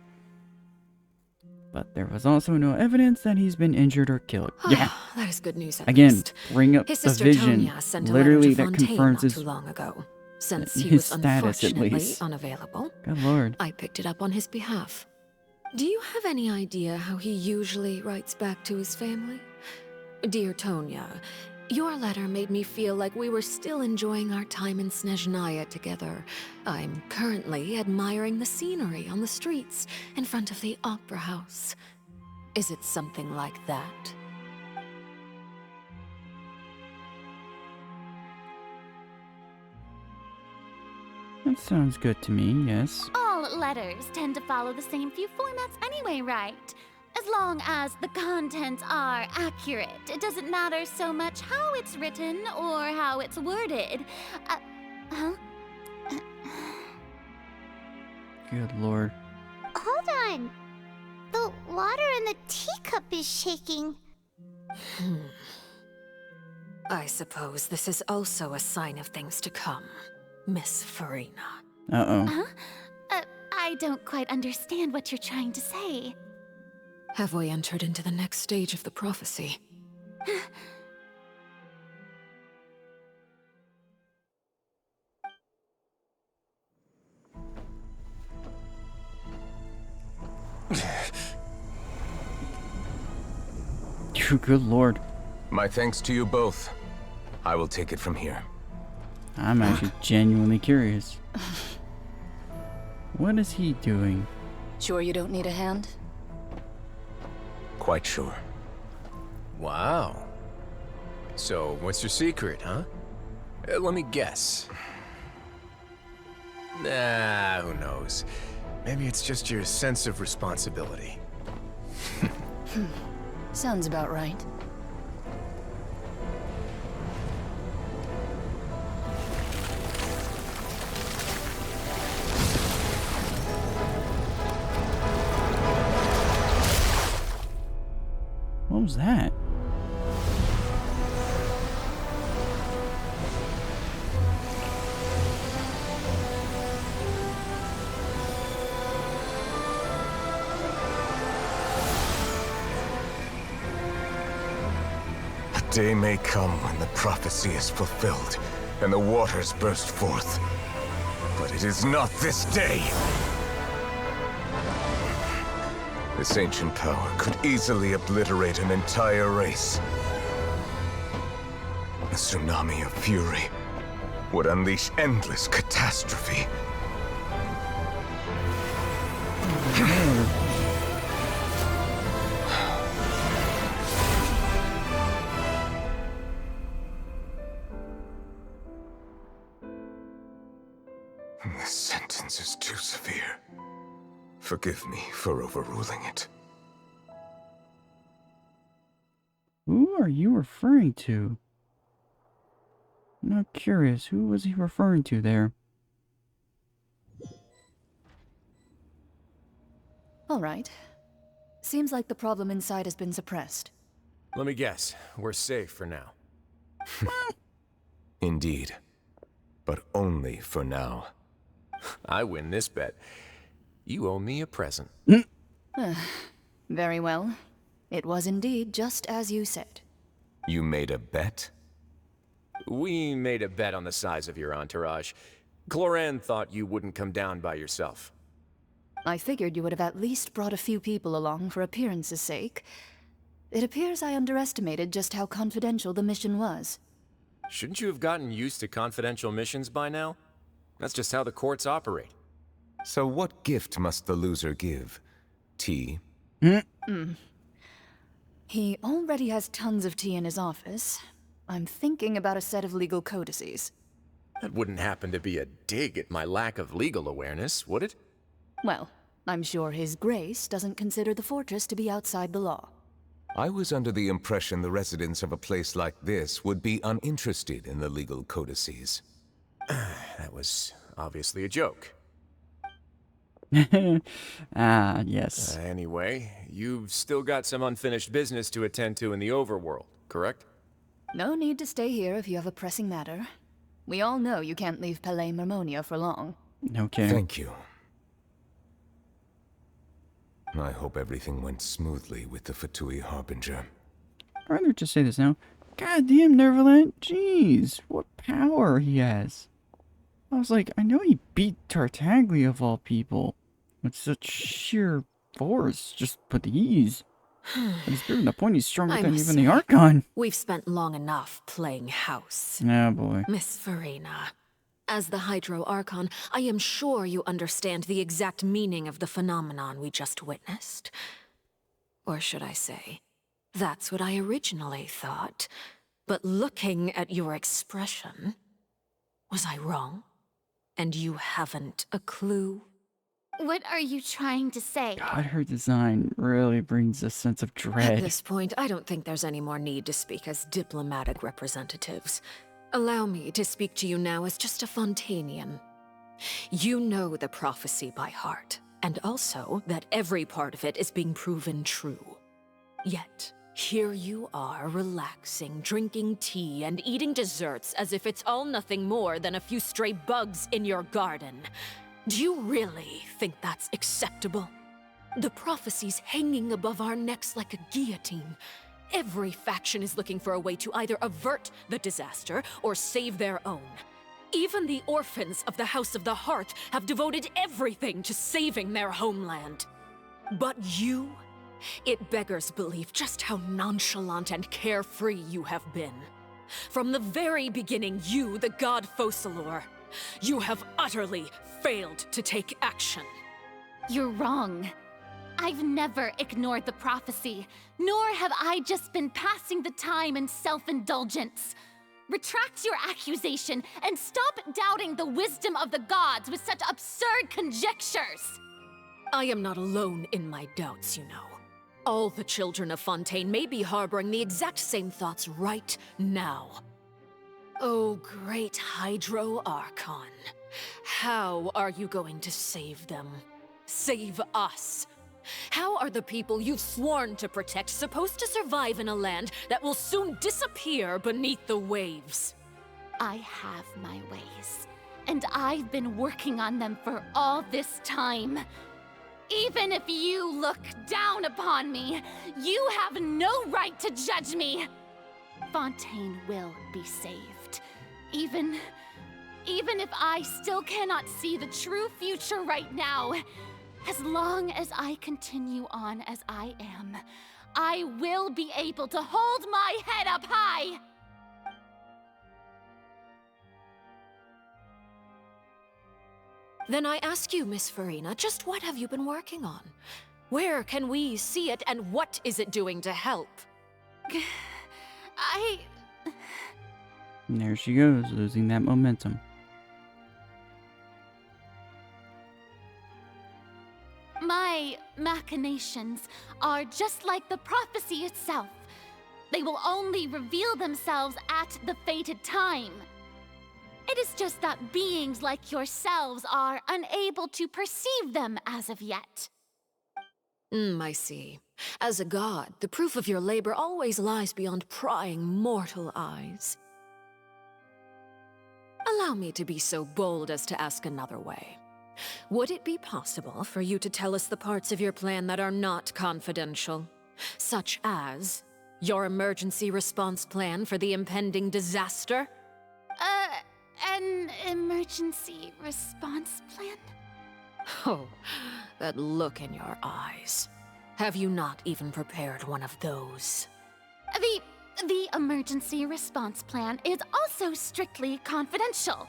But there was also no evidence that he's been injured or killed. Yeah. That is good news at Again, least. bring up His the sister vision. Tonya sent a Literally letter to that Fontaine confirms not his, too long ago. Since he his was status at unfortunately least. unavailable, Good lord. I picked it up on his behalf. Do you have any idea how he usually writes back to his family? Dear Tonya, your letter made me feel like we were still enjoying our time in Snezhnaya together. I'm currently admiring the scenery on the streets in front of the opera house. Is it something like that? That sounds good to me, yes. All letters tend to follow the same few formats anyway, right? As long as the contents are accurate, it doesn't matter so much how it's written or how it's worded. Huh? Good lord. Hold on. The water in the teacup is shaking. I suppose this is also a sign of things to come, Miss Farina. Uh-oh. Huh? I don't quite understand what you're trying to say. Have we entered into the next stage of the prophecy? Good lord. My thanks to you both. I will take it from here. I'm actually genuinely curious. What is he doing? Sure you don't need a hand? Quite sure. Wow. So, what's your secret, huh? Let me guess. Nah, who knows? Maybe it's just your sense of responsibility. Sounds about right. What was that? A day may come when the prophecy is fulfilled and the waters burst forth. But it is not this day. This ancient power could easily obliterate an entire race. A tsunami of fury would unleash endless catastrophe. This sentence is too severe. Forgive me for overruling it. Who are you referring to? I'm not curious. Who was he referring to there? All right. Seems like the problem inside has been suppressed. Let me guess. We're safe for now. Indeed. But only for now. I win this bet. You owe me a present. Very well. It was indeed just as you said. You made a bet? We made a bet on the size of your entourage. Cloran thought you wouldn't come down by yourself. I figured you would have at least brought a few people along for appearance's sake. It appears I underestimated just how confidential the mission was. Shouldn't you have gotten used to confidential missions by now? That's just how the courts operate. So what gift must the loser give? Tea? He He already has tons of tea in his office. I'm thinking about a set of legal codices. That wouldn't happen to be a dig at my lack of legal awareness, would it? Well, I'm sure His Grace doesn't consider the fortress to be outside the law. I was under the impression the residents of a place like this would be uninterested in the legal codices. That was obviously a joke. Ah, yes. Anyway, you've still got some unfinished business to attend to in the overworld, correct? No need to stay here if you have a pressing matter. We all know you can't leave Palais Marmonia for long. Okay. Thank you. I hope everything went smoothly with the Fatui Harbinger. I'd rather just say this now. Goddamn Neverland. Jeez, what power he has. I was like, I know he beat Tartaglia of all people with such sheer force, just with ease. But he's proving the point he's stronger than even the Archon. We've spent long enough playing house. Oh boy. Miss Farina, as the Hydro Archon, I am sure you understand the exact meaning of the phenomenon we just witnessed. Or should I say, that's what I originally thought. But looking at your expression, was I wrong? And you haven't a clue? What are you trying to say? God, her design really brings a sense of dread. At this point, I don't think there's any more need to speak as diplomatic representatives. Allow me to speak to you now as just a Fontainian. You know the prophecy by heart, and also that every part of it is being proven true. Yet, here you are, relaxing, drinking tea, and eating desserts as if it's all nothing more than a few stray bugs in your garden. Do you really think that's acceptable? The prophecy's hanging above our necks like a guillotine. Every faction is looking for a way to either avert the disaster or save their own. Even the orphans of the House of the Hearth have devoted everything to saving their homeland. But you? It beggars belief just how nonchalant and carefree you have been. From the very beginning, you, the god Focalor, you have utterly failed to take action. You're wrong. I've never ignored the prophecy, nor have I just been passing the time in self-indulgence. Retract your accusation and stop doubting the wisdom of the gods with such absurd conjectures. I am not alone in my doubts, you know. All the children of Fontaine may be harboring the exact same thoughts right now. Oh, great Hydro Archon. How are you going to save them? Save us? How are the people you've sworn to protect supposed to survive in a land that will soon disappear beneath the waves? I have my ways, and I've been working on them for all this time. Even if you look down upon me, you have no right to judge me. Fontaine will be saved. Even if I still cannot see the true future right now, as long as I continue on as I am, I will be able to hold my head up high. Then I ask you, Miss Farina, just what have you been working on? Where can we see it, and what is it doing to help? And there she goes, losing that momentum. My machinations are just like the prophecy itself. They will only reveal themselves at the fated time. It is just that beings like yourselves are unable to perceive them as of yet. I see. As a god, the proof of your labor always lies beyond prying mortal eyes. Allow me to be so bold as to ask another way. Would it be possible for you to tell us the parts of your plan that are not confidential? Such as your emergency response plan for the impending disaster? An emergency response plan? Oh, that look in your eyes. Have you not even prepared one of those? The emergency response plan is also strictly confidential.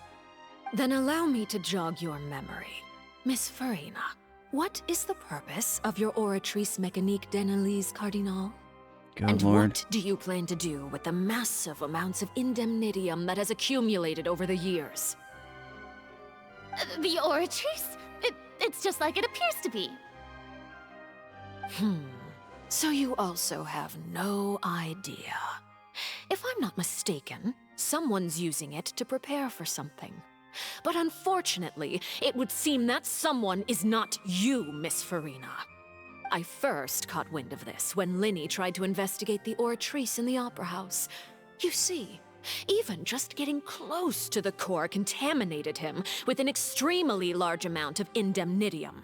Then allow me to jog your memory. Miss Farina, what is the purpose of your Oratrice Mécanique d'Analyse Cardinal? Good And lord. what do you plan to do with the massive amounts of indemnitium that has accumulated over the years? The Oratrice? It's just like it appears to be. So you also have no idea. If I'm not mistaken, someone's using it to prepare for something. But unfortunately, it would seem that someone is not you, Miss Farina. I first caught wind of this when Linny tried to investigate the Oratrice in the Opera House. You see, even just getting close to the core contaminated him with an extremely large amount of indemnitium.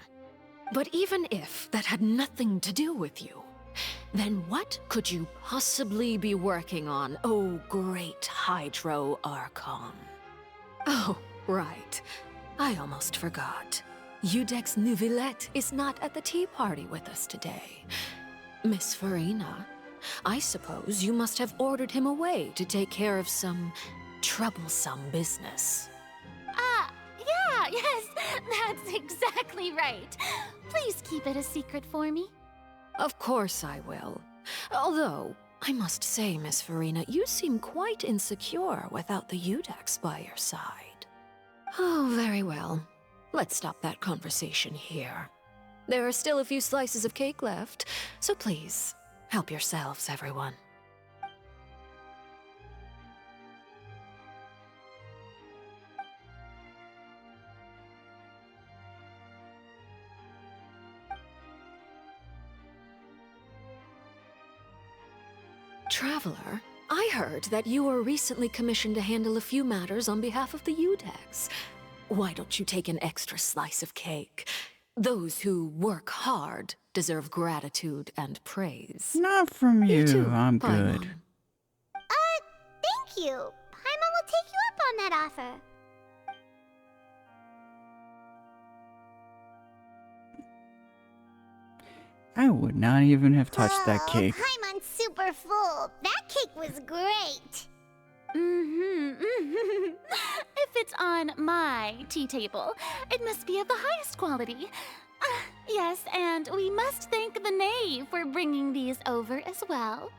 But even if that had nothing to do with you, then what could you possibly be working on, oh great Hydro Archon? Oh, right. I almost forgot. Udex Neuvillette is not at the tea party with us today. Miss Farina, I suppose you must have ordered him away to take care of some troublesome business. Yeah, yes, that's exactly right. Please keep it a secret for me. Of course I will. Although, I must say, Miss Farina, you seem quite insecure without the Udex by your side. Oh, very well. Let's stop that conversation here. There are still a few slices of cake left, so please, help yourselves, everyone. Traveler, I heard that you were recently commissioned to handle a few matters on behalf of the Udex. Why don't you take an extra slice of cake? Those who work hard deserve gratitude and praise. Not from you. too, I'm Paimon. good. Thank you. Paimon will take you up on that offer. I would not even have touched that cake. Paimon's super full. That cake was great. If it's on my tea table, it must be of the highest quality. Yes, and we must thank the knave for bringing these over as well.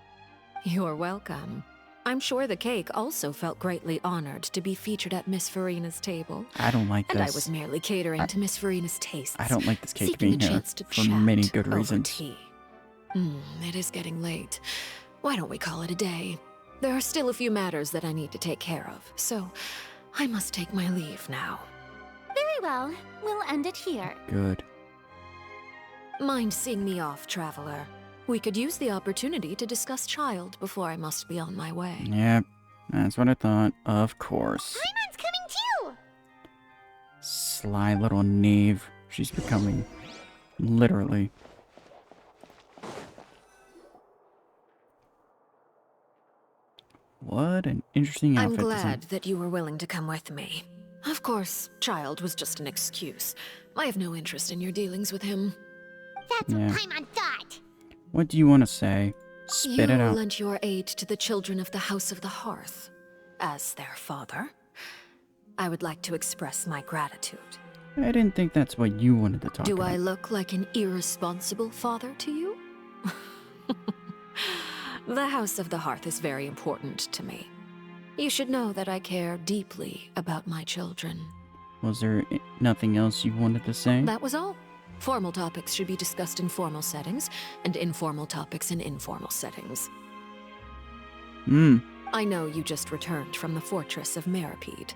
You're welcome. I'm sure the cake also felt greatly honored to be featured at Miss Farina's table. I don't like and this. I was merely catering to Miss Farina's tastes. I don't like this cake seeking being a here chance to for chat many good over reasons. tea. It is getting late. Why don't we call it a day? There are still a few matters that I need to take care of, so I must take my leave now. Very well. We'll end it here. Good. Mind seeing me off, traveler? We could use the opportunity to discuss Child before I must be on my way. Yep, that's what I thought. Of course. Paimon's coming too. Sly little knave. She's becoming. Literally. What an interesting I'm outfit. glad that you were willing to come with me. Of course, Child was just an excuse. I have no interest in your dealings with him. That's Yeah. what Paimon thought. What do you want to say? Spit it You out. lent your aid to the children of the House of the Hearth. As their father, I would like to express my gratitude. I didn't think that's what you wanted to talk Do about. I look like an irresponsible father to you? The House of the Hearth is very important to me. You should know that I care deeply about my children. Was there nothing else you wanted to say? That was all. Formal topics should be discussed in formal settings, and informal topics in informal settings. I know you just returned from the fortress of Meripede.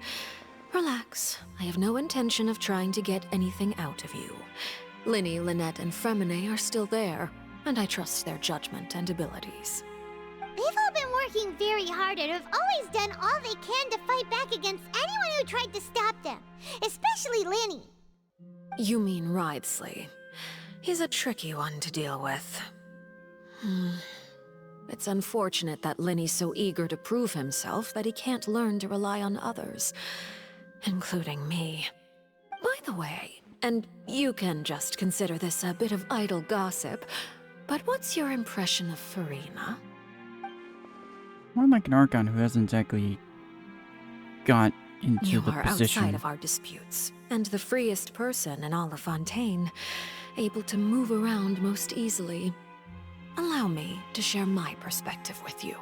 Relax. I have no intention of trying to get anything out of you. Linny, Lynette, and Fremine are still there, and I trust their judgment and abilities. They've all been working very hard and have always done all they can to fight back against anyone who tried to stop them, especially Linny. You mean Wriothesley. He's a tricky one to deal with. It's unfortunate that Linny's so eager to prove himself that he can't learn to rely on others, including me. By the way, and you can just consider this a bit of idle gossip, but what's your impression of Farina? More like an Archon who hasn't exactly got into You the are position. outside of our disputes, and the freest person in all of Fontaine, able to move around most easily. Allow me to share my perspective with you.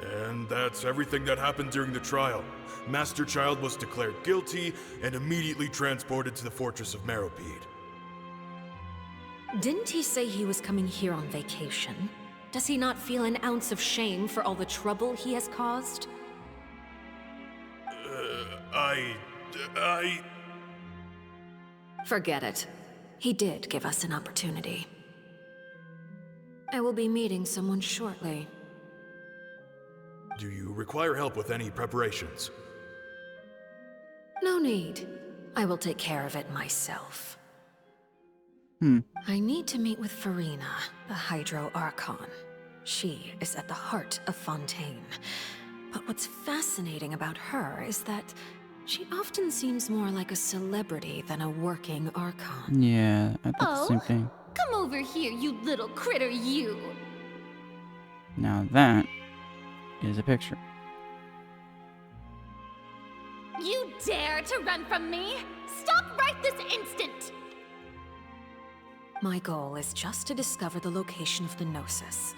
And that's everything that happened during the trial. Master Child was declared guilty and immediately transported to the Fortress of Meropide. Didn't he say he was coming here on vacation? Does he not feel an ounce of shame for all the trouble he has caused? Forget it. He did give us an opportunity. I will be meeting someone shortly. Do you require help with any preparations? No need. I will take care of it myself. I need to meet with Farina, the Hydro Archon. She is at the heart of Fontaine. But what's fascinating about her is that she often seems more like a celebrity than a working Archon. Yeah, I thought the same thing. Come over here, you little critter, you! Now that is a picture. You dare to run from me? Stop right this instant! My goal is just to discover the location of the Gnosis.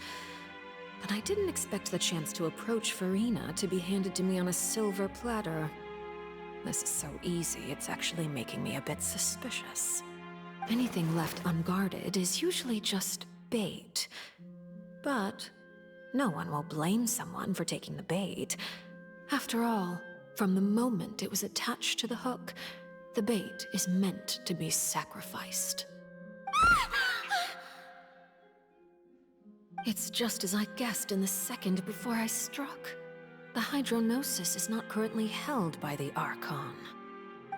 But I didn't expect the chance to approach Farina to be handed to me on a silver platter. This is so easy, it's actually making me a bit suspicious. Anything left unguarded is usually just bait. But no one will blame someone for taking the bait. After all, from the moment it was attached to the hook, the bait is meant to be sacrificed. It's just as I guessed in the second before I struck. The Hydronosis is not currently held by the Archon.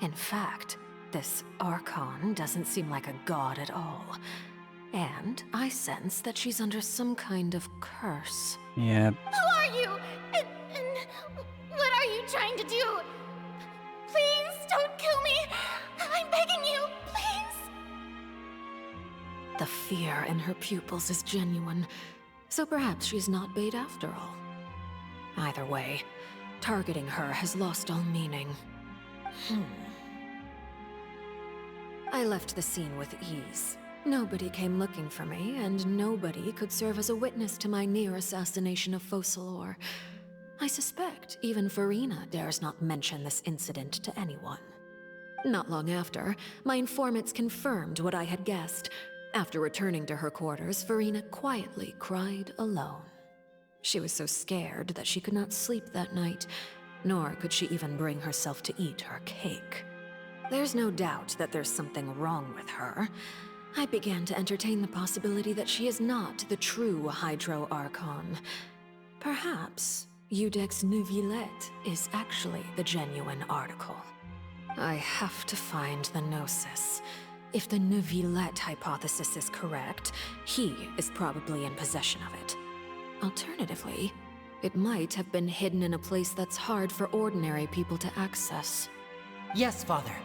In fact, this Archon doesn't seem like a god at all. And I sense that she's under some kind of curse. Yeah. Who are you? And what are you trying to do? Please don't kill me! I'm begging you, please! The fear in her pupils is genuine, so perhaps she's not bait after all. Either way, targeting her has lost all meaning. I left the scene with ease. Nobody came looking for me, and nobody could serve as a witness to my near assassination of Focalor. I suspect even Farina dares not mention this incident to anyone. Not long after, my informants confirmed what I had guessed. After returning to her quarters, Farina quietly cried alone. She was so scared that she could not sleep that night, nor could she even bring herself to eat her cake. There's no doubt that there's something wrong with her. I began to entertain the possibility that she is not the true Hydro Archon. Perhaps Iudex Neuvillette is actually the genuine article. I have to find the Gnosis. If the Neuvillette hypothesis is correct, he is probably in possession of it. Alternatively, it might have been hidden in a place that's hard for ordinary people to access. Yes, Father.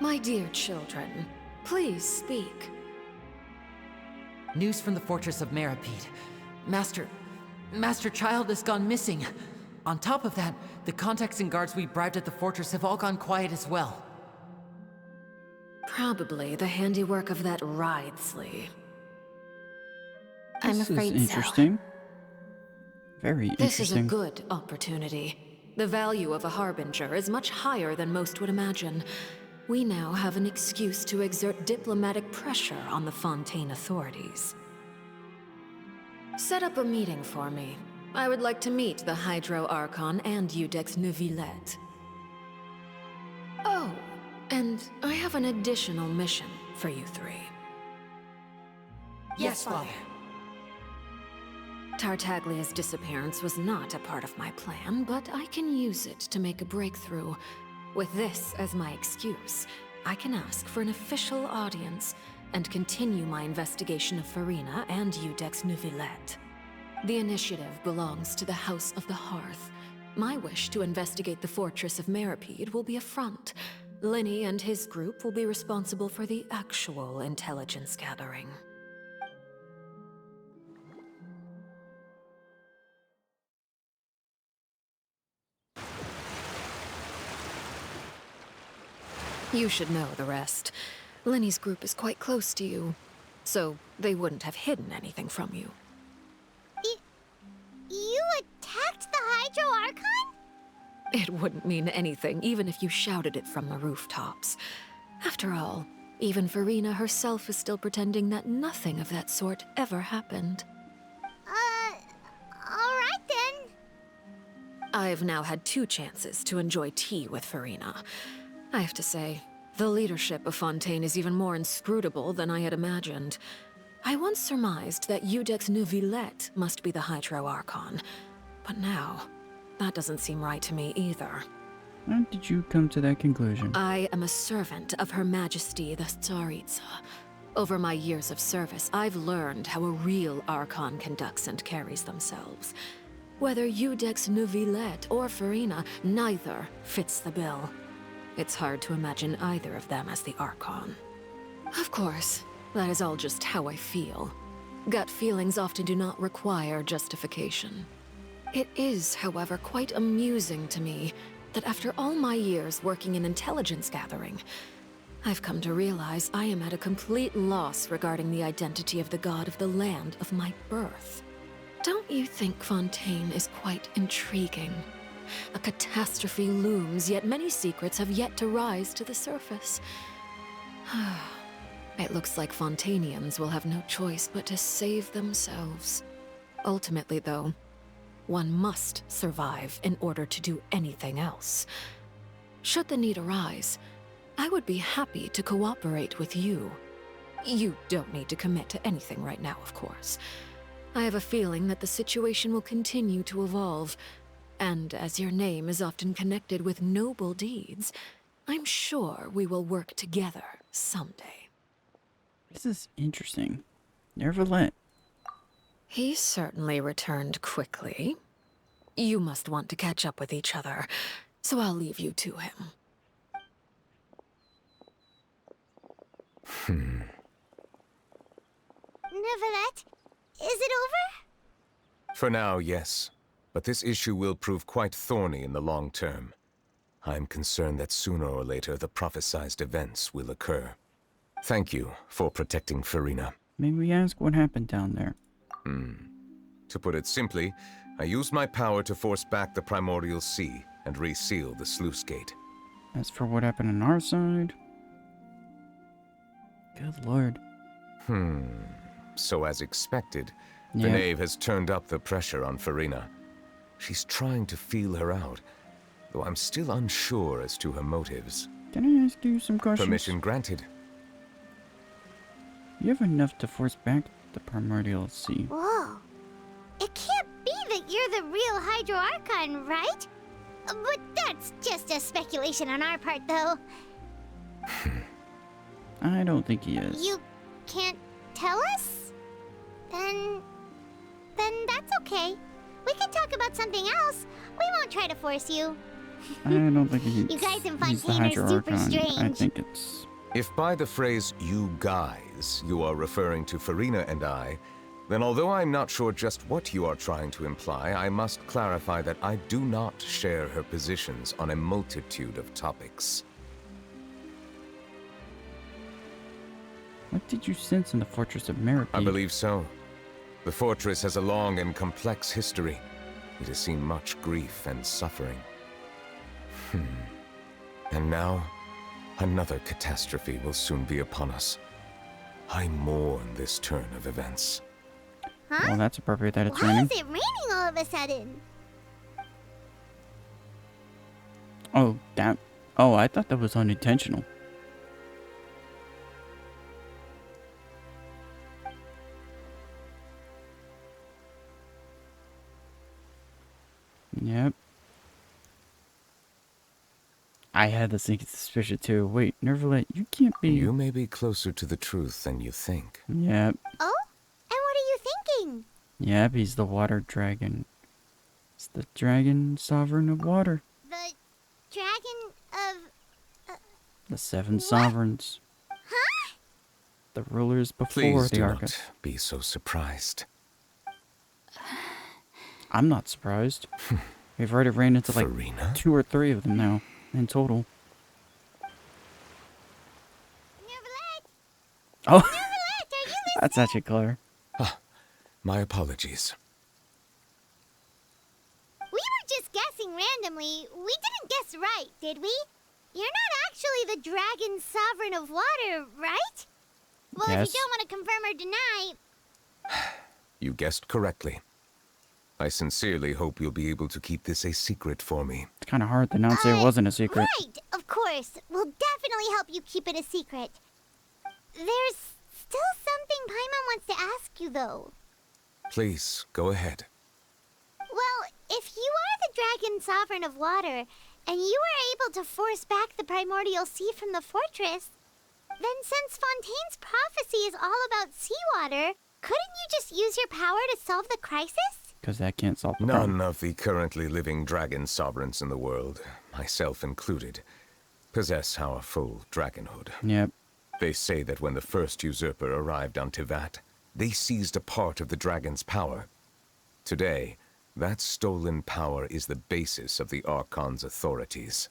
My dear children, please speak. News from the Fortress of Meropide. Master Child has gone missing. On top of that, the contacts and guards we bribed at the fortress have all gone quiet as well. Probably the handiwork of that Writhsley. This is interesting. Very interesting. This is a good opportunity. The value of a Harbinger is much higher than most would imagine. We now have an excuse to exert diplomatic pressure on the Fontaine authorities. Set up a meeting for me. I would like to meet the Hydro Archon and Iudex Neuvillette. Oh, and I have an additional mission for you three. Yes, Father. Tartaglia's disappearance was not a part of my plan, but I can use it to make a breakthrough. With this as my excuse, I can ask for an official audience and continue my investigation of Farina and Iudex Neuvillette. The initiative belongs to the House of the Hearth. My wish to investigate the Fortress of Meropide will be a front. Linny and his group will be responsible for the actual intelligence gathering. You should know the rest. Linny's group is quite close to you. so they wouldn't have hidden anything from you. You attacked the Hydro Archon? It wouldn't mean anything, even if you shouted it from the rooftops. After all, even Farina herself is still pretending that nothing of that sort ever happened. Alright then. I've now had 2 chances to enjoy tea with Farina. I have to say, the leadership of Fontaine is even more inscrutable than I had imagined. I once surmised that Iudex Neuvillette must be the Hydro Archon, but now, that doesn't seem right to me either. How did you come to that conclusion? I am a servant of Her Majesty the Tsaritsa. Over my years of service, I've learned how a real Archon conducts and carries themselves. Whether Iudex Neuvillette or Farina, neither fits the bill. It's hard to imagine either of them as the Archon. Of course, that is all just how I feel. Gut feelings often do not require justification. It is, however, quite amusing to me that after all my years working in intelligence gathering, I've come to realize I am at a complete loss regarding the identity of the god of the land of my birth. Don't you think Fontaine is quite intriguing? A catastrophe looms, yet many secrets have yet to rise to the surface. It looks like Fontainians will have no choice but to save themselves. Ultimately, though, one must survive in order to do anything else. Should the need arise, I would be happy to cooperate with you. You don't need to commit to anything right now, of course. I have a feeling that the situation will continue to evolve, and as your name is often connected with noble deeds, I'm sure we will work together someday. This is interesting. Neuvillette. He certainly returned quickly. You must want to catch up with each other, so I'll leave you to him. Neuvillette, is it over? For now, yes. But this issue will prove quite thorny in the long term. I'm concerned that sooner or later the prophesized events will occur. Thank you for protecting Farina. May we ask what happened down there? To put it simply, I used my power to force back the primordial sea and reseal the sluice gate. As for what happened on our side... Good lord. So as expected, Yeah. the knave has turned up the pressure on Farina. She's trying to feel her out, though I'm still unsure as to her motives. Can I ask you some questions? Permission granted. You have enough to force back the primordial sea. Whoa. It can't be that you're the real Hydro Archon, right? But that's just a speculation on our part, though. I don't think he is. You can't tell us? Then that's okay. We can talk about something else. We won't try to force you. I don't think he's, You guys in he's the Fontaine are Hydro super Archon. I strange. think it's... If by the phrase, you guys, you are referring to Farina and I, then although I'm not sure just what you are trying to imply, I must clarify that I do not share her positions on a multitude of topics. What did you sense in the Fortress of Merope? I believe so. The fortress has a long and complex history. It has seen much grief and suffering. And now, another catastrophe will soon be upon us. I mourn this turn of events. Huh? Well, that's appropriate that it's Why raining. is it raining all of a sudden? Oh, that... Oh, I thought that was unintentional. Yep. I had the same suspicion too. Wait, Neuvillette, you can't be... You may be closer to the truth than you think. Yep. Oh? And what are you thinking? Yep, he's the water dragon. It's the dragon sovereign of water. The dragon of... The 7 sovereigns. Huh? The rulers before Please the do Archon. not be so surprised. I'm not surprised. We've already ran into like Farina? 2 or 3 of them now, in total. Oh, That's actually clever. My apologies. We were just guessing randomly. We didn't guess right, did we? You're not actually the dragon sovereign of water, right? Well, if Yes. you don't want to confirm or deny... You guessed correctly. I sincerely hope you'll be able to keep this a secret for me. It's kind of hard to not say it wasn't a secret. Right, of course. We'll definitely help you keep it a secret. There's still something Paimon wants to ask you, though. Please, go ahead. Well, if you are the dragon sovereign of water, and you were able to force back the primordial sea from the fortress, then since Fontaine's prophecy is all about seawater, couldn't you just use your power to solve the crisis? Because that can't solve the problem. None of the currently living dragon sovereigns in the world, myself included, possess our full dragonhood. Yep. They say that when the first usurper arrived on Tivat, they seized a part of the dragon's power. Today, that stolen power is the basis of the Archon's authorities.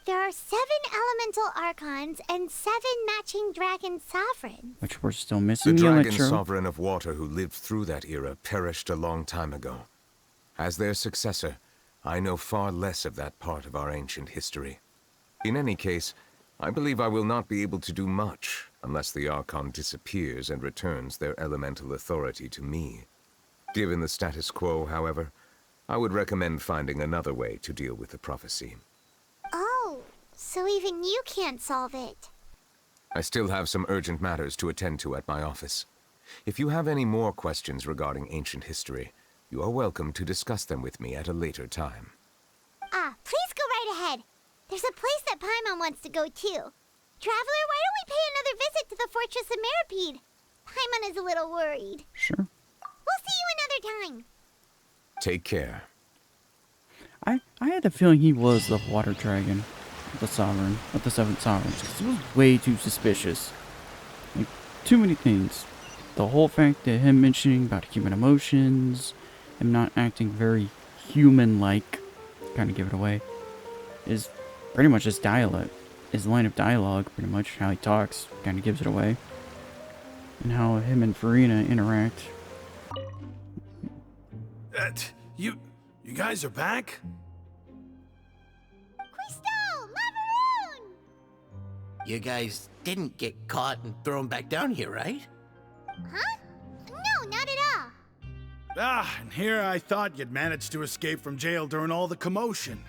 There are 7 elemental archons and 7 matching dragon sovereigns. Which we're still The missing the dragon Electro. sovereign of water who lived through that era perished a long time ago. As their successor, I know far less of that part of our ancient history. In any case, I believe I will not be able to do much unless the Archon disappears and returns their elemental authority to me. Given the status quo, however, I would recommend finding another way to deal with the prophecy. Oh, so even you can't solve it. I still have some urgent matters to attend to at my office. If you have any more questions regarding ancient history, you are welcome to discuss them with me at a later time. Please go right ahead. There's a place that Paimon wants to go too. Traveler, why don't we pay another visit to the Fortress of Meripede? Paimon is a little worried. Sure. We'll see you another time. Take care. I had the feeling he was the water dragon, the sovereign, of the 7 sovereigns, because he was way too suspicious. Like, too many things. The whole fact that him mentioning about human emotions, him not acting very human-like, kind of give it away, is pretty much his dialect. His line of dialogue, pretty much, how he talks, kind of gives it away. And how him and Farina interact. You guys are back? You guys didn't get caught and thrown back down here, right? Huh? No, not at all. And here I thought you'd managed to escape from jail during all the commotion.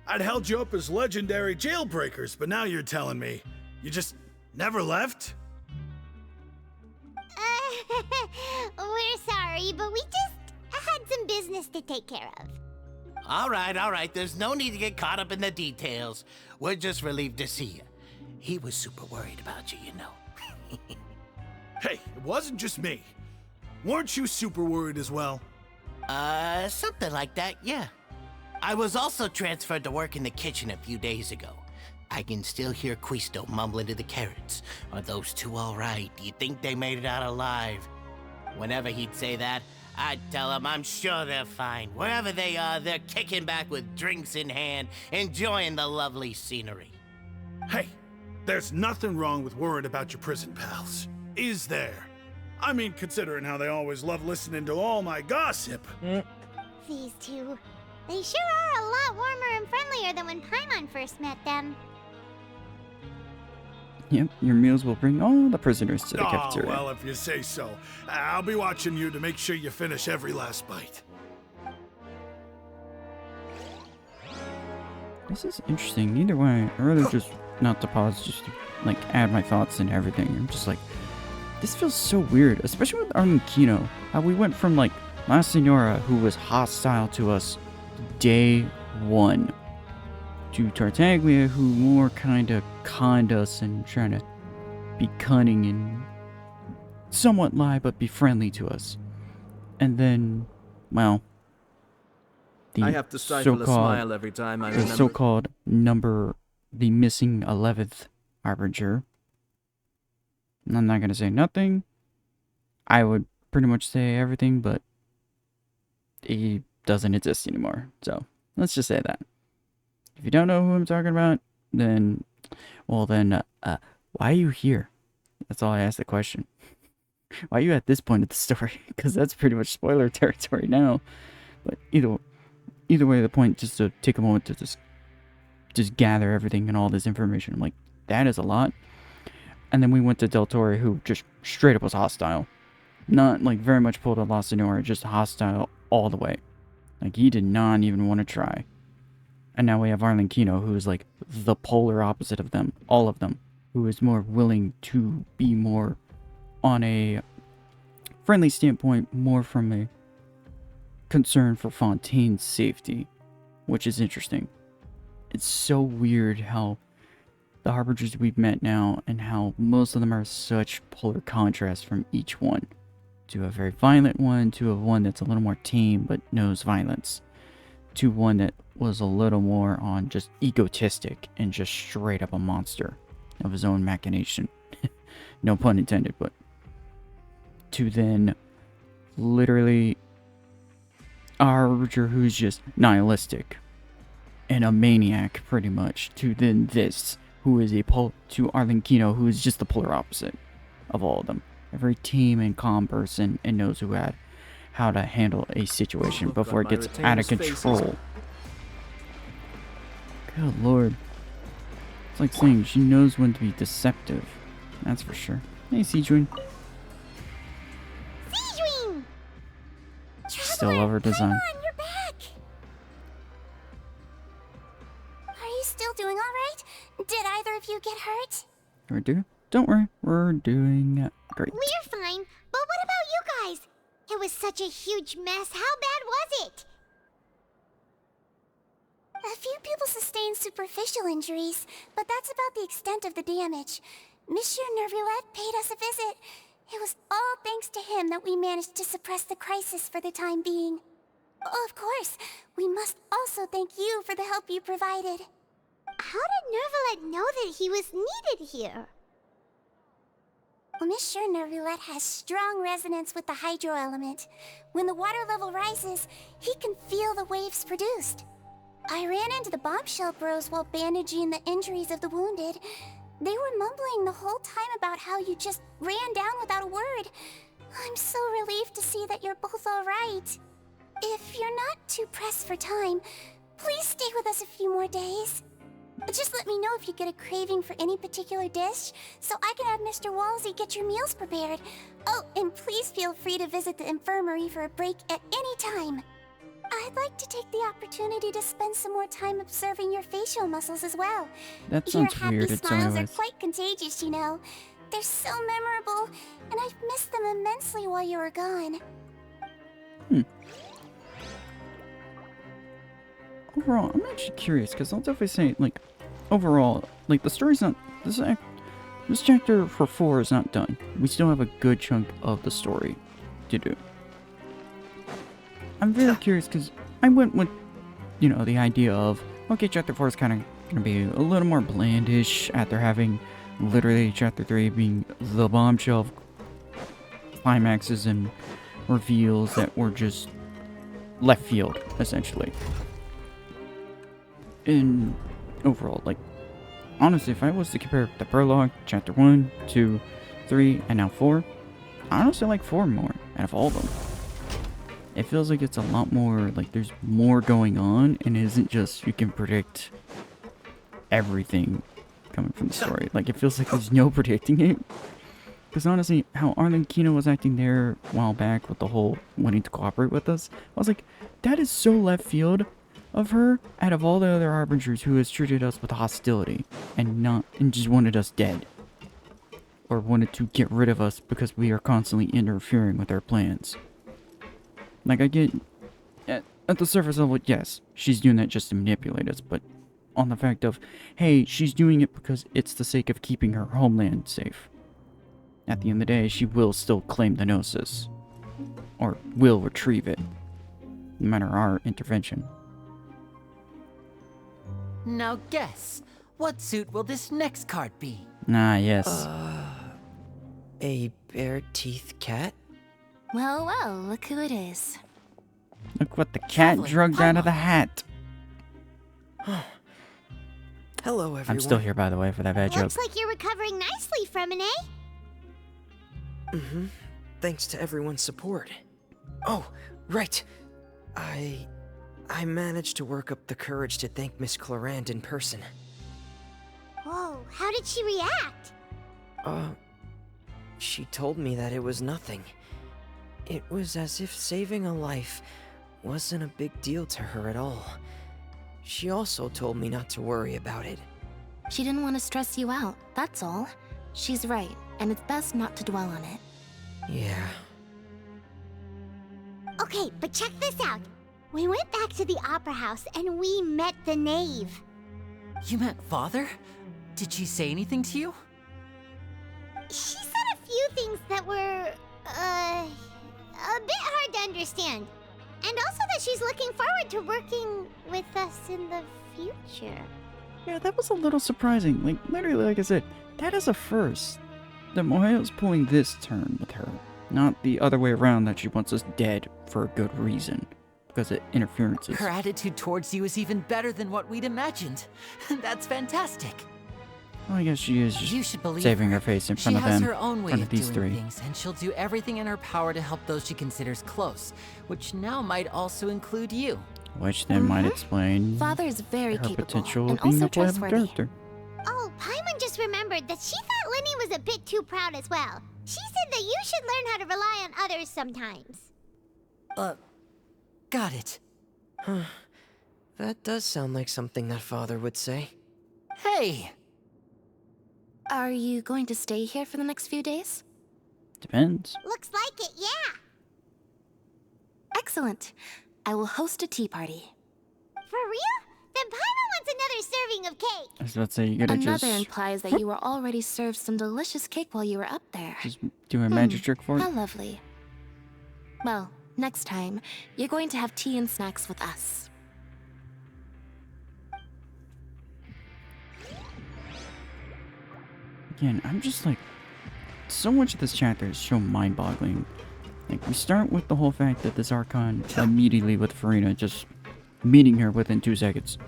I'd held you up as legendary jailbreakers, but now you're telling me you just never left? We're sorry, but we just had some business to take care of. All right. There's no need to get caught up in the details. We're just relieved to see you. He was super worried about you, you know. Hey, it wasn't just me. Weren't you super worried as well? Something like that, yeah. I was also transferred to work in the kitchen a few days ago. I can still hear Quisto mumbling to the carrots. Are those two all right? Do you think they made it out alive? Whenever he'd say that, I'd tell him I'm sure they're fine. Wherever they are, they're kicking back with drinks in hand, enjoying the lovely scenery. Hey, there's nothing wrong with worrying about your prison pals, is there? I mean, considering how they always love listening to all my gossip. These two, they sure are a lot warmer and friendlier than when Paimon first met them. Yep, your meals will bring all the prisoners to the Oh, cafeteria. well, if you say so. I'll be watching you to make sure you finish every last bite. This is interesting. Either way, I'd rather just not to pause, just to, like, add my thoughts and everything. I'm just like, this feels so weird, especially with Arnkino. How we went from, like, La Senora, who was hostile to us day 1, to Tartaglia, who more kind of conned us and trying to be cunning and somewhat lie, but be friendly to us. And then, well, I have to stifle a smile every time I remember. The so-called the missing 11th Harbinger. I'm not going to say nothing. I would pretty much say everything, but he doesn't exist anymore. So, let's just say that. If you don't know who I'm talking about, then, well then, why are you here? That's all I asked the question. Why are you at this point of the story? Because that's pretty much spoiler territory now. But either way, the point just to take a moment to just gather everything and all this information. I'm like, that is a lot. And then we went to Del Torre, who just straight up was hostile. Not like very much pulled a Lost Sonora, just hostile all the way. Like he did not even want to try. And now we have Arlenkino, who is like the polar opposite of them, all of them, who is more willing to be more on a friendly standpoint, more from a concern for Fontaine's safety, which is interesting. It's so weird how the Harbingers we've met now and how most of them are such polar contrasts from each one. To a very violent one, to a one that's a little more tame but knows violence, to one that was a little more on just egotistic and just straight up a monster of his own machination. No pun intended, but to then literally a Harbinger who's just nihilistic and a maniac pretty much, to then this who is to Arlenkino, who is just the polar opposite of all of them. A very tame and calm person and knows how to handle a situation before it gets out of control. Good lord. It's like saying she knows when to be deceptive. That's for sure. Hey, Sejuin. Sejuin! Still love her design. Come on, you're back! Are you still doing alright? Did either of you get hurt? Don't worry, we're doing great. We're fine, but what about you guys? It was such a huge mess. How bad was it? A few people sustained superficial injuries, but that's about the extent of the damage. Monsieur Nervillette paid us a visit. It was all thanks to him that we managed to suppress the crisis for the time being. Of course, we must also thank you for the help you provided. How did Nervillette know that he was needed here? Well, Monsieur Nervillette has strong resonance with the hydro element. When the water level rises, he can feel the waves produced. I ran into the bombshell bros while bandaging the injuries of the wounded. They were mumbling the whole time about how you just ran down without a word. I'm so relieved to see that you're both alright. If you're not too pressed for time, please stay with us a few more days. Just let me know if you get a craving for any particular dish, so I can have Mr. Walsey get your meals prepared. Oh, and please feel free to visit the infirmary for a break at any time. I'd like to take the opportunity to spend some more time observing your facial muscles as well. That sounds your happy weird in some smiles are ways. quite contagious, you know. They're so memorable, and I've missed them immensely while you were gone. Overall, I'm actually curious, because I'll definitely say, like, overall, like, the story's not, this chapter for 4 is not done. We still have a good chunk of the story to do. I'm very curious, because I went with, you know, the idea of, okay, chapter 4 is kind of going to be a little more blandish after having literally chapter 3 being the bombshell climaxes and reveals that were just left field, essentially. In overall, like, honestly, if I was to compare the prologue, chapter 1, 2, 3, and now 4, I honestly like 4 more out of all of them. It feels like it's a lot more, like, there's more going on, and it isn't just you can predict everything coming from the story. Like, it feels like there's no predicting it. Because honestly, how Arlenkino was acting there a while back with the whole wanting to cooperate with us, I was like, that is so left field of her out of all the other Harbingers who has treated us with hostility and just wanted us dead. Or wanted to get rid of us because we are constantly interfering with their plans. Like, I get, at the surface level, yes, she's doing that just to manipulate us, but on the fact of, hey, she's doing it because it's the sake of keeping her homeland safe. At the end of the day, she will still claim the Gnosis. Or will retrieve it. No matter our intervention. Now guess, what suit will this next card be? Ah, yes. A bare-teeth cat? Well, well, look who it is. Look what the cat drugged out of the hat. Hello, everyone. I'm still here, by the way, for that bad joke. Looks like you're recovering nicely from it, eh? thanks to everyone's support. Oh, right. I managed to work up the courage to thank Miss Clorand in person. Whoa, how did she react? She told me that it was nothing. It was as if saving a life wasn't a big deal to her at all. She also told me not to worry about it. She didn't want to stress you out, that's all. She's right, and it's best not to dwell on it. Yeah. Okay, but check this out. We went back to the opera house and we met the knave. You met Father? Did she say anything to you? She said a few things that were, a bit hard to understand. And also that she's looking forward to working with us in the future. Yeah, that was a little surprising. Like, literally, like I said, that is a first. That Moheo's pulling this turn with her. Not the other way around, that she wants us dead for a good reason. Because of interferences. Her attitude towards you is even better than what we'd imagined. That's fantastic. Well, I guess she is You should just believe saving her face in front of them. She has her own way in front of of these doing three. things, and she'll do everything in her power to help those she considers close, which now might also include you. Which then might explain Father is very her capable potential and of being also a playable trustworthy. character. Oh, Paimon just remembered that she thought Linny was a bit too proud as well. She said that you should learn how to rely on others sometimes. Got it. Huh. That does sound like something that Father would say. Hey! Are you going to stay here for the next few days? Depends. Looks like it, yeah. Excellent. I will host a tea party. For real? Then Paimon wants another serving of cake. I was about to say, you gotta Another just implies that you were already served some delicious cake while you were up there. do a magic trick for How it. lovely. Well, next time, you're going to have tea and snacks with us. Again, I'm just like, so much of this chapter is so mind-boggling. Like, we start with the whole fact that this Archon immediately with Furina just meeting her within 2 seconds.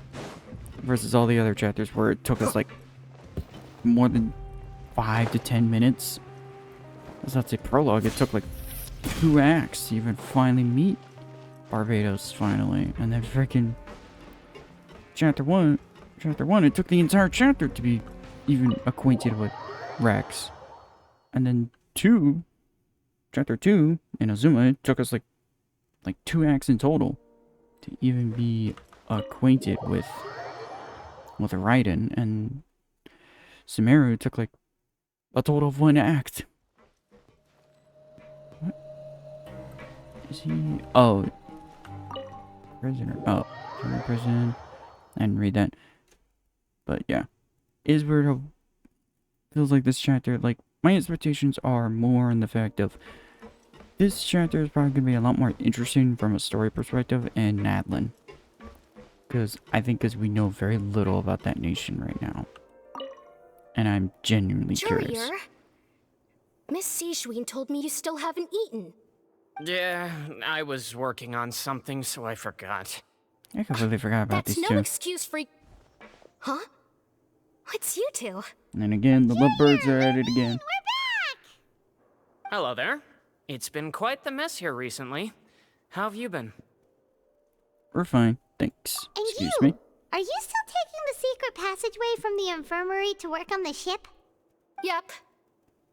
Versus all the other chapters where it took us like more than 5 to 10 minutes. That's not say prologue, it took like 2 acts to even finally meet Barbados finally. And then freaking chapter one, it took the entire chapter to be even acquainted with Rex. And then chapter 2 in Azuma, it took us like 2 acts in total to even be acquainted with Raiden. And Sumeru took like a total of 1 act. What? Is he? Oh. Prisoner. Oh. Prison. I didn't read that. But yeah. Is weird how feels like this chapter, like, my expectations are more in the fact of this chapter is probably going to be a lot more interesting from a story perspective and Nadlin. Because we know very little about that nation right now. And I'm genuinely curious. Jurier, Miss Sishween told me you still haven't eaten. Yeah, I was working on something, so I forgot. I completely forgot about That's these no two. excuse for... Huh? What's you two? And then again, the lovebirds are at it again. Hello there. It's been quite the mess here recently. How have you been? We're fine, thanks. And Excuse you? me. Are you still taking the secret passageway from the infirmary to work on the ship? Yep.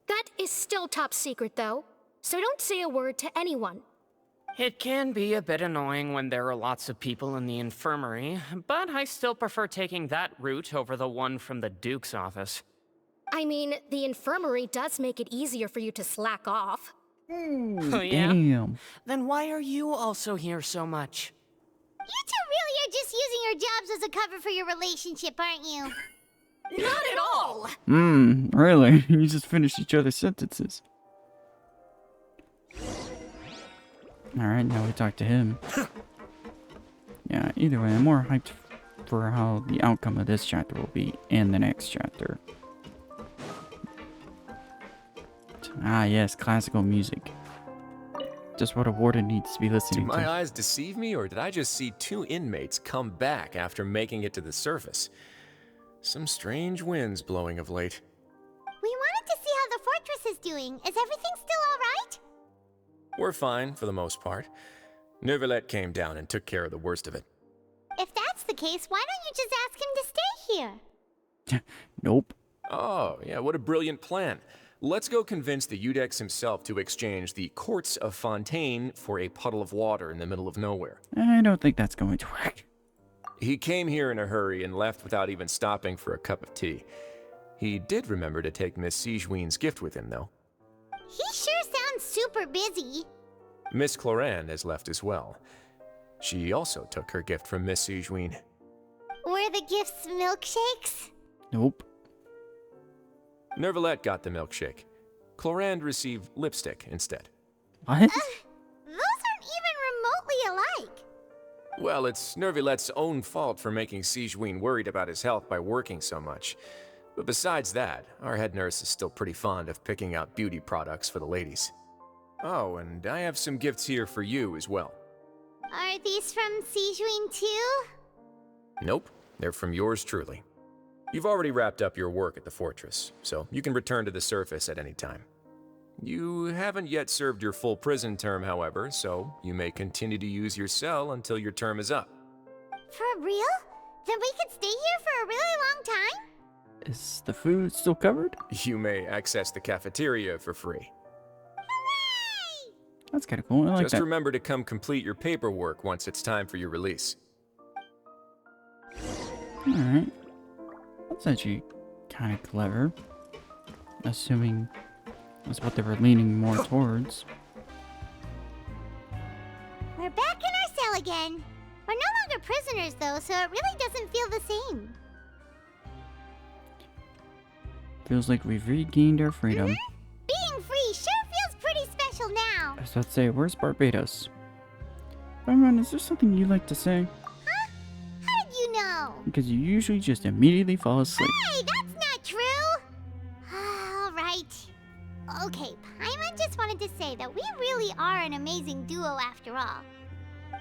That is still top secret, though. So don't say a word to anyone. It can be a bit annoying when there are lots of people in the infirmary, but I still prefer taking that route over the one from the Duke's office. I mean, the infirmary does make it easier for you to slack off. Oh, yeah? Damn. Then why are you also here so much? You two really are just using your jobs as a cover for your relationship, aren't you? Not at all! Really? You just finished each other's sentences. Alright, now we talk to him. Yeah, either way, I'm more hyped for how the outcome of this chapter will be in the next chapter. Ah, yes, classical music. Just what a warden needs to be Do listening my to. eyes deceive me, or did I just see 2 inmates come back after making it to the surface? Some strange winds blowing of late. We wanted to see how the fortress is doing. Is everything still alright? We're fine, for the most part. Neuvillette came down and took care of the worst of it. If that's the case, why don't you just ask him to stay here? Nope. Oh, yeah, what a brilliant plan. Let's go convince the Udex himself to exchange the courts of Fontaine for a puddle of water in the middle of nowhere. I don't think that's going to work. He came here in a hurry and left without even stopping for a cup of tea. He did remember to take Miss Sigewinne's gift with him, though. He sure sounds super busy. Miss Clorinde has left as well. She also took her gift from Miss Sigewinne. Were the gifts milkshakes? Nope. Neuvillette got the milkshake. Clorinde received lipstick instead. What? Those aren't even remotely alike. Well, it's Neuvillette's own fault for making Sigewinne worried about his health by working so much. But besides that, our head nurse is still pretty fond of picking out beauty products for the ladies. Oh, and I have some gifts here for you as well. Are these from Sigewinne too? Nope, they're from yours truly. You've already wrapped up your work at the fortress, so you can return to the surface at any time. You haven't yet served your full prison term, however, so you may continue to use your cell until your term is up. For real? Then we could stay here for a really long time? Is the food still covered? You may access the cafeteria for free. That's kind of cool. I like Just that. remember to come complete your paperwork once it's time for your release. Alright. That's actually kind of clever. Assuming that's what they were leaning more towards. We're back in our cell again. We're no longer prisoners though, so it really doesn't feel the same. Feels like we've regained our freedom. Being free sure feels pretty special now. I was about to say, where's Barbados? Byron, is there something you'd like to say? Huh? How did you know? Because you usually just immediately fall asleep. Hey, that's not true! Alright. Okay, Paimon just wanted to say that we really are an amazing duo after all.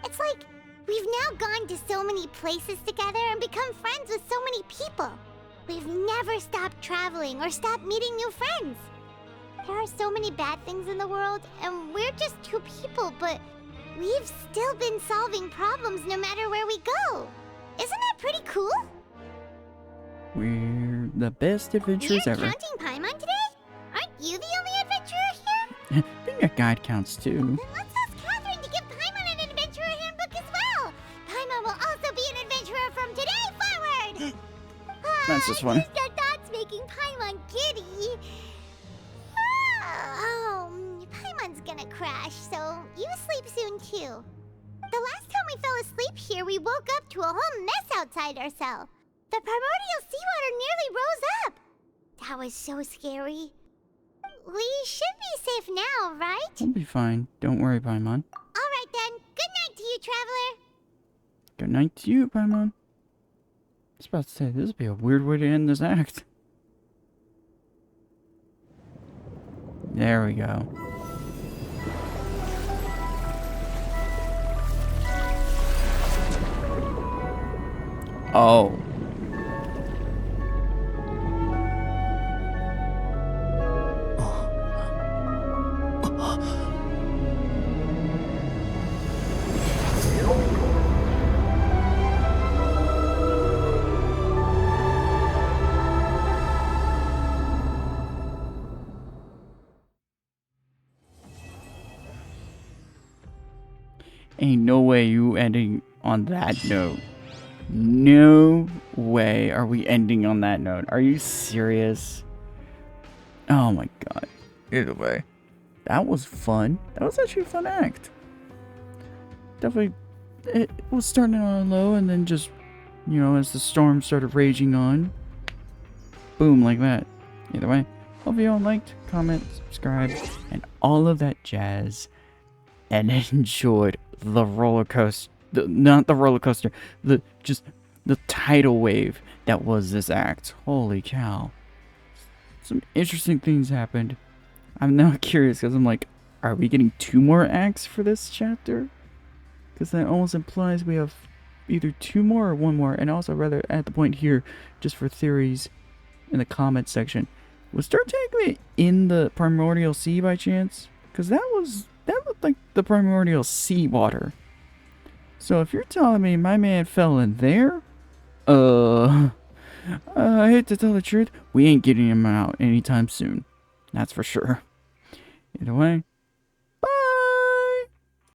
It's like, we've now gone to so many places together and become friends with so many people. We've never stopped traveling or stopped meeting new friends. There are so many bad things in the world, and we're just two people, but we've still been solving problems no matter where we go. Isn't that pretty cool? We're the best adventurers You're ever. counting Paimon today? Aren't you the only adventurer here? Being a guide counts too. Then let's ask Catherine to give Paimon an adventurer handbook as well. Paimon will also be an adventurer from today forward. That's just one. Just the thoughts making Paimon giddy. Paimon's gonna crash, so you sleep soon too. The last time we fell asleep here, we woke up to a whole mess outside our cell. The primordial seawater nearly rose up. That was so scary. We should be safe now, right? We'll be fine. Don't worry, Paimon. Alright then. Good night to you, traveler. Good night to you, Paimon. I was about to say, this would be a weird way to end this act. There we go. Oh. Ain't no way you ending on that note. No way are we ending on that note. Are you serious? Oh my god. Either way, that was fun. That was actually a fun act. Definitely, it was starting on low and then just, you know, as the storm started raging on, boom, like that. Either way, hope you all liked, comment, subscribe, and all of that jazz, and enjoyed the roller coaster, not the roller coaster, the tidal wave that was this act. Holy cow. Some interesting things happened. I'm now curious because I'm like, are we getting 2 more acts for this chapter? Because that almost implies we have either 2 more or 1 more. And also rather at the point here, just for theories in the comment section, was Dark in the Primordial Sea by chance? Because that like the primordial seawater. So if you're telling me my man fell in there, I hate to tell the truth, we ain't getting him out anytime soon. That's for sure. Either way,